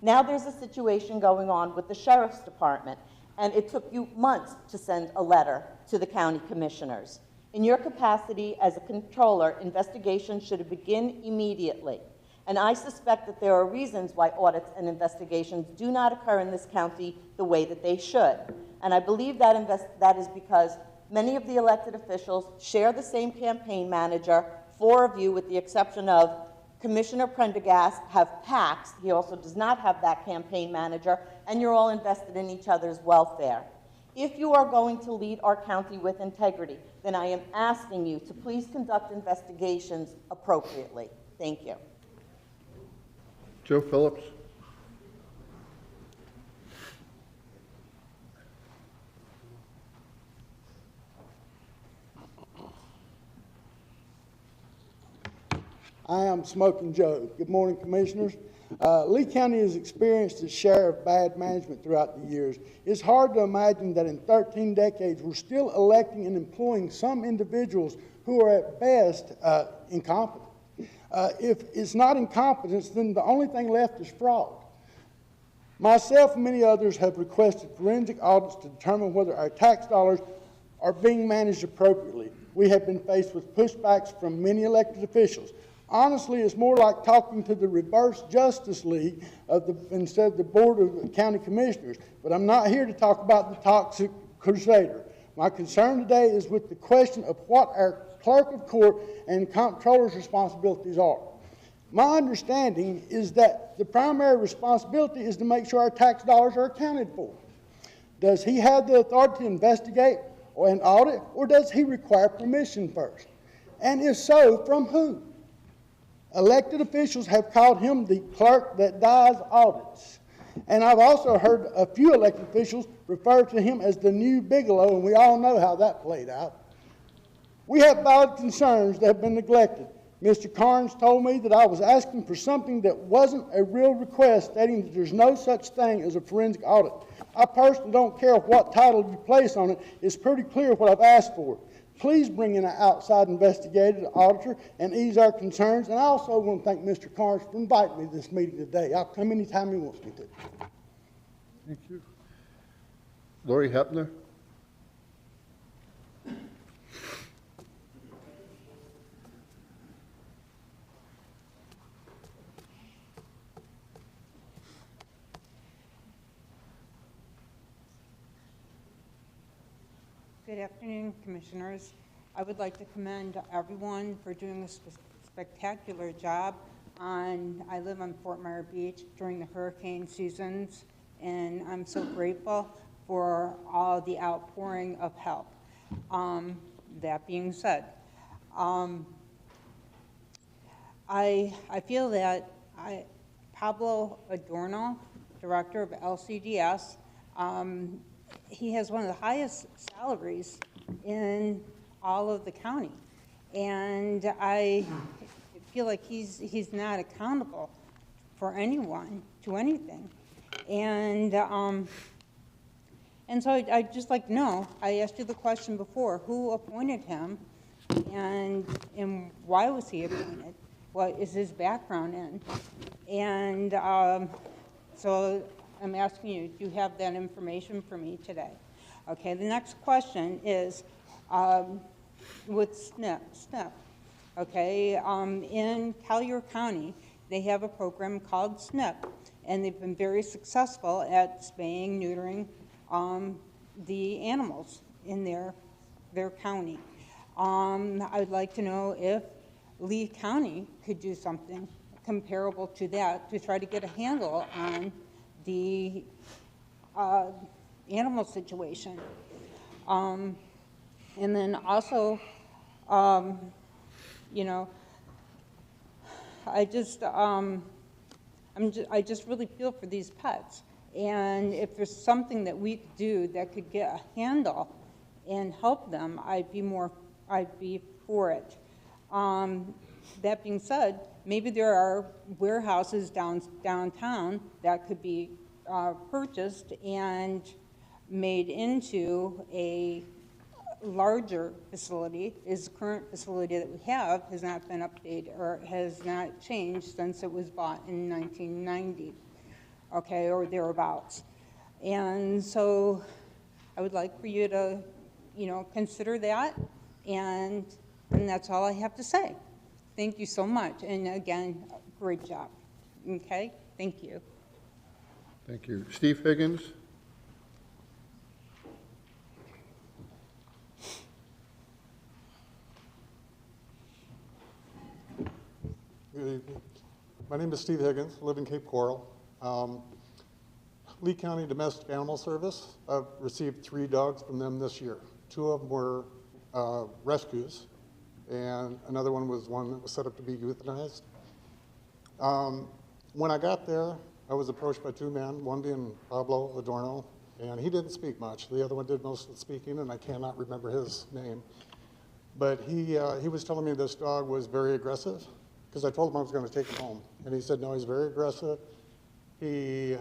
Now there's a situation going on with the Sheriff's Department, and it took you months to send a letter to the county commissioners. In your capacity as a controller, investigations should begin immediately. And I suspect that there are reasons why audits and investigations do not occur in this county the way that they should. And I believe that is because many of the elected officials share the same campaign manager. 4 of you, with the exception of Commissioner Prendergast, have PACs. He also does not have that campaign manager, and you're all invested in each other's welfare. If you are going to lead our county with integrity, then I am asking you to please conduct investigations appropriately. Thank you. Joe Phillips. I am Smoking Joe. Good morning, Commissioners. Lee County has experienced its share of bad management throughout the years. It's hard to imagine that in 13 decades we're still electing and employing some individuals who are at best incompetent. If it's not incompetence, then the only thing left is fraud. Myself and many others have requested forensic audits to determine whether our tax dollars are being managed appropriately. We have been faced with pushbacks from many elected officials. Honestly, it's more like talking to the reverse Justice League instead of the Board of County Commissioners. But I'm not here to talk about the toxic crusader. My concern today is with the question of what our clerk of court and comptroller's responsibilities are. My understanding is that the primary responsibility is to make sure our tax dollars are accounted for. Does he have the authority to investigate or an audit, or does he require permission first? And if so, from who? Elected officials have called him the clerk that does audits. And I've also heard a few elected officials refer to him as the new Bigelow, and we all know how that played out. We have valid concerns that have been neglected. Mr. Carnes told me that I was asking for something that wasn't a real request, stating that there's no such thing as a forensic audit. I personally don't care what title you place on it. It's pretty clear what I've asked for. Please bring in an outside investigator, auditor, and ease our concerns. And I also want to thank Mr. Carnes for inviting me to this meeting today. I'll come anytime he wants me to. Thank you. Lori Hepner? Good afternoon, Commissioners. I would like to commend everyone for doing a spectacular job I live on Fort Myers Beach during the hurricane seasons, and I'm so grateful for all the outpouring of help. That being said, I feel that Pablo Adorno, Director of LCDS, he has one of the highest salaries in all of the county, and I feel like he's not accountable for anyone to anything, and so I'd just like to know. I asked you the question before: who appointed him, and why was he appointed? What is his background in? And so I'm asking you, do you have that information for me today? Okay, the next question is with SNP. Okay, in Collier County, they have a program called SNP, and they've been very successful at spaying, neutering the animals in their county. I would like to know if Lee County could do something comparable to that to try to get a handle on the animal situation. And then also, you know, I just really feel for these pets. And if there's something that we could do that could get a handle and help them, I'd be for it. That being said, maybe there are warehouses downtown that could be purchased and made into a larger facility. The current facility that we have has not been updated or has not changed since it was bought in 1990, okay, or thereabouts. And so I would like for you to, you know, consider that, and that's all I have to say. Thank you so much, and again, great job. Okay, thank you. Thank you. Steve Higgins? Good evening. My name is Steve Higgins. I live in Cape Coral. Lee County Domestic Animal Service. I've received 3 dogs from them this year. 2 of them were rescues, and another one was one that was set up to be euthanized. When I got there, I was approached by 2 men, one being Pablo Adorno, and he didn't speak much. The other one did most of the speaking, and I cannot remember his name. But he was telling me this dog was very aggressive, because I told him I was going to take him home. And he said, no, he's very aggressive. He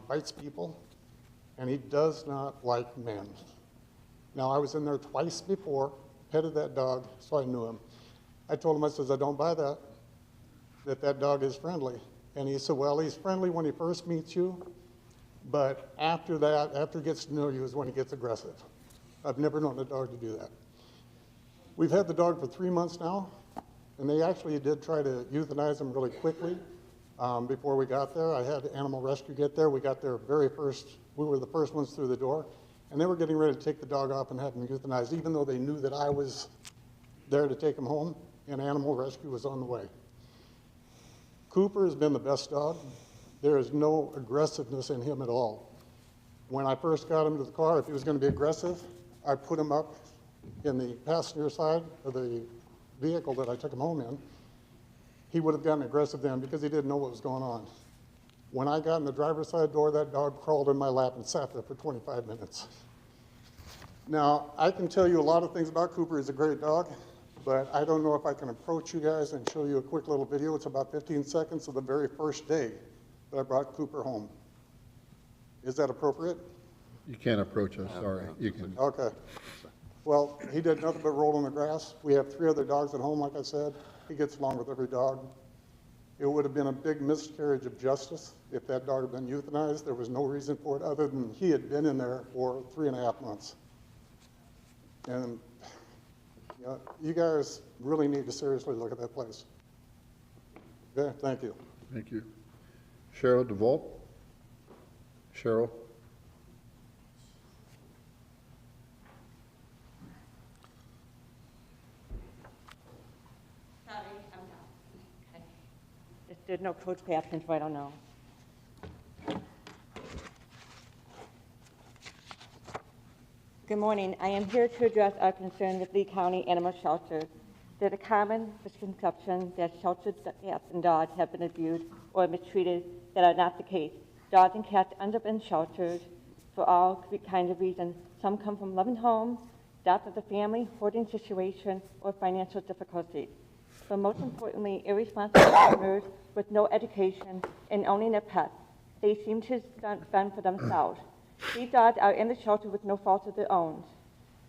bites people, and he does not like men. Now, I was in there twice before, petted that dog, so I knew him. I told him, I says, I don't buy that dog is friendly. And he said, well, he's friendly when he first meets you, but after that, after he gets to know you is when he gets aggressive. I've never known a dog to do that. We've had the dog for 3 months now, And they actually did try to euthanize him really quickly before we got there. I had animal rescue get there. We got there we were the first ones through the door. And they were getting ready to take the dog off and have him euthanized, even though they knew that I was there to take him home, and animal rescue was on the way. Cooper has been the best dog. There is no aggressiveness in him at all. When I first got him to the car, if he was going to be aggressive, I put him up in the passenger side of the vehicle that I took him home in. He would have gotten aggressive then because he didn't know what was going on. When I got in the driver's side door, that dog crawled in my lap and sat there for 25 minutes. Now, I can tell you a lot of things about Cooper. He's a great dog, but I don't know if I can approach you guys and show you a quick little video. It's about 15 seconds of the very first day that I brought Cooper home. Is that appropriate? You can't approach us, sorry. You can. Okay. Well, he did nothing but roll in the grass. We have 3 other dogs at home, like I said. He gets along with every dog. It would have been a big miscarriage of justice if that dog had been euthanized. There was no reason for it other than he had been in there for 3.5 months. And you guys really need to seriously look at that place. Okay, thank you. Thank you. Cheryl DeVault? Cheryl? Sorry, I'm not. Okay. There's no coach captain, so I don't know. Good morning. I am here to address our concern with Lee County Animal Shelter. There's a common misconception that sheltered cats and dogs have been abused or mistreated. That are not the case. Dogs and cats end up in shelters for all kinds of reasons. Some come from loving homes, death of the family, hoarding situation, or financial difficulties. But most importantly, irresponsible owners with no education and owning a pet. They seem to fend for themselves. These dogs are in the shelter with no fault of their own.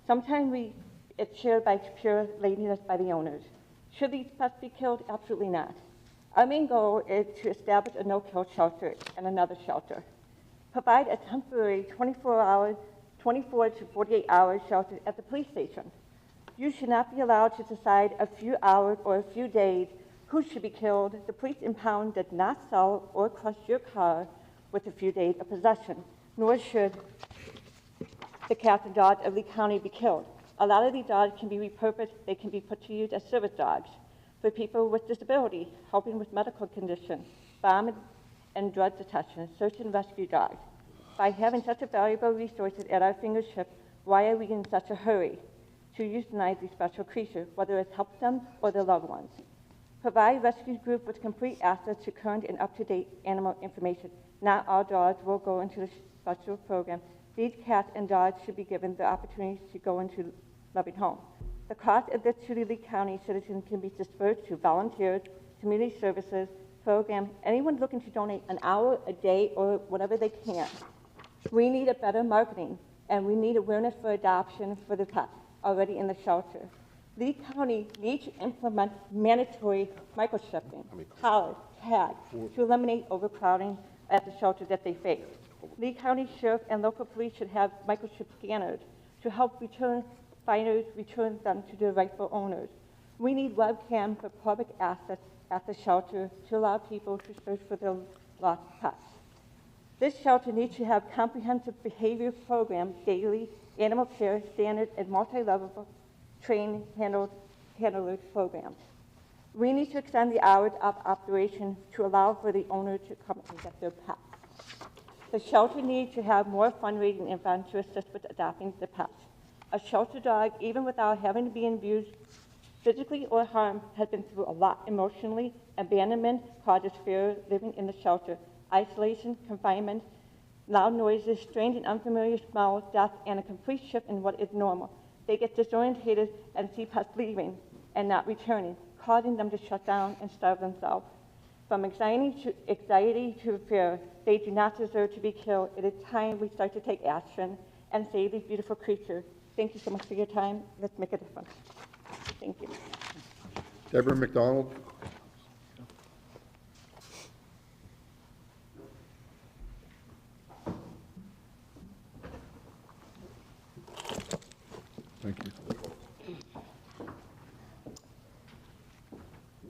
Sometimes it's shared by pure laziness by the owners. Should these pets be killed? Absolutely not. Our main goal is to establish a no-kill shelter and another shelter. Provide a temporary 24 to 48 hour shelter at the police station. You should not be allowed to decide a few hours or a few days who should be killed. The police impound did not sell or crush your car with a few days of possession, nor should the cats and dogs of Lee County be killed. A lot of these dogs can be repurposed. They can be put to use as service dogs for people with disability, helping with medical conditions, bomb and drug detection, search and rescue dogs. By having such a valuable resources at our fingertips, why are we in such a hurry to euthanize these special creatures, whether it helps them or their loved ones? Provide rescue group with complete access to current and up-to-date animal information. Not all dogs will go into the special program. These cats and dogs should be given the opportunity to go into loving home. The cost of this to the Lee County citizens can be dispersed to volunteers, community services, program, anyone looking to donate an hour, a day, or whatever they can. We need a better marketing, and we need awareness for adoption for the pets already in the shelter. Lee County needs to implement mandatory microchipping, collars, tags, to eliminate overcrowding at the shelter that they face. Lee County Sheriff and local police should have microchip scanners to help finders return them to their rightful owners. We need webcam for public access at the shelter to allow people to search for their lost pets. This shelter needs to have comprehensive behavior program, daily animal care standard, and multi-level trained handlers programs. We need to extend the hours of operation to allow for the owner to come and get their pets. The shelter needs to have more fundraising events to assist with adopting the pets. A shelter dog, even without having to be abused physically or harmed, has been through a lot emotionally. Abandonment causes fear living in the shelter, isolation, confinement, loud noises, strange and unfamiliar smells, death, and a complete shift in what is normal. They get disorientated and see pets leaving and not returning, causing them to shut down and starve themselves. From anxiety to fear, they do not deserve to be killed. It is time we start to take action and save these beautiful creatures. Thank you so much for your time. Let's make a difference. Thank you. Deborah McDonald? Thank you.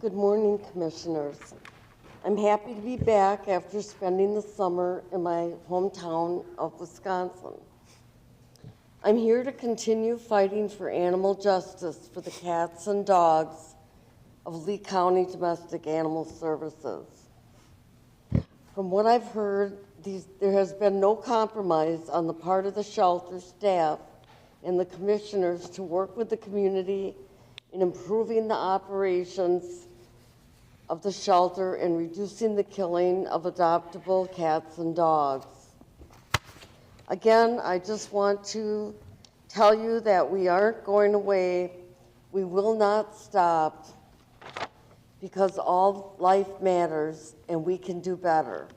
Good morning, Commissioners. I'm happy to be back after spending the summer in my hometown of Wisconsin. I'm here to continue fighting for animal justice for the cats and dogs of Lee County Domestic Animal Services. From what I've heard, there has been no compromise on the part of the shelter staff and the commissioners to work with the community in improving the operations of the shelter and reducing the killing of adoptable cats and dogs. Again, I just want to tell you that we aren't going away. We will not stop because all life matters and we can do better.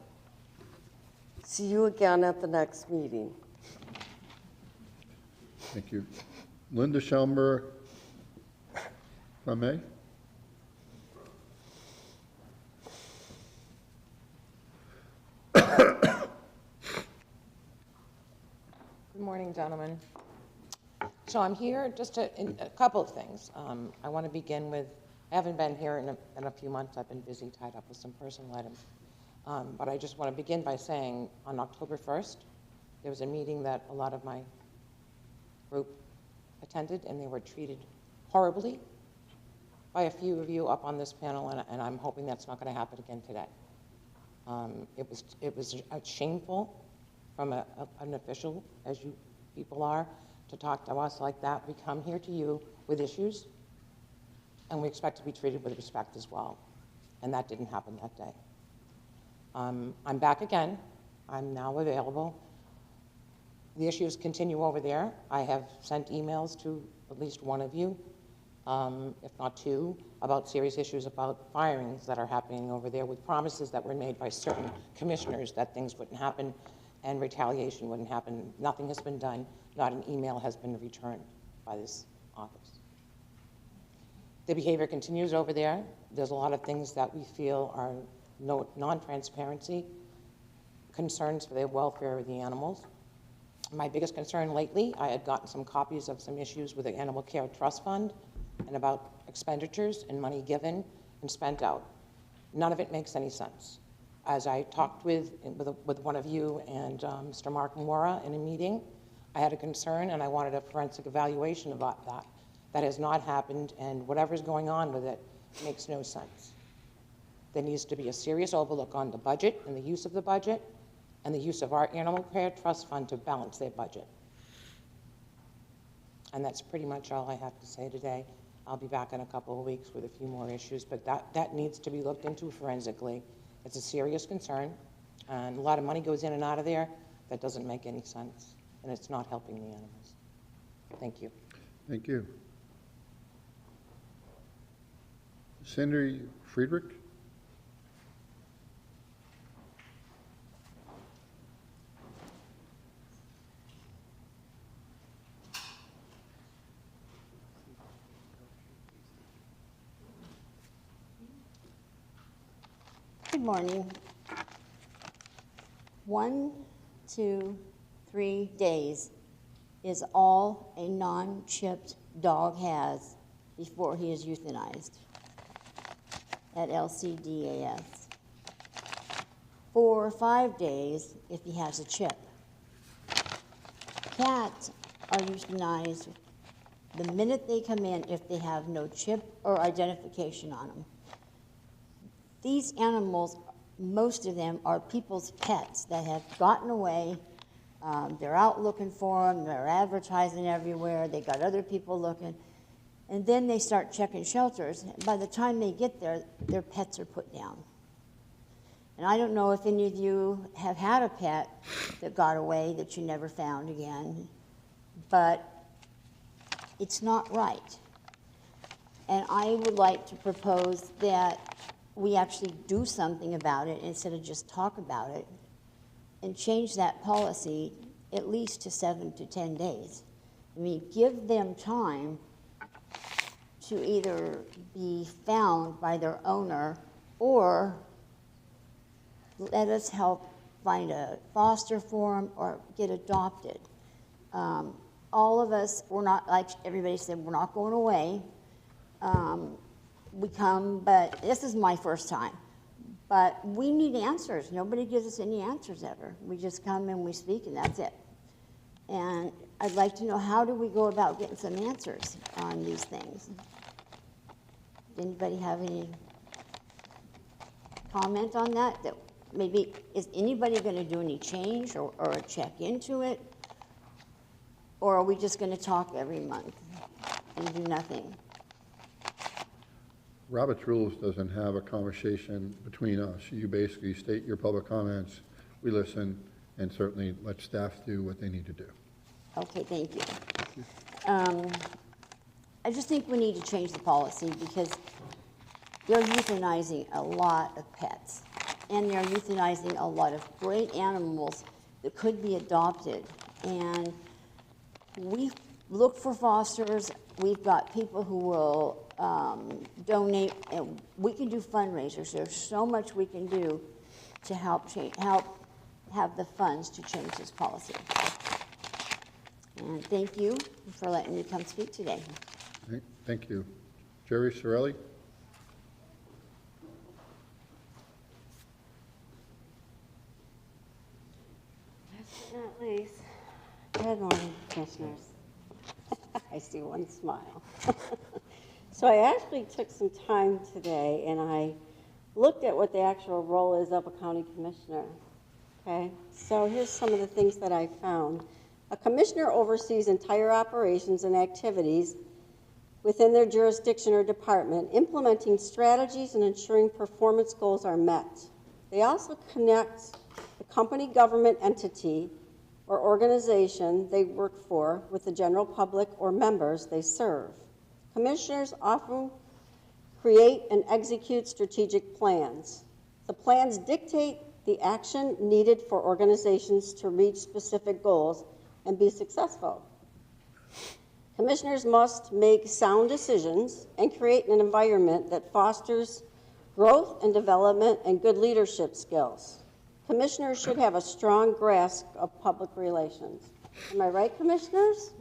See you again at the next meeting. Thank you. Linda Schelmer, if I may. Good morning, gentlemen. So I'm here just in a couple of things. I want to begin with, I haven't been here in a few months. I've been busy, tied up with some personal items. But I just want to begin by saying on October 1st, there was a meeting that a lot of my group attended, and they were treated horribly by a few of you up on this panel, and I'm hoping that's not going to happen again today. It was shameful from an official, as you people are, to talk to us like that. We come here to you with issues, and we expect to be treated with respect as well. And that didn't happen that day. I'm back again. I'm now available. The issues continue over there. I have sent emails to at least one of you, if not two, about serious issues about firings that are happening over there with promises that were made by certain commissioners that things wouldn't happen and retaliation wouldn't happen. Nothing has been done. Not an email has been returned by this office. The behavior continues over there. There's a lot of things that we feel are non-transparency, concerns for the welfare of the animals. My biggest concern lately, I had gotten some copies of some issues with the Animal Care Trust Fund and about expenditures and money given and spent out. None of it makes any sense. As I talked with one of you and Mr. Mark Mora in a meeting, I had a concern and I wanted a forensic evaluation about that. That has not happened, and whatever's going on with it makes no sense. There needs to be a serious overlook on the budget and the use of the budget and the use of our Animal Care Trust Fund to balance their budget. And that's pretty much all I have to say today. I'll be back in a couple of weeks with a few more issues, but that needs to be looked into forensically. It's a serious concern, and a lot of money goes in and out of there that doesn't make any sense, and it's not helping the animals. Thank you. Thank you. Cindy Friedrich? Good morning. 1, 2, 3 days is all a non-chipped dog has before he is euthanized at LCDAS. 4 or 5 days if he has a chip. Cats are euthanized the minute they come in if they have no chip or identification on them. These animals, most of them are people's pets that have gotten away. They're out looking for them. They're advertising everywhere. They got other people looking. And then they start checking shelters. By the time they get there, their pets are put down. And I don't know if any of you have had a pet that got away that you never found again, but it's not right. And I would like to propose that we actually do something about it instead of just talk about it, and change that policy at least to 7 to 10 days. I mean, give them time to either be found by their owner or let us help find a foster for them or get adopted. All of us, we're not, like everybody said, we're not going away. we come, but this is my first time. But we need answers. Nobody gives us any answers ever. We just come and we speak and that's it. And I'd like to know, how do we go about getting some answers on these things? Anybody have any comment on that? That maybe, is anybody going to do any change or check into it? Or are we just going to talk every month and do nothing? Robert's Rules doesn't have a conversation between us. You basically state your public comments, we listen, and certainly let staff do what they need to do. Okay, thank you. I just think we need to change the policy because they're euthanizing a lot of pets, and they're euthanizing a lot of great animals that could be adopted. And we look for fosters. We've got people who will donate, and we can do fundraisers. There's so much we can do to help have the funds to change this policy. And thank you for letting me come speak today. Thank you. Jerry Sorelli? Last but not least, good morning, commissioners. I see one smile. So I actually took some time today and I looked at what the actual role is of a county commissioner. Okay, so here's some of the things that I found. A commissioner oversees entire operations and activities within their jurisdiction or department, implementing strategies and ensuring performance goals are met. They also connect the company government entity or organization they work for with the general public or members they serve. Commissioners often create and execute strategic plans. The plans dictate the action needed for organizations to reach specific goals and be successful. Commissioners must make sound decisions and create an environment that fosters growth and development and good leadership skills. Commissioners should have a strong grasp of public relations. Am I right, commissioners?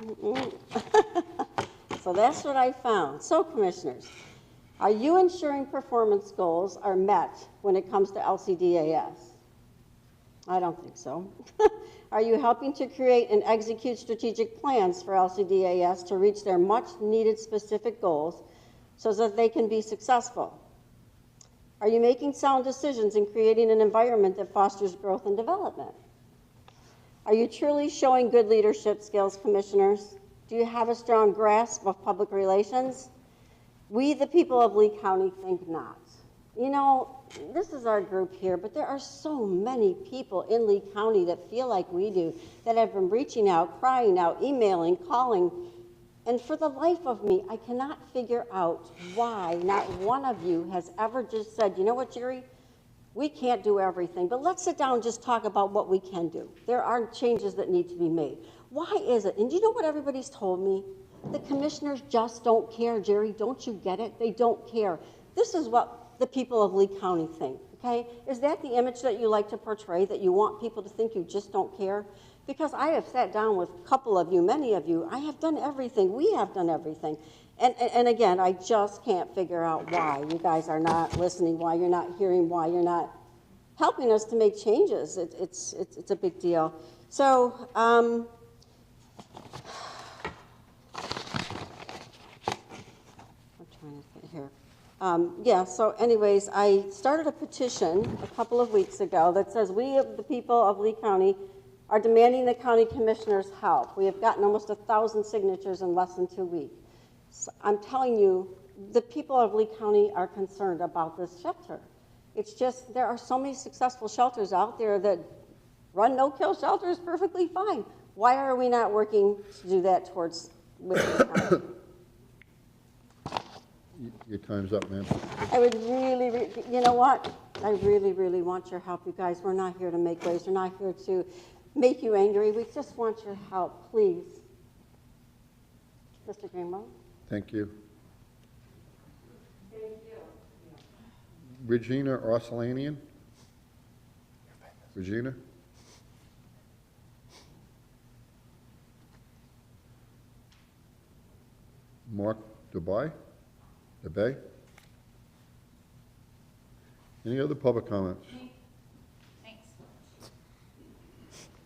So that's what I found. So, commissioners, are you ensuring performance goals are met when it comes to LCDAS? I don't think so. Are you helping to create and execute strategic plans for LCDAS to reach their much-needed specific goals so that they can be successful? Are you making sound decisions and creating an environment that fosters growth and development? Are you truly showing good leadership skills, commissioners? Do you have a strong grasp of public relations? We, the people of Lee County, think not. You know, this is our group here, but there are so many people in Lee County that feel like we do, that have been reaching out, crying out, emailing, calling, and for the life of me, I cannot figure out why not one of you has ever just said, you know what, Jerry, we can't do everything, but let's sit down and just talk about what we can do. There are changes that need to be made. Why is it? And you know what everybody's told me? The commissioners just don't care, Jerry. Don't you get it? They don't care. This is what the people of Lee County think, okay? Is that the image that you like to portray, that you want people to think you just don't care? Because I have sat down with a couple of you, many of you. I have done everything. We have done everything. And again, I just can't figure out why you guys are not listening, why you're not hearing, why you're not helping us to make changes. It's a big deal. So, I'm trying to think here. Yeah, so anyways, I started a petition a couple of weeks ago that says we, the people of Lee County, are demanding the county commissioners' help. We have gotten almost 1,000 signatures in less than 2 weeks. So I'm telling you, the people of Lee County are concerned about this shelter. It's just, there are so many successful shelters out there that run no-kill shelters perfectly fine. Why are we not working to do that towards with Lee County? Your time's up, ma'am. I would really, you know what? I really, really want your help, you guys. We're not here to make waves. We're not here to make you angry. We just want your help, please. Mr. Greenwell? Thank you. Thank you. Regina Orsolanian? Regina? Mark Dubai? DeBay? Any other public comments?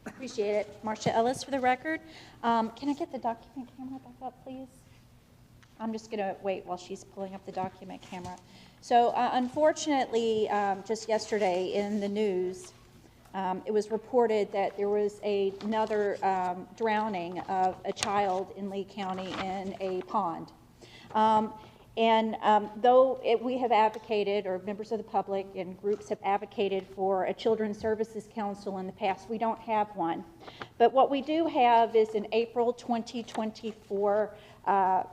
Appreciate it. Marcia Ellis for the record. Can I get the document camera back up, please? I'm just going to wait while she's pulling up the document camera. So unfortunately, just yesterday in the news, it was reported that there was another drowning of a child in Lee County in a pond. Though we have advocated, or members of the public and groups have advocated for a Children's Services Council in the past, we don't have one. But what we do have is an April 2024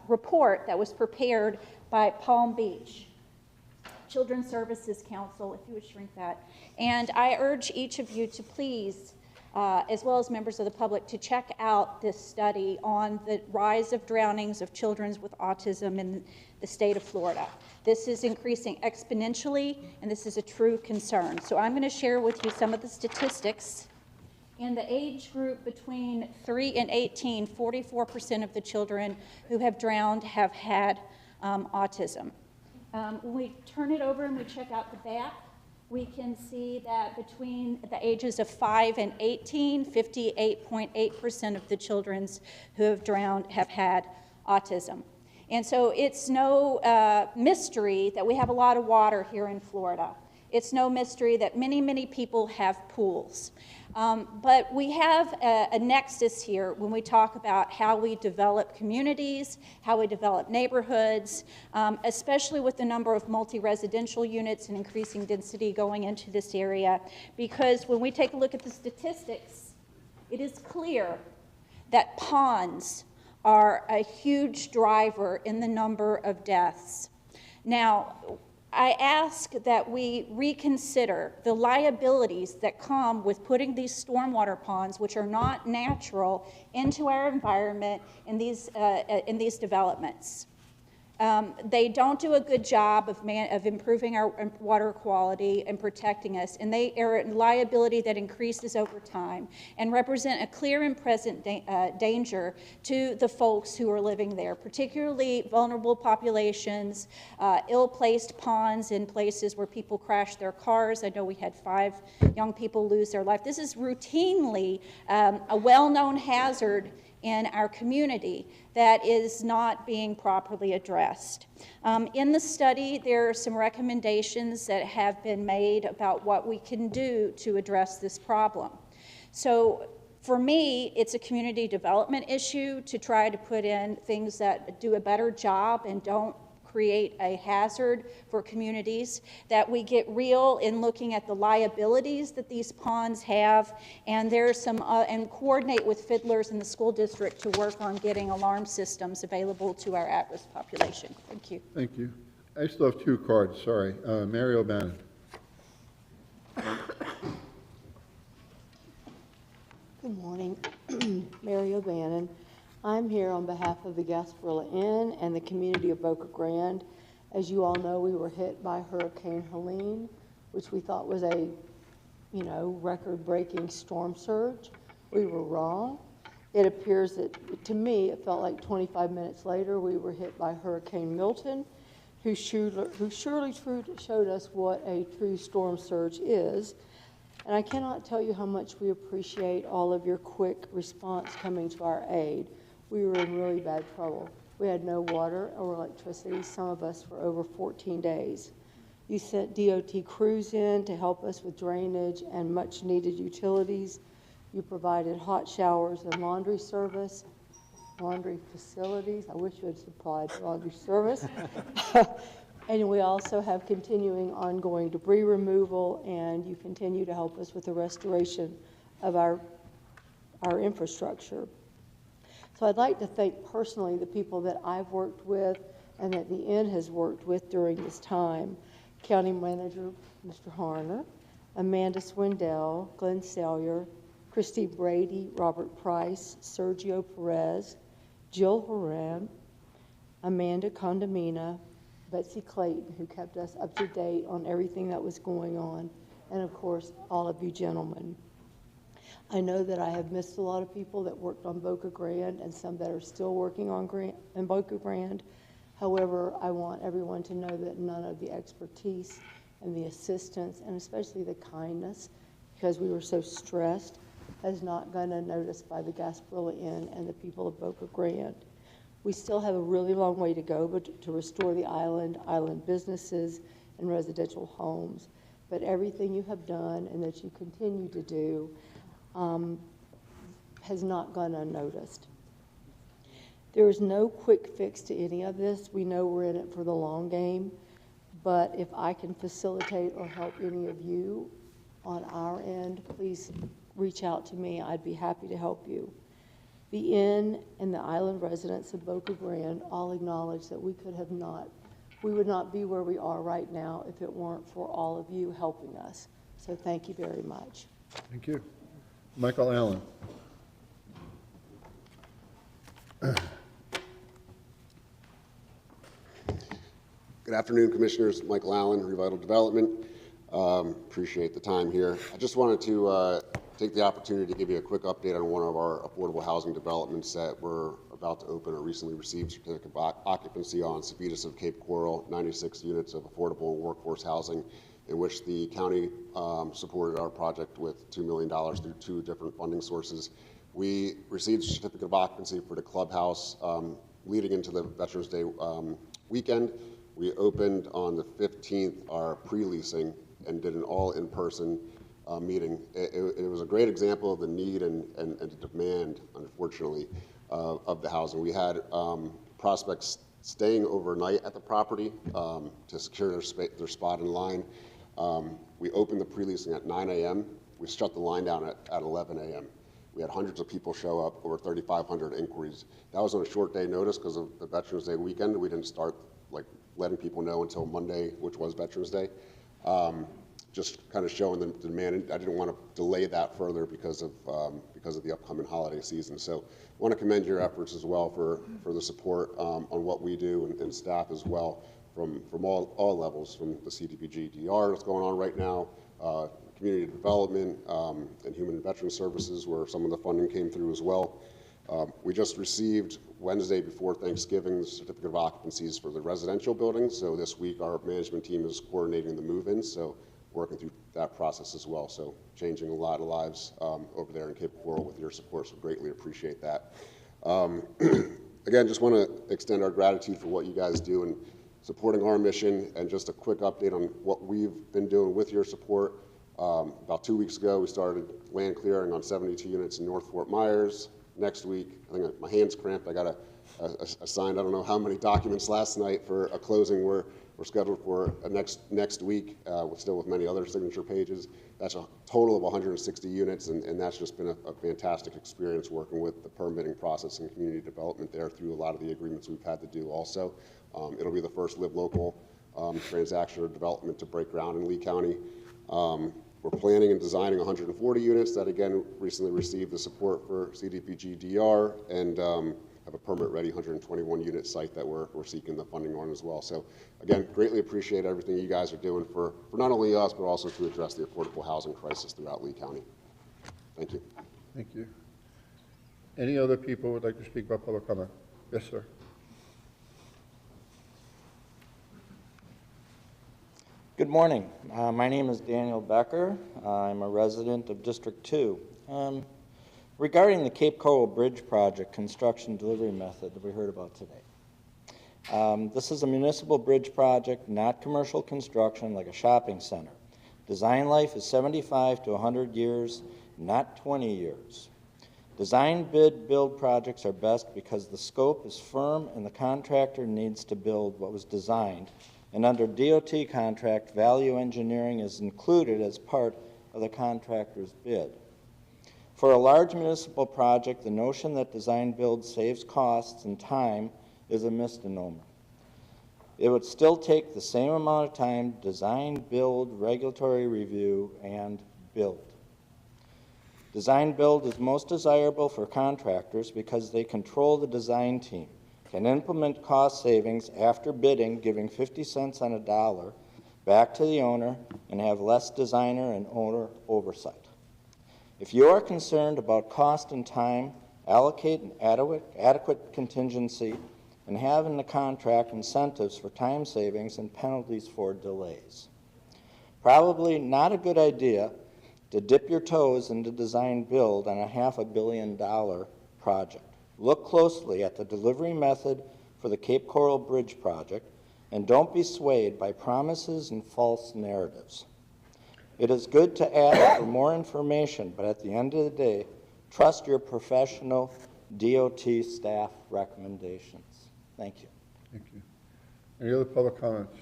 report that was prepared by Palm Beach Children's Services Council, if you would shrink that. And I urge each of you to please, as well as members of the public, to check out this study on the rise of drownings of children with autism in the state of Florida. This is increasing exponentially, and this is a true concern. So I'm going to share with you some of the statistics. In the age group between 3 and 18, 44% of the children who have drowned have had autism. When we turn it over and we check out the back, we can see that between the ages of 5 and 18, 58.8% of the children who have drowned have had autism. And so it's no mystery that we have a lot of water here in Florida. It's no mystery that many, many people have pools. But we have a nexus here when we talk about how we develop communities, how we develop neighborhoods, especially with the number of multi-residential units and increasing density going into this area. Because when we take a look at the statistics, it is clear that ponds are a huge driver in the number of deaths. Now, I ask that we reconsider the liabilities that come with putting these stormwater ponds, which are not natural, into our environment in these developments. They don't do a good job of improving our water quality and protecting us, and they are a liability that increases over time and represent a clear and present danger to the folks who are living there, particularly vulnerable populations, ill-placed ponds in places where people crash their cars. I know we had 5 young people lose their life. This is routinely a well-known hazard in our community that is not being properly addressed. In the study, there are some recommendations that have been made about what we can do to address this problem. So for me, it's a community development issue to try to put in things that do a better job and don't create a hazard for communities, that we get real in looking at the liabilities that these ponds have, and there's some, and coordinate with fiddlers in the school district to work on getting alarm systems available to our at-risk population. Thank you. Thank you. I still have 2 cards, sorry. Mary O'Bannon. Good morning, Mary O'Bannon. I'm here on behalf of the Gasparilla Inn and the community of Boca Grande. As you all know, we were hit by Hurricane Helene, which we thought was a, record-breaking storm surge. We were wrong. It appears that, to me, it felt like 25 minutes later, we were hit by Hurricane Milton, who surely showed us what a true storm surge is. And I cannot tell you how much we appreciate all of your quick response coming to our aid. We were in really bad trouble. We had no water or electricity, some of us for over 14 days. You sent DOT crews in to help us with drainage and much needed utilities. You provided hot showers and laundry service, laundry facilities. I wish you had supplied laundry service. And we also have continuing ongoing debris removal, and you continue to help us with the restoration of our infrastructure. So I'd like to thank personally the people that I've worked with and that the Inn has worked with during this time. County Manager Mr. Harner, Amanda Swindell, Glenn Salyer, Christy Brady, Robert Price, Sergio Perez, Jill Horan, Amanda Condamina, Betsy Clayton, who kept us up to date on everything that was going on, and of course, all of you gentlemen. I know that I have missed a lot of people that worked on Boca Grande and some that are still working on Boca Grande. However, I want everyone to know that none of the expertise and the assistance, and especially the kindness, because we were so stressed, has not gone unnoticed by the Gasparilla Inn and the people of Boca Grande. We still have a really long way to go to restore the island businesses, and residential homes. But everything you have done and that you continue to do has not gone unnoticed. There is no quick fix to any of this. We know we're in it for the long game, but if I can facilitate or help any of you on our end, please reach out to me. I'd be happy to help you. The inn and the island residents of Boca Grande all acknowledge that we would not be where we are right now if it weren't for all of you helping us. So thank you very much. Thank you. Michael Allen. Good afternoon, Commissioners. Michael Allen, Revital Development. Appreciate the time here. I just wanted to take the opportunity to give you a quick update on one of our affordable housing developments that we're about to open or recently received certificate of occupancy on, Civitas of Cape Coral, 96 units of affordable workforce housing, in which the county supported our project with $2 million through 2 different funding sources. We received certificate of occupancy for the clubhouse leading into the Veterans Day weekend. We opened on the 15th our pre-leasing and did an all-in-person meeting. It was a great example of the need and the demand, unfortunately, of the housing. We had prospects staying overnight at the property to secure their spot in line. We opened the pre-leasing at 9 a.m. We shut the line down at 11 a.m. We had hundreds of people show up, over 3,500 inquiries. That was on a short day notice because of the Veterans Day weekend. We didn't start letting people know until Monday, which was Veterans Day. Just kind of showing the demand. I didn't want to delay that further because of the upcoming holiday season. So I want to commend your efforts as well for the support on what we do and staff as well from all levels, from the CDBG DR that's going on right now, community development, and human and veteran services where some of the funding came through as well. We just received Wednesday before Thanksgiving the certificate of occupancies for the residential buildings. So this week our management team is coordinating the move-ins, so working through that process as well. So changing a lot of lives over there in Cape Coral with your support, so greatly appreciate that. Again, just want to extend our gratitude for what you guys do in supporting our mission, and just a quick update on what we've been doing with your support. About 2 weeks ago, we started land clearing on 72 units in North Fort Myers. Next week, I think my hand's cramped. I got signed I don't know how many documents last night for a closing. We're scheduled for next week, still with many other signature pages. That's a total of 160 units, and that's just been a fantastic experience working with the permitting process and community development there through a lot of the agreements we've had to do also. It'll be the first Live Local transaction or development to break ground in Lee County. We're planning and designing 140 units that, again, recently received the support for CDBG DR, and have a permit-ready 121-unit site that we're seeking the funding on as well. So, again, greatly appreciate everything you guys are doing for not only us, but also to address the affordable housing crisis throughout Lee County. Thank you. Thank you. Any other people who would like to speak about public comment? Yes, sir. Good morning. My name is Daniel Becker. I'm a resident of District 2. Regarding the Cape Coral Bridge project construction delivery method that we heard about today. This is a municipal bridge project, not commercial construction like a shopping center. Design life is 75 to 100 years, not 20 years. Design, bid, build projects are best because the scope is firm and the contractor needs to build what was designed. And under DOT contract, value engineering is included as part of the contractor's bid. For a large municipal project, the notion that design-build saves costs and time is a misnomer. It would still take the same amount of time, design, build, regulatory review, and build. Design-build is most desirable for contractors because they control the design team, can implement cost savings after bidding, giving 50 cents on a dollar back to the owner, and have less designer and owner oversight. If you are concerned about cost and time, allocate an adequate contingency and have in the contract incentives for time savings and penalties for delays. Probably not a good idea to dip your toes into design build on a $500 million project. Look closely at the delivery method for the Cape Coral Bridge project, and don't be swayed by promises and false narratives. It is good to ask for more information, but at the end of the day, trust your professional DOT staff recommendations. Thank you. Thank you. Any other public comments?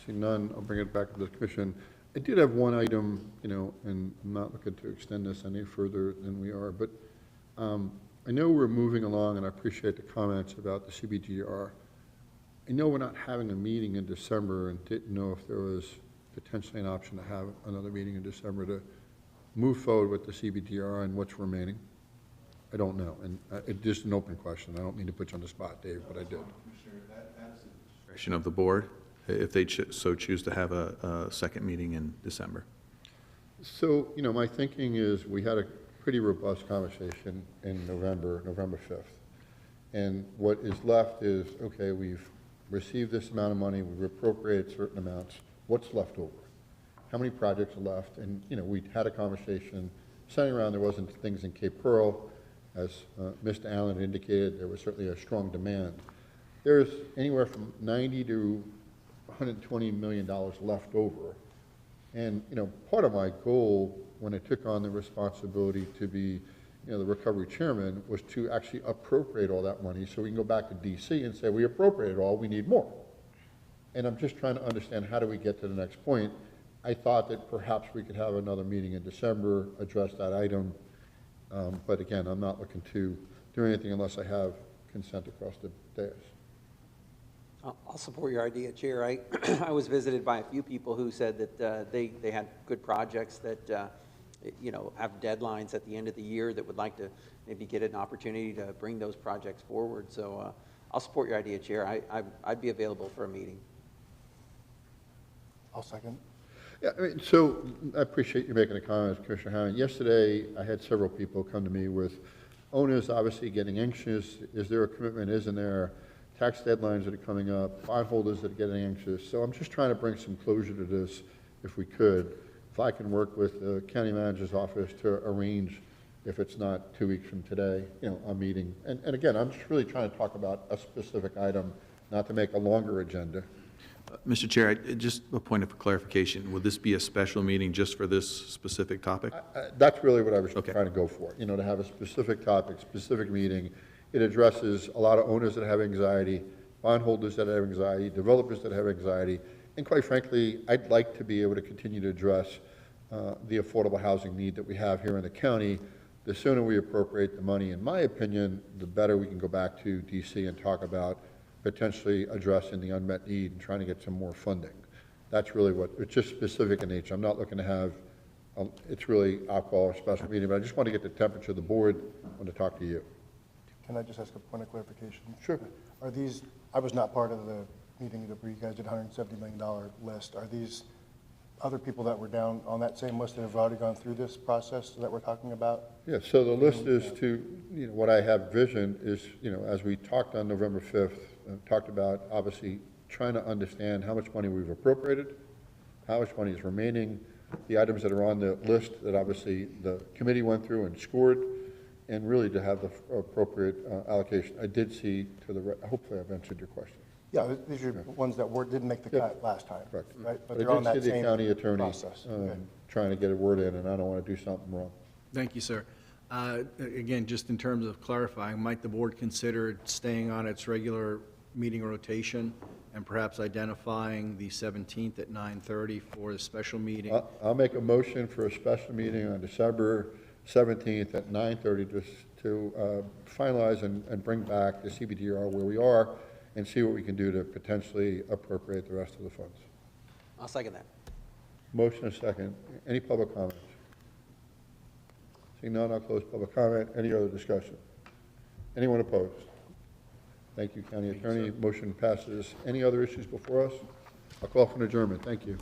See none, I'll bring it back to the commission. I did have one item, and I'm not looking to extend this any further than we are, but I know we're moving along, and I appreciate the comments about the CBDR. I know we're not having a meeting in December, and didn't know if there was potentially an option to have another meeting in December to move forward with the CBDR and what's remaining. I don't know, and it's just an open question. I don't mean to put you on the spot, Dave, but I did. That's the discretion of the board, if they so choose to have a second meeting in December. So, my thinking is we had a pretty robust conversation in November 5th. And what is left is, okay, we've received this amount of money, we've appropriated certain amounts, what's left over? How many projects are left? And, we had a conversation centering around there wasn't things in Cape Coral. As Mr. Allen indicated, there was certainly a strong demand. There's anywhere from $90 to $120 million left over. And, part of my goal when I took on the responsibility to be, the recovery chairman was to actually appropriate all that money so we can go back to DC and say, we appropriated all, we need more. And I'm just trying to understand how do we get to the next point. I thought that perhaps we could have another meeting in December, address that item. But again, I'm not looking to do anything unless I have consent across the dais. I'll support your idea, Chair. I was visited by a few people who said that they had good projects that have deadlines at the end of the year that would like to maybe get an opportunity to bring those projects forward. So I'll support your idea, Chair. I'd be available for a meeting. I'll second. Yeah, so I appreciate you making a comment, Commissioner Hammond. Yesterday, I had several people come to me with owners obviously getting anxious. Is there a commitment? Isn't there? Tax deadlines that are coming up, bondholders that are getting anxious. So I'm just trying to bring some closure to this, if we could. If I can work with the county manager's office to arrange, if it's not 2 weeks from today, a meeting. And again, I'm just really trying to talk about a specific item, not to make a longer agenda. Mr. Chair, just a point of clarification. Would this be a special meeting just for this specific topic? That's really what I was trying to go for, to have a specific topic, specific meeting. It addresses a lot of owners that have anxiety, bondholders that have anxiety, developers that have anxiety, and quite frankly, I'd like to be able to continue to address the affordable housing need that we have here in the county. The sooner we appropriate the money, in my opinion, the better we can go back to DC and talk about potentially addressing the unmet need and trying to get some more funding. That's really what, it's just specific in nature. I'm not looking to have, it's really, I'll call a special meeting, but I just want to get the temperature of the board. I want to talk to you. Can I just ask a point of clarification? Sure. Are these, I was not part of the meeting where you guys did $170 million list. Are these other people that were down on that same list that have already gone through this process that we're talking about? Yeah, so the list is to, what I have vision is, as we talked on November 5th, talked about obviously trying to understand how much money we've appropriated, how much money is remaining, the items that are on the list that obviously the committee went through and scored, and really to have the appropriate allocation. I did see to the, hopefully I've answered your question. Yeah, these are ones that didn't make the cut last time. Correct. Right? But they're on I that did see the same county attorney process. Okay. trying to get a word in, and I don't want to do something wrong. Thank you, sir. Again, just in terms of clarifying, might the board consider staying on its regular meeting rotation and perhaps identifying the 17th at 9:30 for a special meeting? I'll make a motion for a special meeting on December 17th at 9:30 to finalize and bring back the CBDR where we are and see what we can do to potentially appropriate the rest of the funds. I'll second that. Motion and second. Any public comments? Seeing none, I'll close public comment. Any other discussion? Anyone opposed? Thank you, County Attorney. Motion passes. Any other issues before us? I'll call for an adjournment. Thank you.